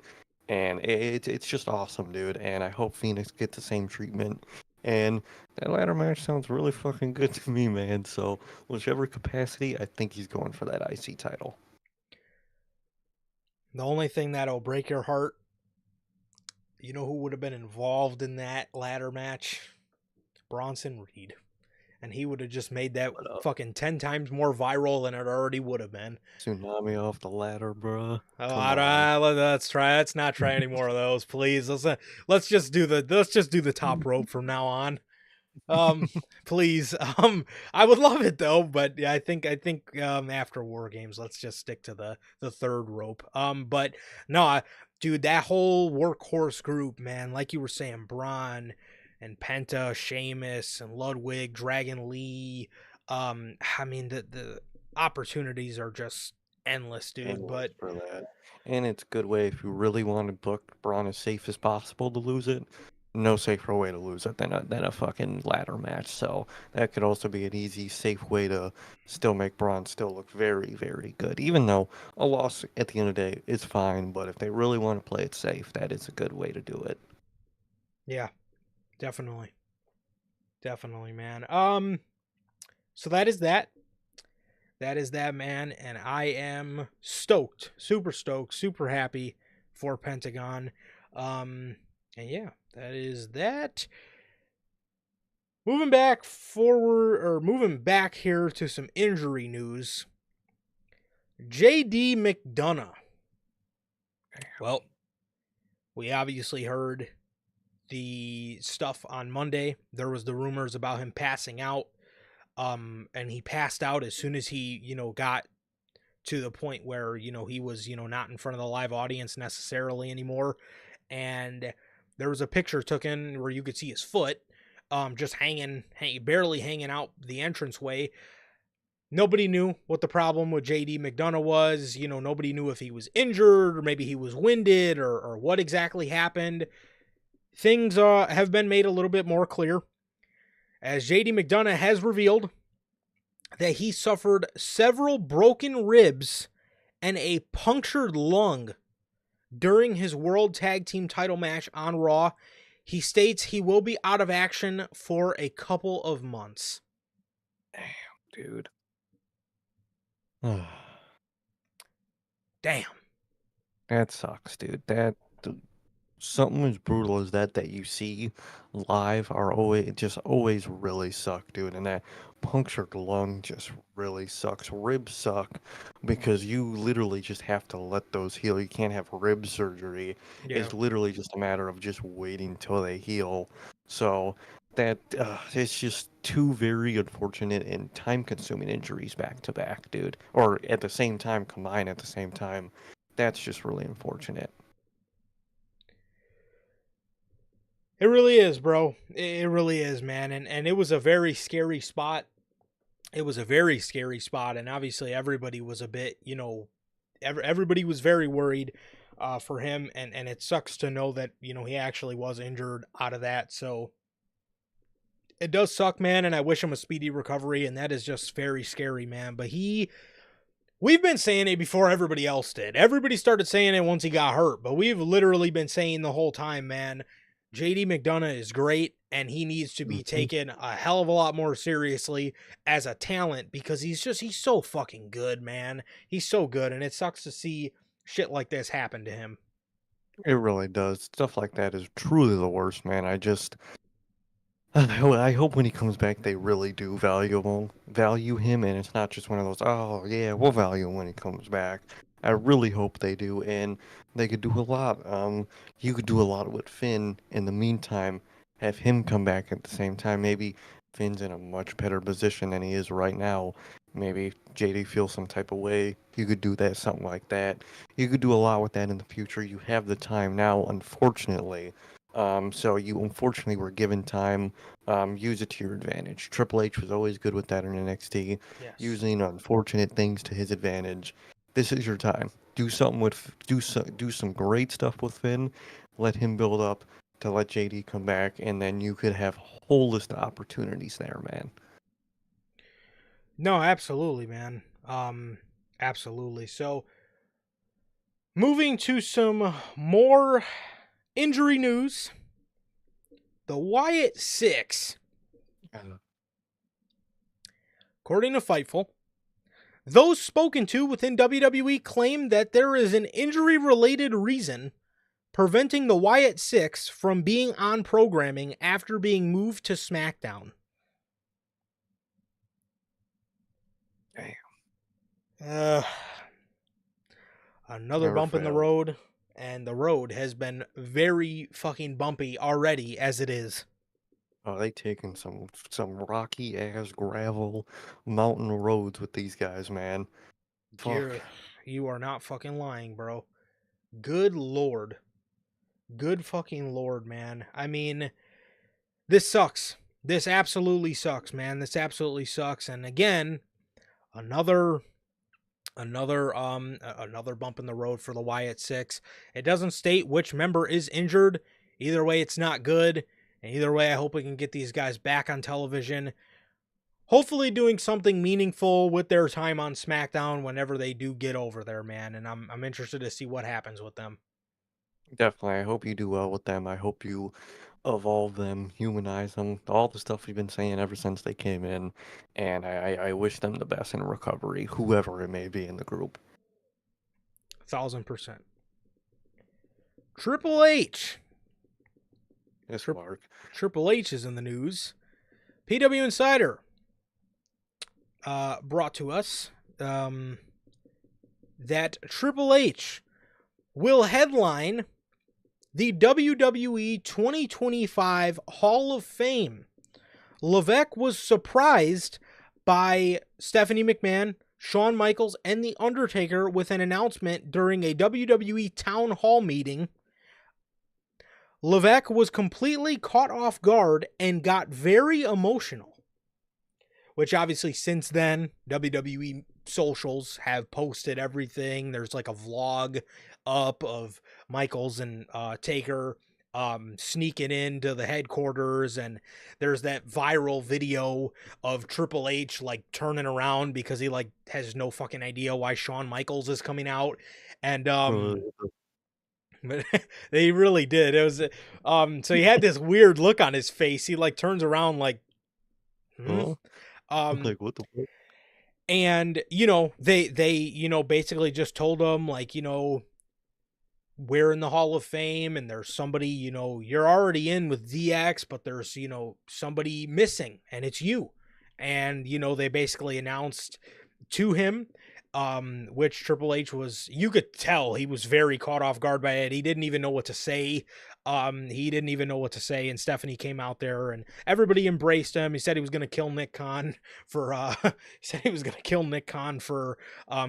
and it's just awesome, dude. And I hope Phoenix gets the same treatment. And that ladder match sounds really fucking good to me, man. So whichever capacity, I think he's going for that IC title. The only thing that'll break your heart, you know who would have been involved in that ladder match? Bronson Reed. And he would have just made that But fucking 10 times more viral than it already would have been. tsunami off the ladder, bruh. Oh, Come on. let's not try any more of those, please. Let's just do the top rope from now on. Um, please. I would love it though, but yeah, I think after War Games, let's just stick to the third rope. But no, dude, that whole workhorse group, man, like you were saying, Braun and Penta, Sheamus and Ludwig, Dragon Lee. I mean, the opportunities are just endless, dude. Endless But for that. And it's a good way if you really want to book Braun as safe as possible to lose it. No safer way to lose it than a fucking ladder match. So that could also be an easy, safe way to still make Braun still look very, very good. Even though a loss at the end of the day is fine, but if they really want to play it safe, that is a good way to do it. yeah, definitely, definitely, man. So that is that. That is that, man, and I am stoked, super happy for Pentagon. And yeah, that is that. Moving back here to some injury news. JD McDonough. Well, we obviously heard the stuff on Monday. There was the rumors about him passing out. And he passed out as soon as he, got to the point where, he was, not in front of the live audience necessarily anymore. And there was a picture taken where you could see his foot, just barely hanging out the entranceway. Nobody knew what the problem with JD McDonough was. Nobody knew if he was injured or maybe he was winded or what exactly happened. Things have been made a little bit more clear, as JD McDonough has revealed that he suffered several broken ribs and a punctured lung during his World Tag Team title match on Raw. He states he will be out of action for a couple of months. Damn, dude. Damn. That sucks, dude. Something as brutal as that you see live are always really suck, dude. And that punctured lung just really sucks. Ribs suck because you literally just have to let those heal. You can't have rib surgery. Yeah. It's literally just a matter of just waiting till they heal. So that it's just two very unfortunate and time-consuming injuries back to back, dude. Or at the same time, combined at the same time. That's just really unfortunate. It really is, bro. It really is, man. And it was a very scary spot. It was a very scary spot. And obviously everybody was a bit, everybody was very worried for him. And it sucks to know that, he actually was injured out of that. So it does suck, man. And I wish him a speedy recovery. And that is just very scary, man. But we've been saying it before everybody else did. Everybody started saying it once he got hurt. But we've literally been saying the whole time, man, JD McDonough is great, and he needs to be Mhm. taken a hell of a lot more seriously as a talent, because he's so fucking good, man. He's so good, and it sucks to see shit like this happen to him. It really does. Stuff like that is truly the worst, man. I hope when he comes back they really do value him, and it's not just one of those, oh yeah, we'll value him when he comes back. I really hope they do, and they could do a lot. You could do a lot with Finn in the meantime, have him come back at the same time. Maybe Finn's in a much better position than he is right now. Maybe JD feels some type of way. You could do that, something like that. You could do a lot with that in the future. You have the time now, unfortunately. So you unfortunately were given time. Use it to your advantage. Triple H was always good with that in NXT, Yes. using unfortunate things to his advantage. This is your time. Do something with do some great stuff with Finn. Let him build up to let JD come back, and then you could have a whole list of opportunities there, man. No, absolutely, man. Absolutely. So, moving to some more injury news. The Wyatt Six, Uh, according to Fightful, those spoken to within WWE claim that there is an injury-related reason preventing the Wyatt Six from being on programming after being moved to SmackDown. Damn, Uh, Another never bump in the fails. road, and the road has been very fucking bumpy already as it is. Oh, they taking some rocky ass gravel mountain roads with these guys, man. Fuck. You are not fucking lying, bro. Good lord. Good fucking lord, man. I mean, this sucks. This absolutely sucks, man. This absolutely sucks. And again, another another bump in the road for the Wyatt Six. It doesn't state which member is injured. Either way, it's not good. And either way, I hope we can get these guys back on television. Hopefully doing something meaningful with their time on SmackDown whenever they do get over there, man. And I'm interested to see what happens with them. Definitely. I hope you do well with them. I hope you evolve them, humanize them, all the stuff we've been saying ever since they came in. And I wish them the best in recovery, whoever it may be in the group. 1000%. Triple H. Yes, Tri- Mark. Triple H is in the news. PW Insider brought to us that Triple H will headline the WWE 2K25 Hall of Fame. Levesque was surprised by Stephanie McMahon, Shawn Michaels, and The Undertaker with an announcement during a WWE Town Hall meeting. Levesque was completely caught off guard and got very emotional. Which obviously since then, WWE socials have posted everything. There's like a vlog up of Michaels and Taker sneaking into the headquarters, and there's that viral video of Triple H like turning around because he like has no fucking idea why Shawn Michaels is coming out, and Uh, but they really did. It was so he had this weird look on his face. He like turns around like hmm? huh? um Like, what the fuck? and they basically just told him like we're in the Hall of Fame and there's somebody you're already in with DX, but there's somebody missing and it's you. And they basically announced to him, which Triple H was, you could tell he was very caught off guard by it. He didn't even know what to say. And Stephanie came out there and everybody embraced him. He said he was going to kill Nick Khan for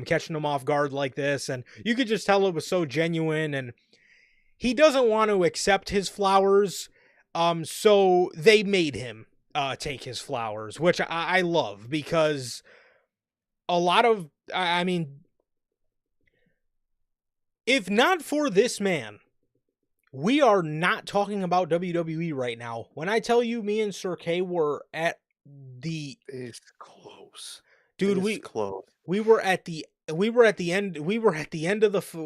catching him off guard like this. And you could just tell it was so genuine, and he doesn't want to accept his flowers. So they made him take his flowers, which I love, because a lot of, I mean, if not for this man, we are not talking about WWE right now. When I tell you, me and Sir K were at the It's close. dude, It's close. we were at the end. We were at the end of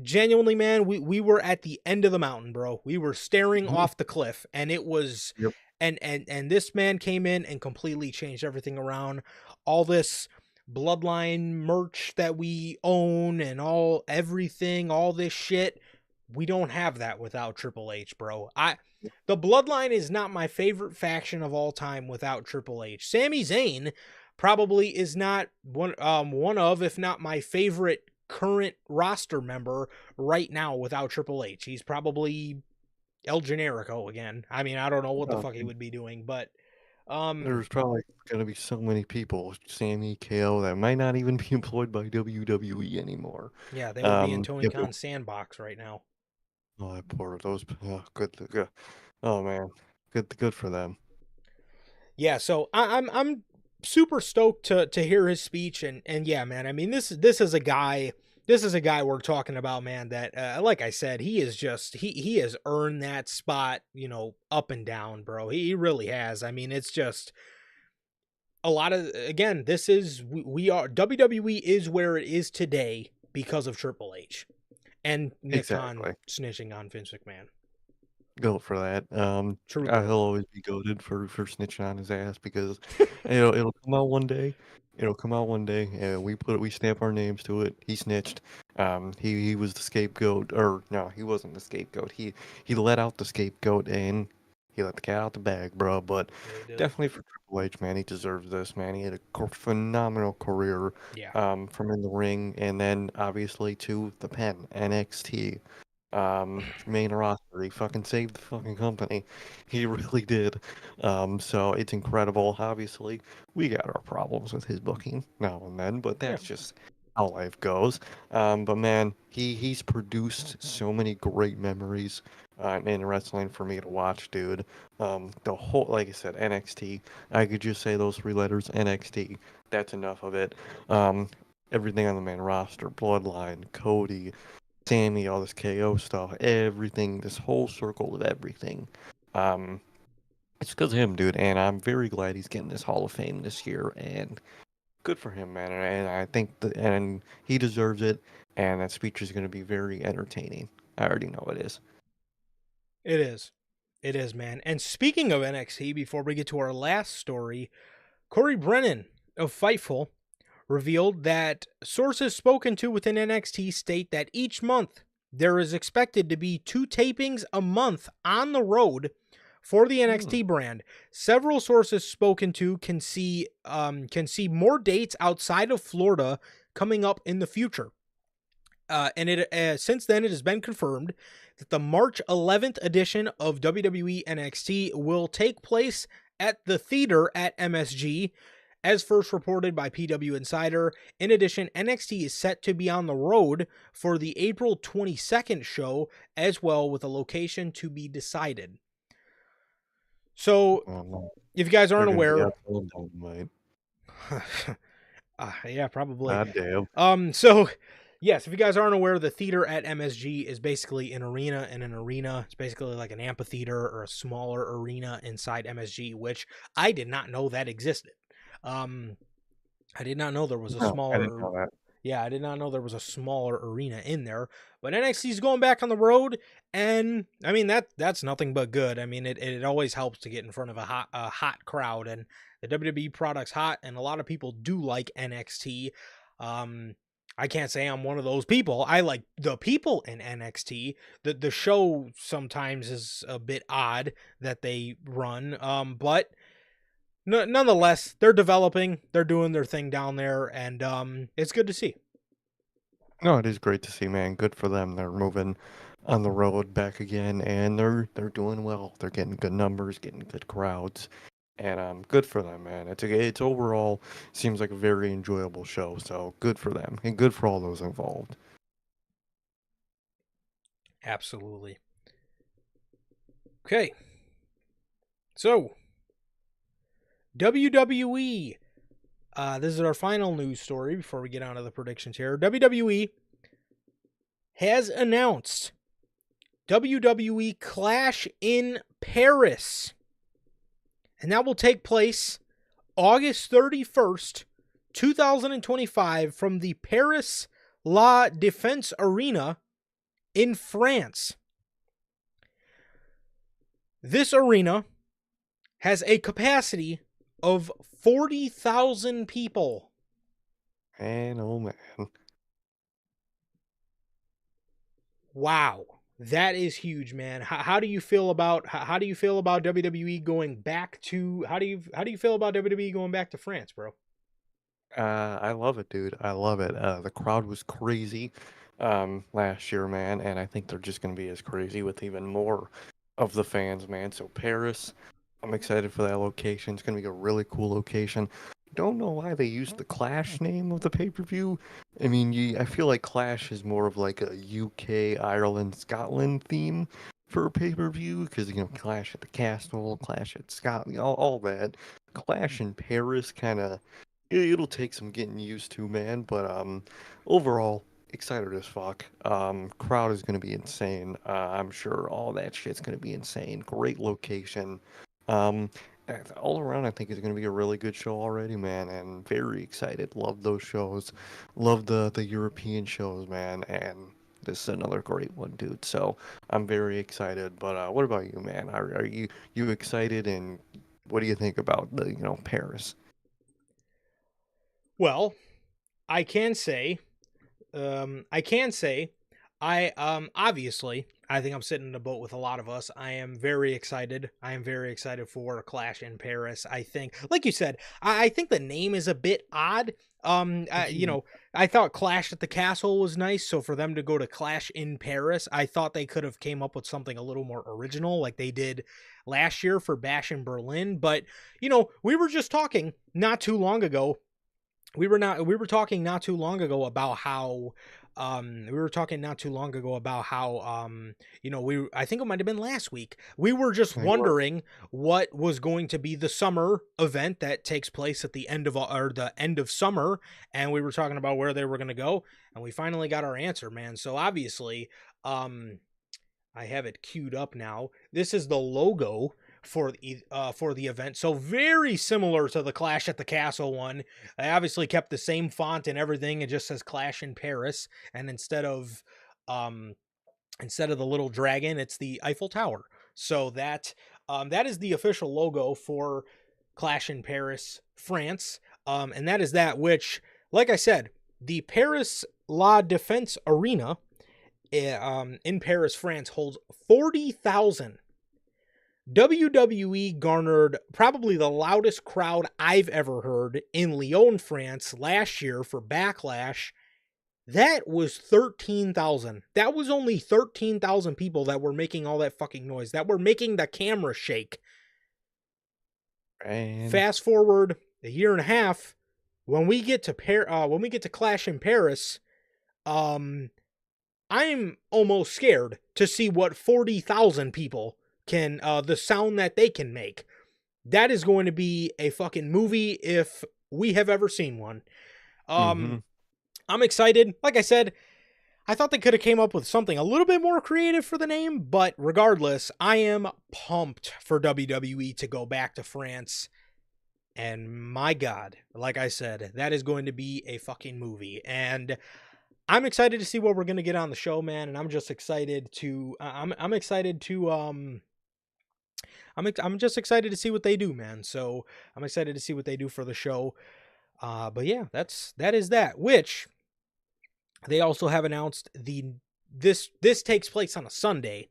genuinely, man. We were at the end of the mountain, bro. We were staring Mhm. off the cliff, and it was, Yep. and this man came in and completely changed everything around. All this Bloodline merch that we own and everything, all this shit. We don't have that without Triple H, bro. The Bloodline is not my favorite faction of all time without Triple H. Sami Zayn probably is not one of, if not my favorite current roster member right now without Triple H. He's probably El Generico again. I mean, I don't know what the Oh, fuck he would be doing, but there's probably gonna be so many people, Sammy, KO, that might not even be employed by WWE anymore. yeah, they would be in Tony Yeah, Khan's sandbox right now. oh, that poor those. Oh, good. Oh man, good for them. Yeah, so I'm super stoked to hear his speech, and yeah, man. I mean, this is a guy we're talking about, man. That like I said, he is just he has earned that spot, up and down, bro. He really has. I mean, it's just a lot of, again, this is we are WWE is where it is today because of Triple H and Nick Khan Exactly. snitching on Vince McMahon. Go for that. True He'll goat. always be goated for snitching on his ass because it'll come out one day. It'll come out one day, and we stamp our names to it. He snitched. He was the scapegoat, or no, he wasn't the scapegoat. He let out the scapegoat, and he let the cat out the bag, bro. But Yeah, he did. definitely for Triple H, man, he deserves this, man. He had a phenomenal career, Yeah. from in the ring, and then obviously to the pen, NXT. Main roster. He fucking saved the fucking company. He really did. So it's incredible. Obviously, we got our problems with his booking now and then, but Yeah. that's just how life goes. But man, he's produced so many great memories in wrestling for me to watch, dude. The whole, like I said, NXT. I could just say those three letters, NXT. That's enough of it. Um, Everything on the main roster, Bloodline, Cody. Sammy, all this KO stuff, everything, this whole circle of everything. Um, it's because of him, dude, and I'm very glad he's getting this Hall of Fame this year, and good for him, man. And I think and he deserves it, and that speech is going to be very entertaining. I already know it is. It is. It is, man. And speaking of NXT, before we get to our last story, Corey Brennan of Fightful revealed that sources spoken to within NXT state that each month there is expected to be 2 tapings a month on the road for the Hmm. NXT brand. Several sources spoken to can see more dates outside of Florida coming up in the future. And since then, it has been confirmed that the March 11th edition of WWE NXT will take place at the theater at MSG, as first reported by PW Insider. In addition, NXT is set to be on the road for the April 22nd show as well, with a location to be decided. So, No. if you guys They're aren't going to be aware, out there dynamite. yeah, probably. God damn. So yes, if you guys aren't aware, the theater at MSG is basically an arena, and an arena is basically like an amphitheater or a smaller arena inside MSG, which I did not know that existed. Um, I did not know there was a No, I didn't smaller. know that. Yeah, I did not know there was a smaller arena in there. But NXT's going back on the road, and I mean that's nothing but good. I mean it always helps to get in front of a hot crowd, and the WWE product's hot, and a lot of people do like NXT. I can't say I'm one of those people. I like the people in NXT. The show sometimes is a bit odd that they run, but nonetheless, they're developing. They're doing their thing down there, and it's good to see. No, it is great to see, man. Good for them. They're moving on the road back again, and they're doing well. They're getting good numbers, getting good crowds, and good for them, man. It's overall seems like a very enjoyable show. So good for them, and good for all those involved. Absolutely. Okay. So, WWE. This is our final news story before we get on to the predictions here. WWE has announced WWE Clash in Paris. And that will take place August 31st, 2025, from the Paris La Défense Arena in France. This arena has a capacity of 40,000 people. Man, oh man. Wow, that is huge, man. How do you feel about how do you feel about WWE going back to how do you feel about WWE going back to France, bro? I love it, dude. I love it. The crowd was crazy last year, man, and I think they're just gonna be as crazy with even more of the fans, man. So Paris, I'm excited for that location. It's gonna be a really cool location. Don't know why they used the Clash name of the pay-per-view. I mean, I feel like Clash is more of like a UK, Ireland, Scotland theme for a pay-per-view because Clash at the Castle, Clash at Scotland, all that. Clash in Paris kind of it'll take some getting used to, man, but overall excited as fuck. Crowd is gonna be insane. I'm sure all that shit's gonna be insane. Great location. Um, all around, I think it's gonna be a really good show already, man, and very excited. Love those shows. Love the European shows, man, and this is another great one, dude. So I'm very excited. But what about you, man? Are you excited? And what do you think about the Paris? Well, I can say I can say I obviously I think I'm sitting in the boat with a lot of us. I am very excited. I am very excited for Clash in Paris. I think, like you said, I think the name is a bit odd. I thought Clash at the Castle was nice, so for them to go to Clash in Paris, I thought they could have came up with something a little more original, like they did last year for Bash in Berlin. But we were just talking not too long ago we were talking not too long ago about how I think it might have been last week. We were just It was. wondering what was going to be the summer event that takes place at the end of summer, and we were talking about where they were going to go, and we finally got our answer, man. So obviously, um I have it queued up now. This is the logo for the event. So very similar to the Clash at the Castle one. I obviously kept the same font and everything. It just says Clash in Paris, and um instead of the little dragon, it's the Eiffel Tower. So that is the official logo for Clash in Paris, France. And that is that which, like I said, the Paris La Défense Arena in Paris, France, holds 40,000. WWE garnered probably the loudest crowd I've ever heard in Lyon, France last year for Backlash. That was 13,000. That was only 13,000 people that were making all that fucking noise, that were making the camera shake. And Fast forward a year and a half, when we get to Clash in Paris, um I'm almost scared to see what 40,000 people can, the sound that they can make. That is going to be a fucking movie if we have ever seen one. Um, hmm I'm excited. Like I said, I thought they could have came up with something a little bit more creative for the name, but regardless, I am pumped for WWE to go back to France. And my God, like I said, that is going to be a fucking movie. And I'm excited to see what we're gonna get on the show, man, and I'm just excited to. I'm excited to. I'm just excited to see what they do, man. So I'm excited to see what they do for the show. But yeah, that is that. Which they also have announced this takes place on a Sunday.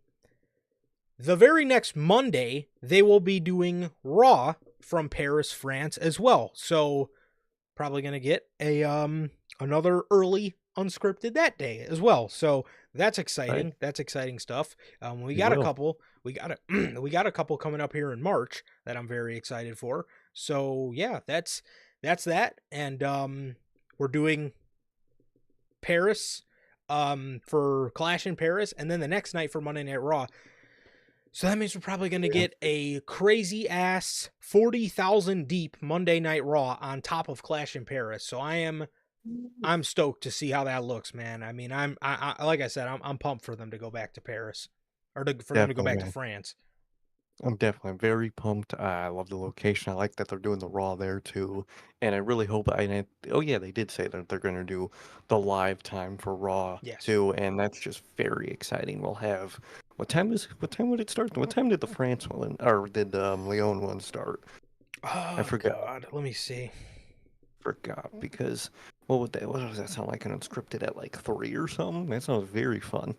The very next Monday, they will be doing Raw from Paris, France, as well. So probably gonna get a another early unscripted that day as well. So that's right, exciting. That's exciting stuff. We you got a will. couple. We got a we got a couple coming up here in March that I'm very excited for. So yeah, that's that. And we're doing Paris for Clash in Paris, and then the next night for Monday Night Raw. So that means we're probably going to Yeah. get a crazy ass 40,000 deep Monday Night Raw on top of Clash in Paris. So I'm stoked to see how that looks, man. I mean, like I said, I'm pumped for them to go back to Paris, or for them to go Definitely, back to man. France. I'm definitely very pumped. I love the location. I like that they're doing the Raw there too, and I really hope. Oh yeah, they did say that they're going to do the live time for Raw Yes. too, and that's just very exciting. We'll have what time would it start? What time did the France one or did the Lyon one start? I Oh forgot. God, let me see. Forgot because what does that sound like? An unscripted at like 3 or something? That sounds very fun.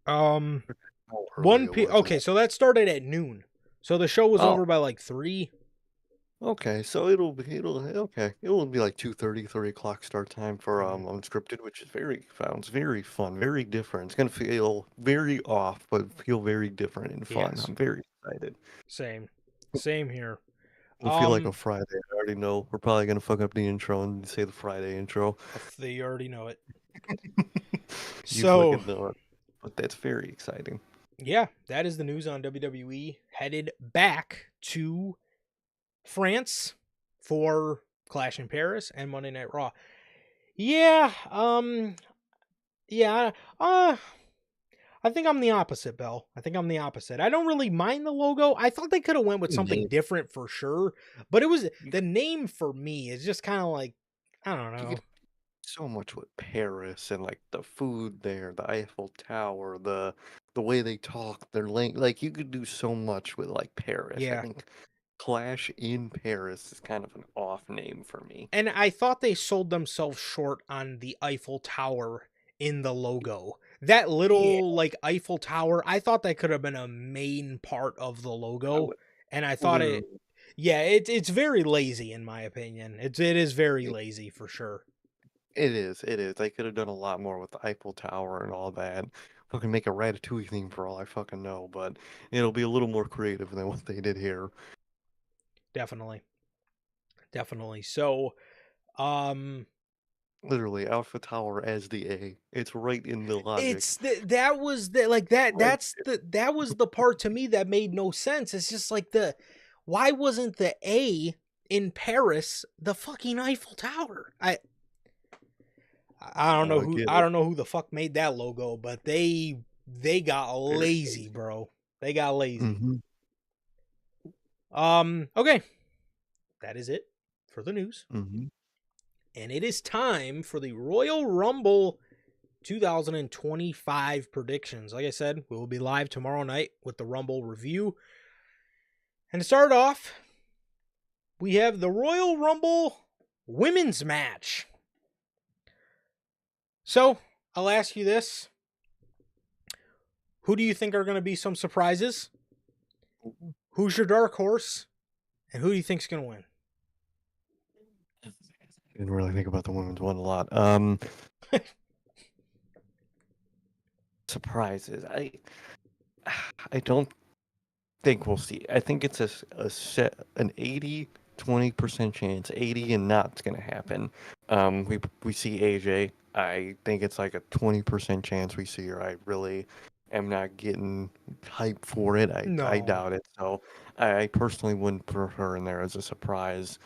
Um, How early 1 it p. was. Okay, so that started at noon. So the show was Oh, over by like 3. okay. So it'll okay. It will be like 2:30, 3 o'clock start time for Mm, unscripted, which is very sounds very fun, very different. It's gonna feel very off, but feel very different and fun. yes, I'm very excited. same, same here. It'll feel like a Um, Friday. I already know we're probably gonna fuck up the intro and say the Friday intro. they already know it. You So fucking know it. But that's very exciting. yeah, that is the news on WWE headed back to France for Clash in Paris and Monday Night Raw. Yeah, yeah, I think I'm the opposite, Bill. I think I'm the opposite. I don't really mind the logo. I thought they could have went with something Name. different for sure, but it was You, the name for me is just kind of like I don't you know. could so much with Paris and like the food there, the Eiffel Tower, the way they talk, their language. Like you could do so much with like Paris. I Yeah. think Clash in Paris is kind of an off name for me. And I thought they sold themselves short on the Eiffel Tower in the logo. That Yeah, little like Eiffel Tower, I thought that could have been a main part of the I logo. would And I thought it literally. yeah, it's very lazy in my opinion. It is very It, lazy for sure. it is. It is. They could have done a lot more with the Eiffel Tower and all that. Fucking make a Ratatouille theme for all I fucking know, but it'll be a little more creative than what they did here. Definitely. Definitely. So, um Literally, Alpha Tower as the A. It's right in the logic. that was the like that Right. that's the that was the part to me that made no sense. It's just like the why wasn't the A in Paris the fucking Eiffel Tower? Get I it. don't know who the fuck made that logo, but they got Very lazy, lazy. bro. They got lazy. Mm-hmm. Okay. That is it for the news. Mm-hmm. And it is time for the Royal Rumble 2025 predictions. Like I said, we will be live tomorrow night with the Rumble review. And to start off, we have the Royal Rumble women's match. So, I'll ask you this. Who do you think are going to be some surprises? Who's your dark horse? And who do you think's going to win? Didn't really think about the women's one a lot. Surprises. I don't think we'll see. I think it's a set an 80-20% chance. 80 and not's gonna happen. We see AJ. I think it's like a 20% chance we see her. I really am not getting hype for it. I No. doubt it. So I personally wouldn't put her in there as a surprise.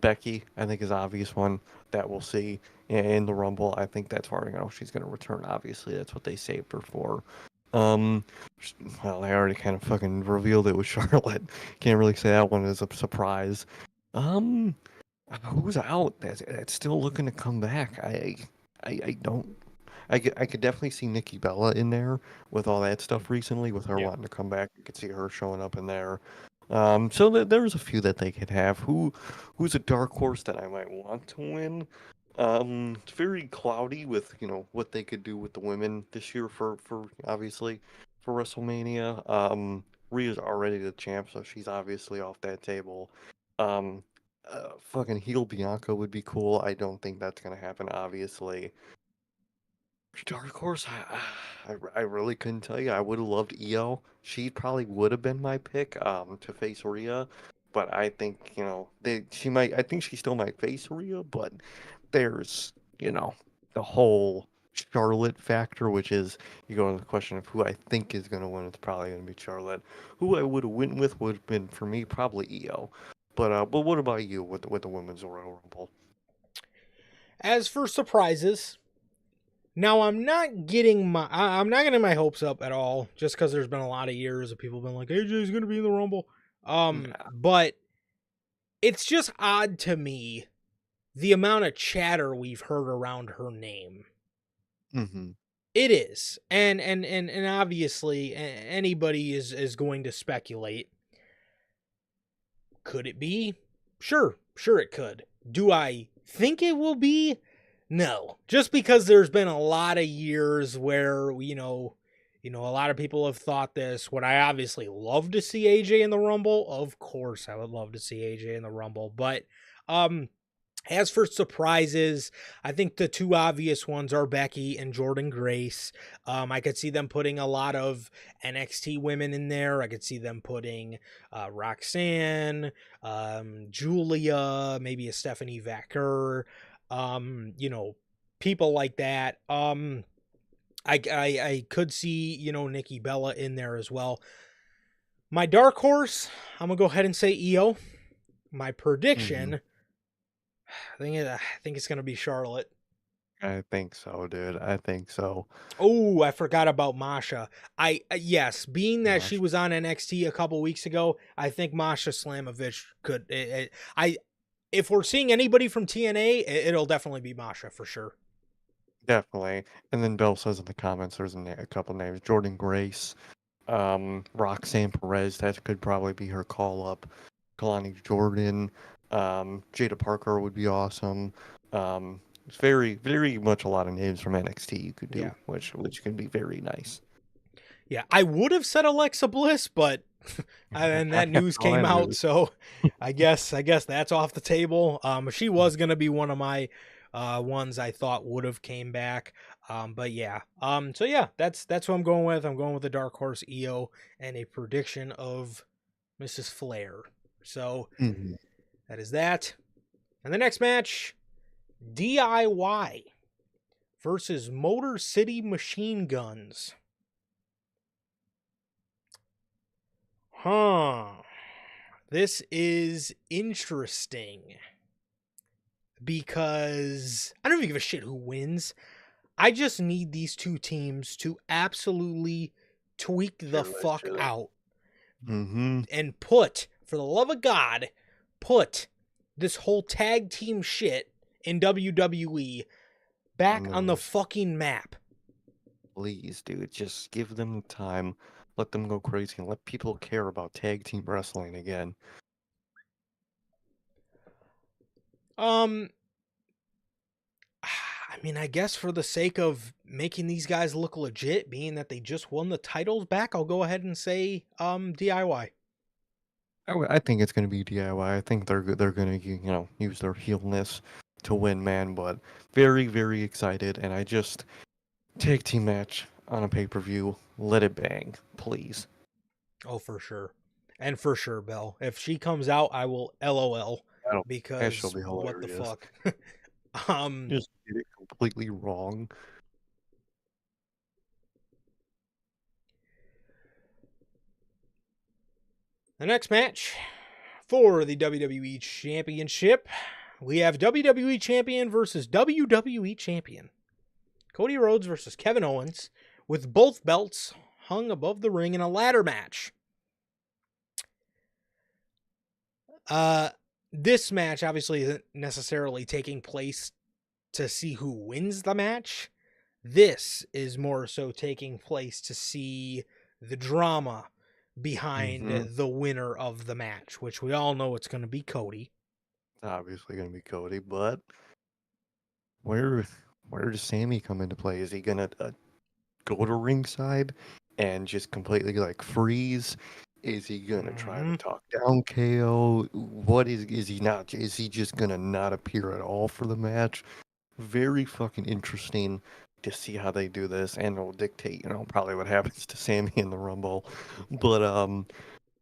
Becky, I think is obvious one that we'll see in the Rumble. I think that's where she's gonna return. Obviously, that's what they saved her for. Um, well, they already kind of fucking revealed it with Charlotte. Can't really say that one is a surprise. Um, who's out that's still looking to come back? I don't. I could definitely see Nikki Bella in there with all that stuff recently, with her Yeah. wanting to come back. I could see her showing up in there. So there's a few that they could have. Who's a dark horse that I might want to win? It's very cloudy with what they could do with the women this year for obviously for WrestleMania. Rhea's already the champ, so she's obviously off that table. Um, fucking heel Bianca would be cool. I don't think that's gonna happen, obviously. Dark Horse, I really couldn't tell you. I would have loved Io. She probably would have been my pick to face Rhea, but I think she might. I think she still might face Rhea, but there's the whole Charlotte factor, which is you go into the question of who I think is going to win. It's probably going to be Charlotte. Who I would have went with would have been for me probably Io. But what about you with the women's Royal Rumble? As for surprises, now I'm not getting my hopes up at all just cuz there's been a lot of years of people been like AJ's going to be in the Rumble. Nah. But it's just odd to me the amount of chatter we've heard around her name. Mm-hmm. It is. And obviously anybody is going to speculate. Could it be? Sure. Sure, it could. Do I think it will be? No. Just because there's been a lot of years where, a lot of people have thought this. Would I obviously love to see AJ in the Rumble? Of course, I would love to see AJ in the Rumble. But as for surprises, I think the two obvious ones are Becky and Jordan Grace. I could see them putting a lot of NXT women in there. I could see them putting Roxanne, Julia, maybe a Stephanie Vacker, people like that. I could see, Nikki Bella in there as well. My dark horse, I'm going to go ahead and say Io. My Hmm. prediction, I think it's going to be Charlotte. I think so, dude. I think so. Oh, I forgot about Masha. Yes, being that she Gosh, was on NXT a couple weeks ago, I think Masha Slamovich could. I if we're seeing anybody from TNA, it'll definitely be Masha for sure. definitely. And then Bill says in the comments there's a couple names. Jordan Grace, Roxanne Perez, that could probably be her call up. Kalani Jordan, Jada Parker would be awesome. It's very, very much a lot of names from NXT you could Yeah, do, which can be very nice. yeah. I would have said Alexa Bliss, but and that news All came that out, news. so I guess that's off the table. She was gonna be one of my ones I thought would have came back. But yeah. So yeah, that's what I'm going with. I'm going with the dark horse Io and a prediction of Mrs. Flair. So Mhm. that is that. And the next match, DIY versus Motor City Machine Guns. Huh. This is interesting because I don't even give a shit who wins. I just need these two teams to absolutely tweak the True that fuck shit. out Mm-hmm. and put, for the love of God, put this whole tag team shit in WWE On back the on the fucking map. please, dude, just give them time, let them go crazy, and let people care about tag team wrestling again. Um, I mean, I guess for the sake of making these guys look legit, being that they just won the titles back, I'll go ahead and say DIY. I think it's gonna be DIY. I think they're gonna use their heelness to win, man. But very, very excited, and I just tag team match on a pay-per-view. Let it bang, please. Oh, for sure. And for sure, Belle. If she comes out, I will LOL That'll that shall because be what the hilarious. fuck. um Just get it completely wrong. the next match for the WWE Championship, we have WWE Champion versus WWE Champion. Cody Rhodes versus Kevin Owens with both belts hung above the ring in a ladder match. Uh, this match obviously isn't necessarily taking place to see who wins the match. This is more so taking place to see the drama behind Mm-hmm. the winner of the match, which we all know it's going to be Cody. Obviously gonna be Cody, but where where does Sammy come into play? Is he gonna go to ringside and just completely like freeze? Is he gonna try to Mm-hmm. talk down KO? What is he not? Is he just gonna not appear at all for the match? Very fucking interesting to see how they do this, and it'll dictate, probably what happens to Sammy in the Rumble. But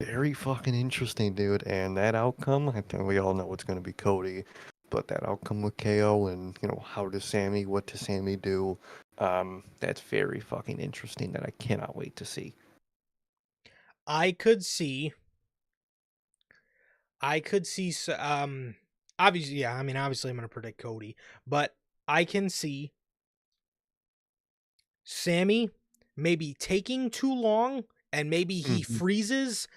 very fucking interesting, dude. And that outcome, I think we all know it's gonna be Cody. But that outcome with KO and what does Sammy do? That's very fucking interesting that I cannot wait to see. I could see, I could see, obviously, yeah, I mean, obviously I'm going to predict Cody, but I can see Sammy maybe taking too long and maybe he Hmm. freezes,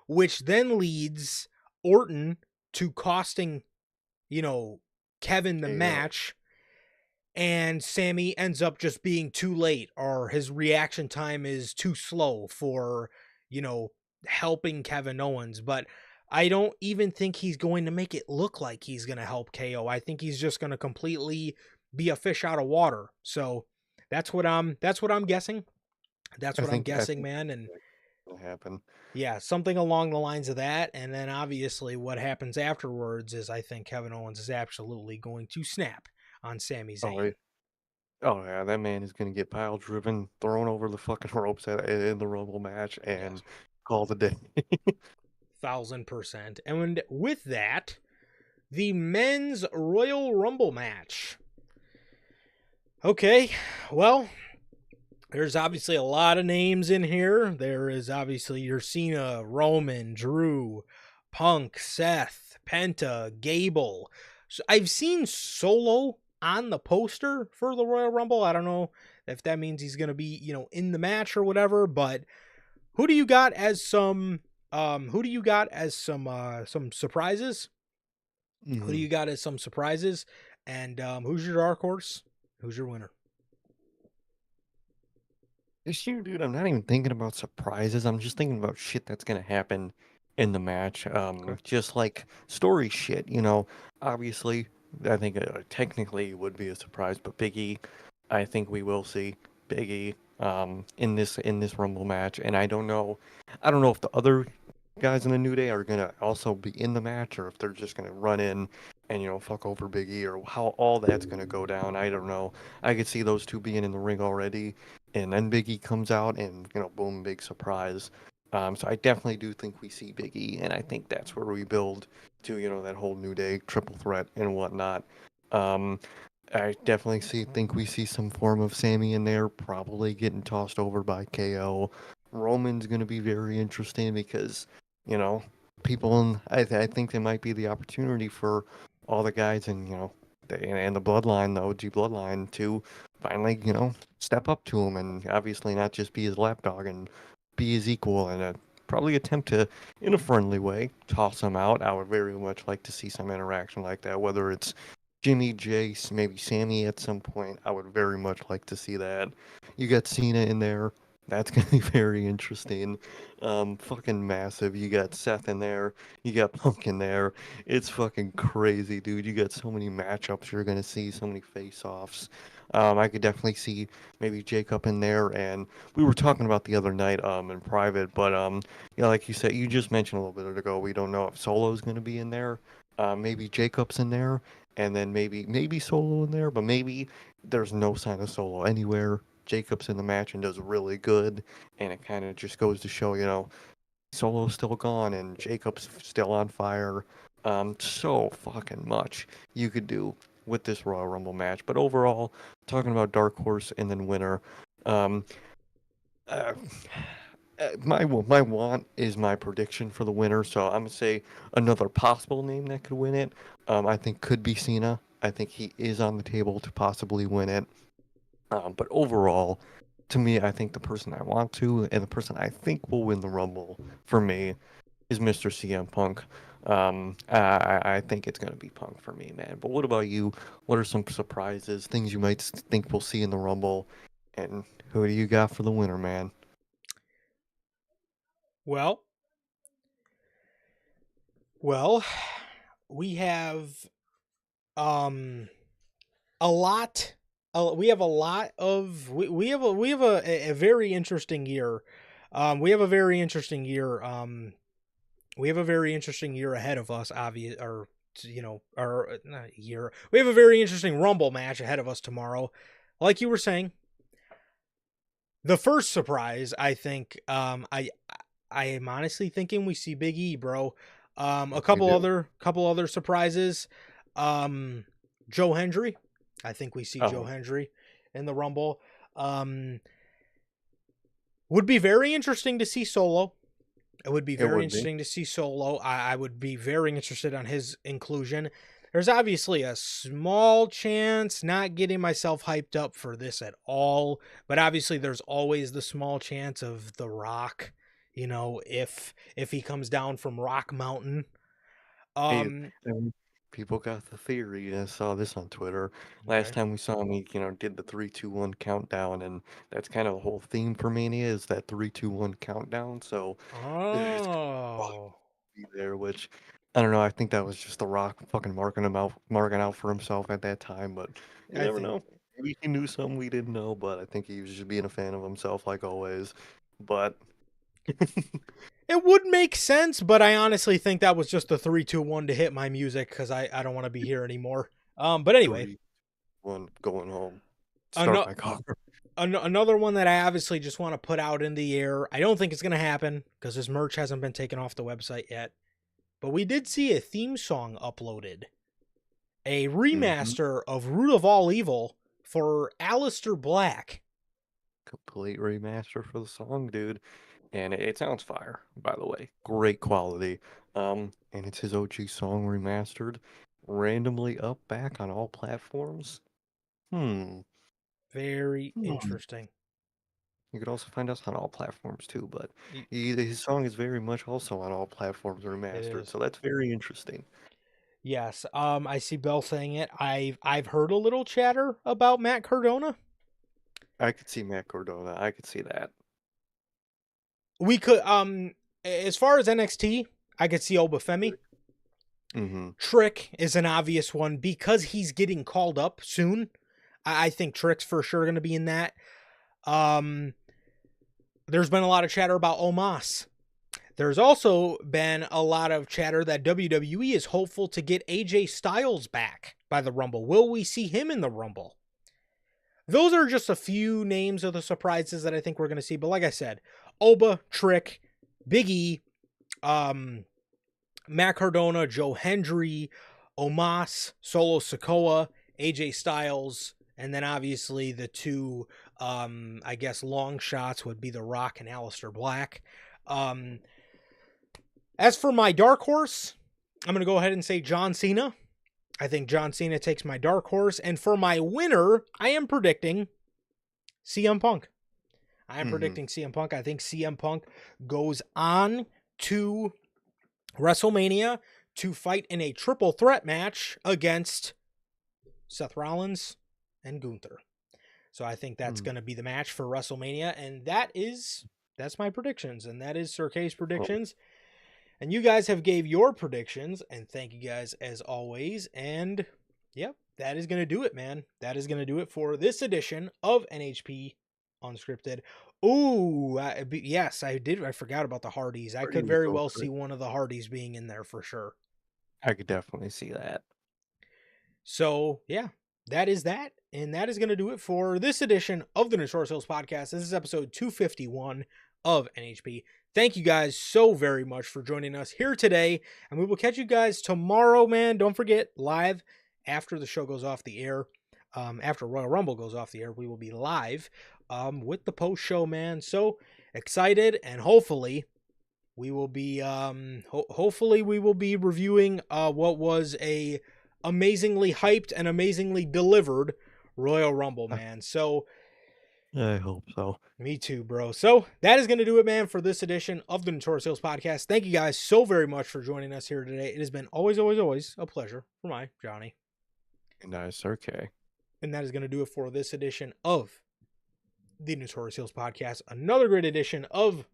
which then leads Orton to costing, you know, Kevin the KO. match. And Sammy ends up just being too late, or his reaction time is too slow for, you know, helping Kevin Owens. But I don't even think he's going to make it look like he's going to help KO. I think he's just going to completely be a fish out of water. So that's what I'm guessing. That's what I'm I guessing, think man. And that's gonna happen. yeah, something along the lines of that. And then obviously what happens afterwards is I think Kevin Owens is absolutely going to snap on Sami Oh, Zayn. oh yeah, that man is gonna get pile driven, thrown over the fucking ropes in the Rumble match, Yes. and call the day. 1000%. And with that, the men's Royal Rumble match. Okay, well, there's obviously a lot of names in here. There is obviously your Cena, Roman, Drew, Punk, Seth, Penta, Gable. So I've seen Solo on the poster for the Royal Rumble. I don't know if that means he's going to be, in the match or whatever, but who do you got as some surprises? Who do Mhm. you got as some surprises? And who's your dark horse? Who's your winner? This year, dude, I'm not even thinking about surprises. I'm just thinking about shit that's gonna happen in the match. Okay. Just like story shit, you know. Obviously, I think technically it would be a surprise, but Biggie, I think we will see Biggie in this Rumble match, and I don't know if the other guys in the New Day are gonna also be in the match, or if they're just gonna run in and fuck over Biggie, or how all that's gonna go down. I don't know. I could see those two being in the ring already and then Biggie comes out and boom, big surprise. So I definitely do think we see Biggie, and I think that's where we build to that whole New Day triple threat and whatnot. Um, I definitely think we see some form of Sammy in there, probably getting tossed over by KO. Roman's gonna be very interesting because you know people in I think there might be the opportunity for all the guys in and the bloodline, the OG bloodline, to finally step up to him and obviously not just be his lapdog and be his equal and probably attempt to, in a friendly way, toss him out. I would very much like to see some interaction like that, whether it's Jimmy, Jace, maybe Sammy at some point. I would very much like to see that. You got Cena in there. That's gonna be very interesting. Fucking massive. You got Seth in there. You got Punk in there. It's fucking crazy, dude. You got so many matchups you're gonna see, so many face-offs. I could definitely see maybe Jacob in there, and we were talking about the other night in private, but like you said, you just mentioned a little bit ago, we don't know if Solo's going to be in there. Maybe Jacob's in there, and then maybe Solo in there, but maybe there's no sign of Solo anywhere. Jacob's in the match and does really good, and it kind of just goes to show, Solo's still gone and Jacob's still on fire. So fucking much you could do with this Royal Rumble match. But overall, talking about Dark Horse and then winner, um, uh, my want is my prediction for the winner. So I'm gonna say another possible name that could win it. I think could be Cena. I think he is on the table to possibly win it. But overall, to me, I think the person I want to and the person I think will win the Rumble for me is Mr. CM Punk. I think it's going to be Punk for me, man. But what about you? What are some surprises, things you might think we'll see in the Rumble? And who do you got for the winner, man? Well, well, we have um a lot we have a lot of we have a very interesting year. We have a very interesting year. We have a very interesting year ahead of us, obvious or or not year. We have a very interesting Rumble match ahead of us tomorrow. Like you were saying, the first surprise, I think, I am honestly thinking we see Big E, bro. A We do. couple other surprises. Um, Joe Hendry. I think we see Joe Oh, Hendry in the Rumble. Um, would be very interesting to see Solo. It would be it very would be. interesting to see Solo. I would be very interested on his inclusion. There's obviously a small chance, not getting myself hyped up for this at all, but obviously there's always the small chance of The Rock, if he comes down from Rock Mountain. Hey, Um people got the theory. I saw this on Twitter. Last okay. time we saw him, he, did the 3, 2, 1 countdown, and that's kind of the whole theme for Mania is that 3, 2, 1 countdown. So it's Oh. be there, which I don't know. I think that was just The Rock fucking marking out for himself at that time. But you I never think know. Maybe he knew something we didn't know, but I think he was just being a fan of himself, like always. But it would make sense, but I honestly think that was just a 3, 2, 1 to hit my music because I don't want to be here anymore. But anyway, 3, 1, going home. Start ano- my car. another one that I obviously just want to put out in the air. I don't think it's going to happen because this merch hasn't been taken off the website yet. But we did see a theme song uploaded, a Hmm. remaster of Root of All Evil for Alistair Black. Complete remaster for the song, dude. And it sounds fire, by the way. Great quality. And it's his OG song remastered, randomly up back on all platforms. Hmm. Very Hmm. interesting. You could also find us on all platforms too, but his song is very much also on all platforms It remastered, is. so that's very interesting. Yes. I see Bell saying it. I've heard a little chatter about Matt Cardona. I could see Matt Cardona. I could see that. We could as far as NXT, I could see Obafemi. Mm-hmm. Trick is an obvious one because he's getting called up soon. I think Trick's for sure going to be in that. Um, there's been a lot of chatter about Omos. There's also been a lot of chatter that WWE is hopeful to get AJ Styles back by the Rumble. Will we see him in the Rumble? Those are just a few names of the surprises that I think we're going to see. But like I said, Oba, Trick, Big E, um, Matt Cardona, Joe Hendry, Omos, Solo Sikoa, AJ Styles, and then obviously the two, I guess, long shots would be The Rock and Aleister Black. Um, as for my dark horse, I'm going to go ahead and say John Cena. I think John Cena takes my dark horse. And for my winner, I am predicting CM Punk. I am Mm-hmm. predicting CM Punk. I think CM Punk goes on to WrestleMania to fight in a triple threat match against Seth Rollins and Gunther. So I think that's going to be the match for WrestleMania. And that's my predictions. And that is Sir K's Oh, predictions. And you guys have gave your predictions. And thank you guys as always. And yep, that is going to do it, man. That is going to do it for this edition of NHP Unscripted. Ooh, yes, I did. I forgot about the Hardys. I where do could we very go well for see it? one of the Hardys being in there for sure. I could definitely see that. So, yeah, that is that. And that is going to do it for this edition of the Notorious Hills Podcast. This is episode 251 of NHP. Thank you guys so very much for joining us here today. And we will catch you guys tomorrow, man. Don't forget, live after the show goes off the air, after Royal Rumble goes off the air, we will be live with the post show, man. So excited, and hopefully we will be hopefully we will be reviewing what was a amazingly hyped and amazingly delivered Royal Rumble, man. So I hope so. me too, bro. So that is going to do it, man, for this edition of the Notorious Sales Podcast. Thank you guys so very much for joining us here today. It has been always a pleasure for my Johnny. And Sir K. And that is going to do it for this edition of the Notorious Sales Podcast. Another great edition of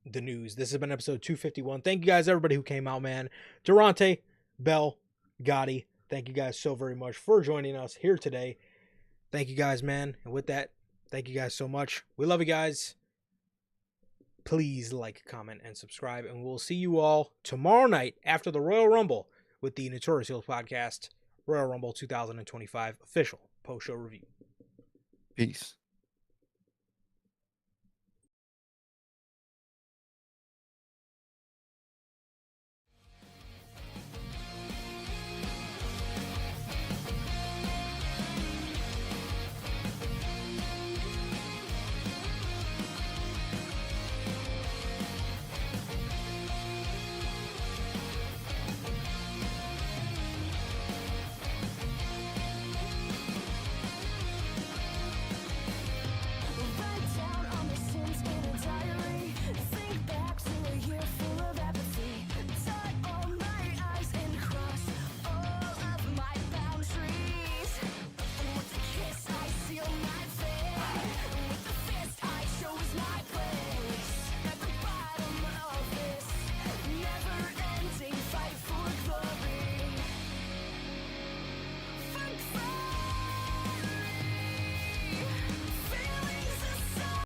the news. This has been episode 251. Thank you guys, everybody who came out, man. Durante, Bell, Gotti, thank you guys so very much for joining us here today. Thank you guys, man. And with that, thank you guys so much. We love you guys. Please like, comment, and subscribe. And we'll see you all tomorrow night after the Royal Rumble with the Notorious Hills Podcast, Royal Rumble 2025 official post-show review. Peace.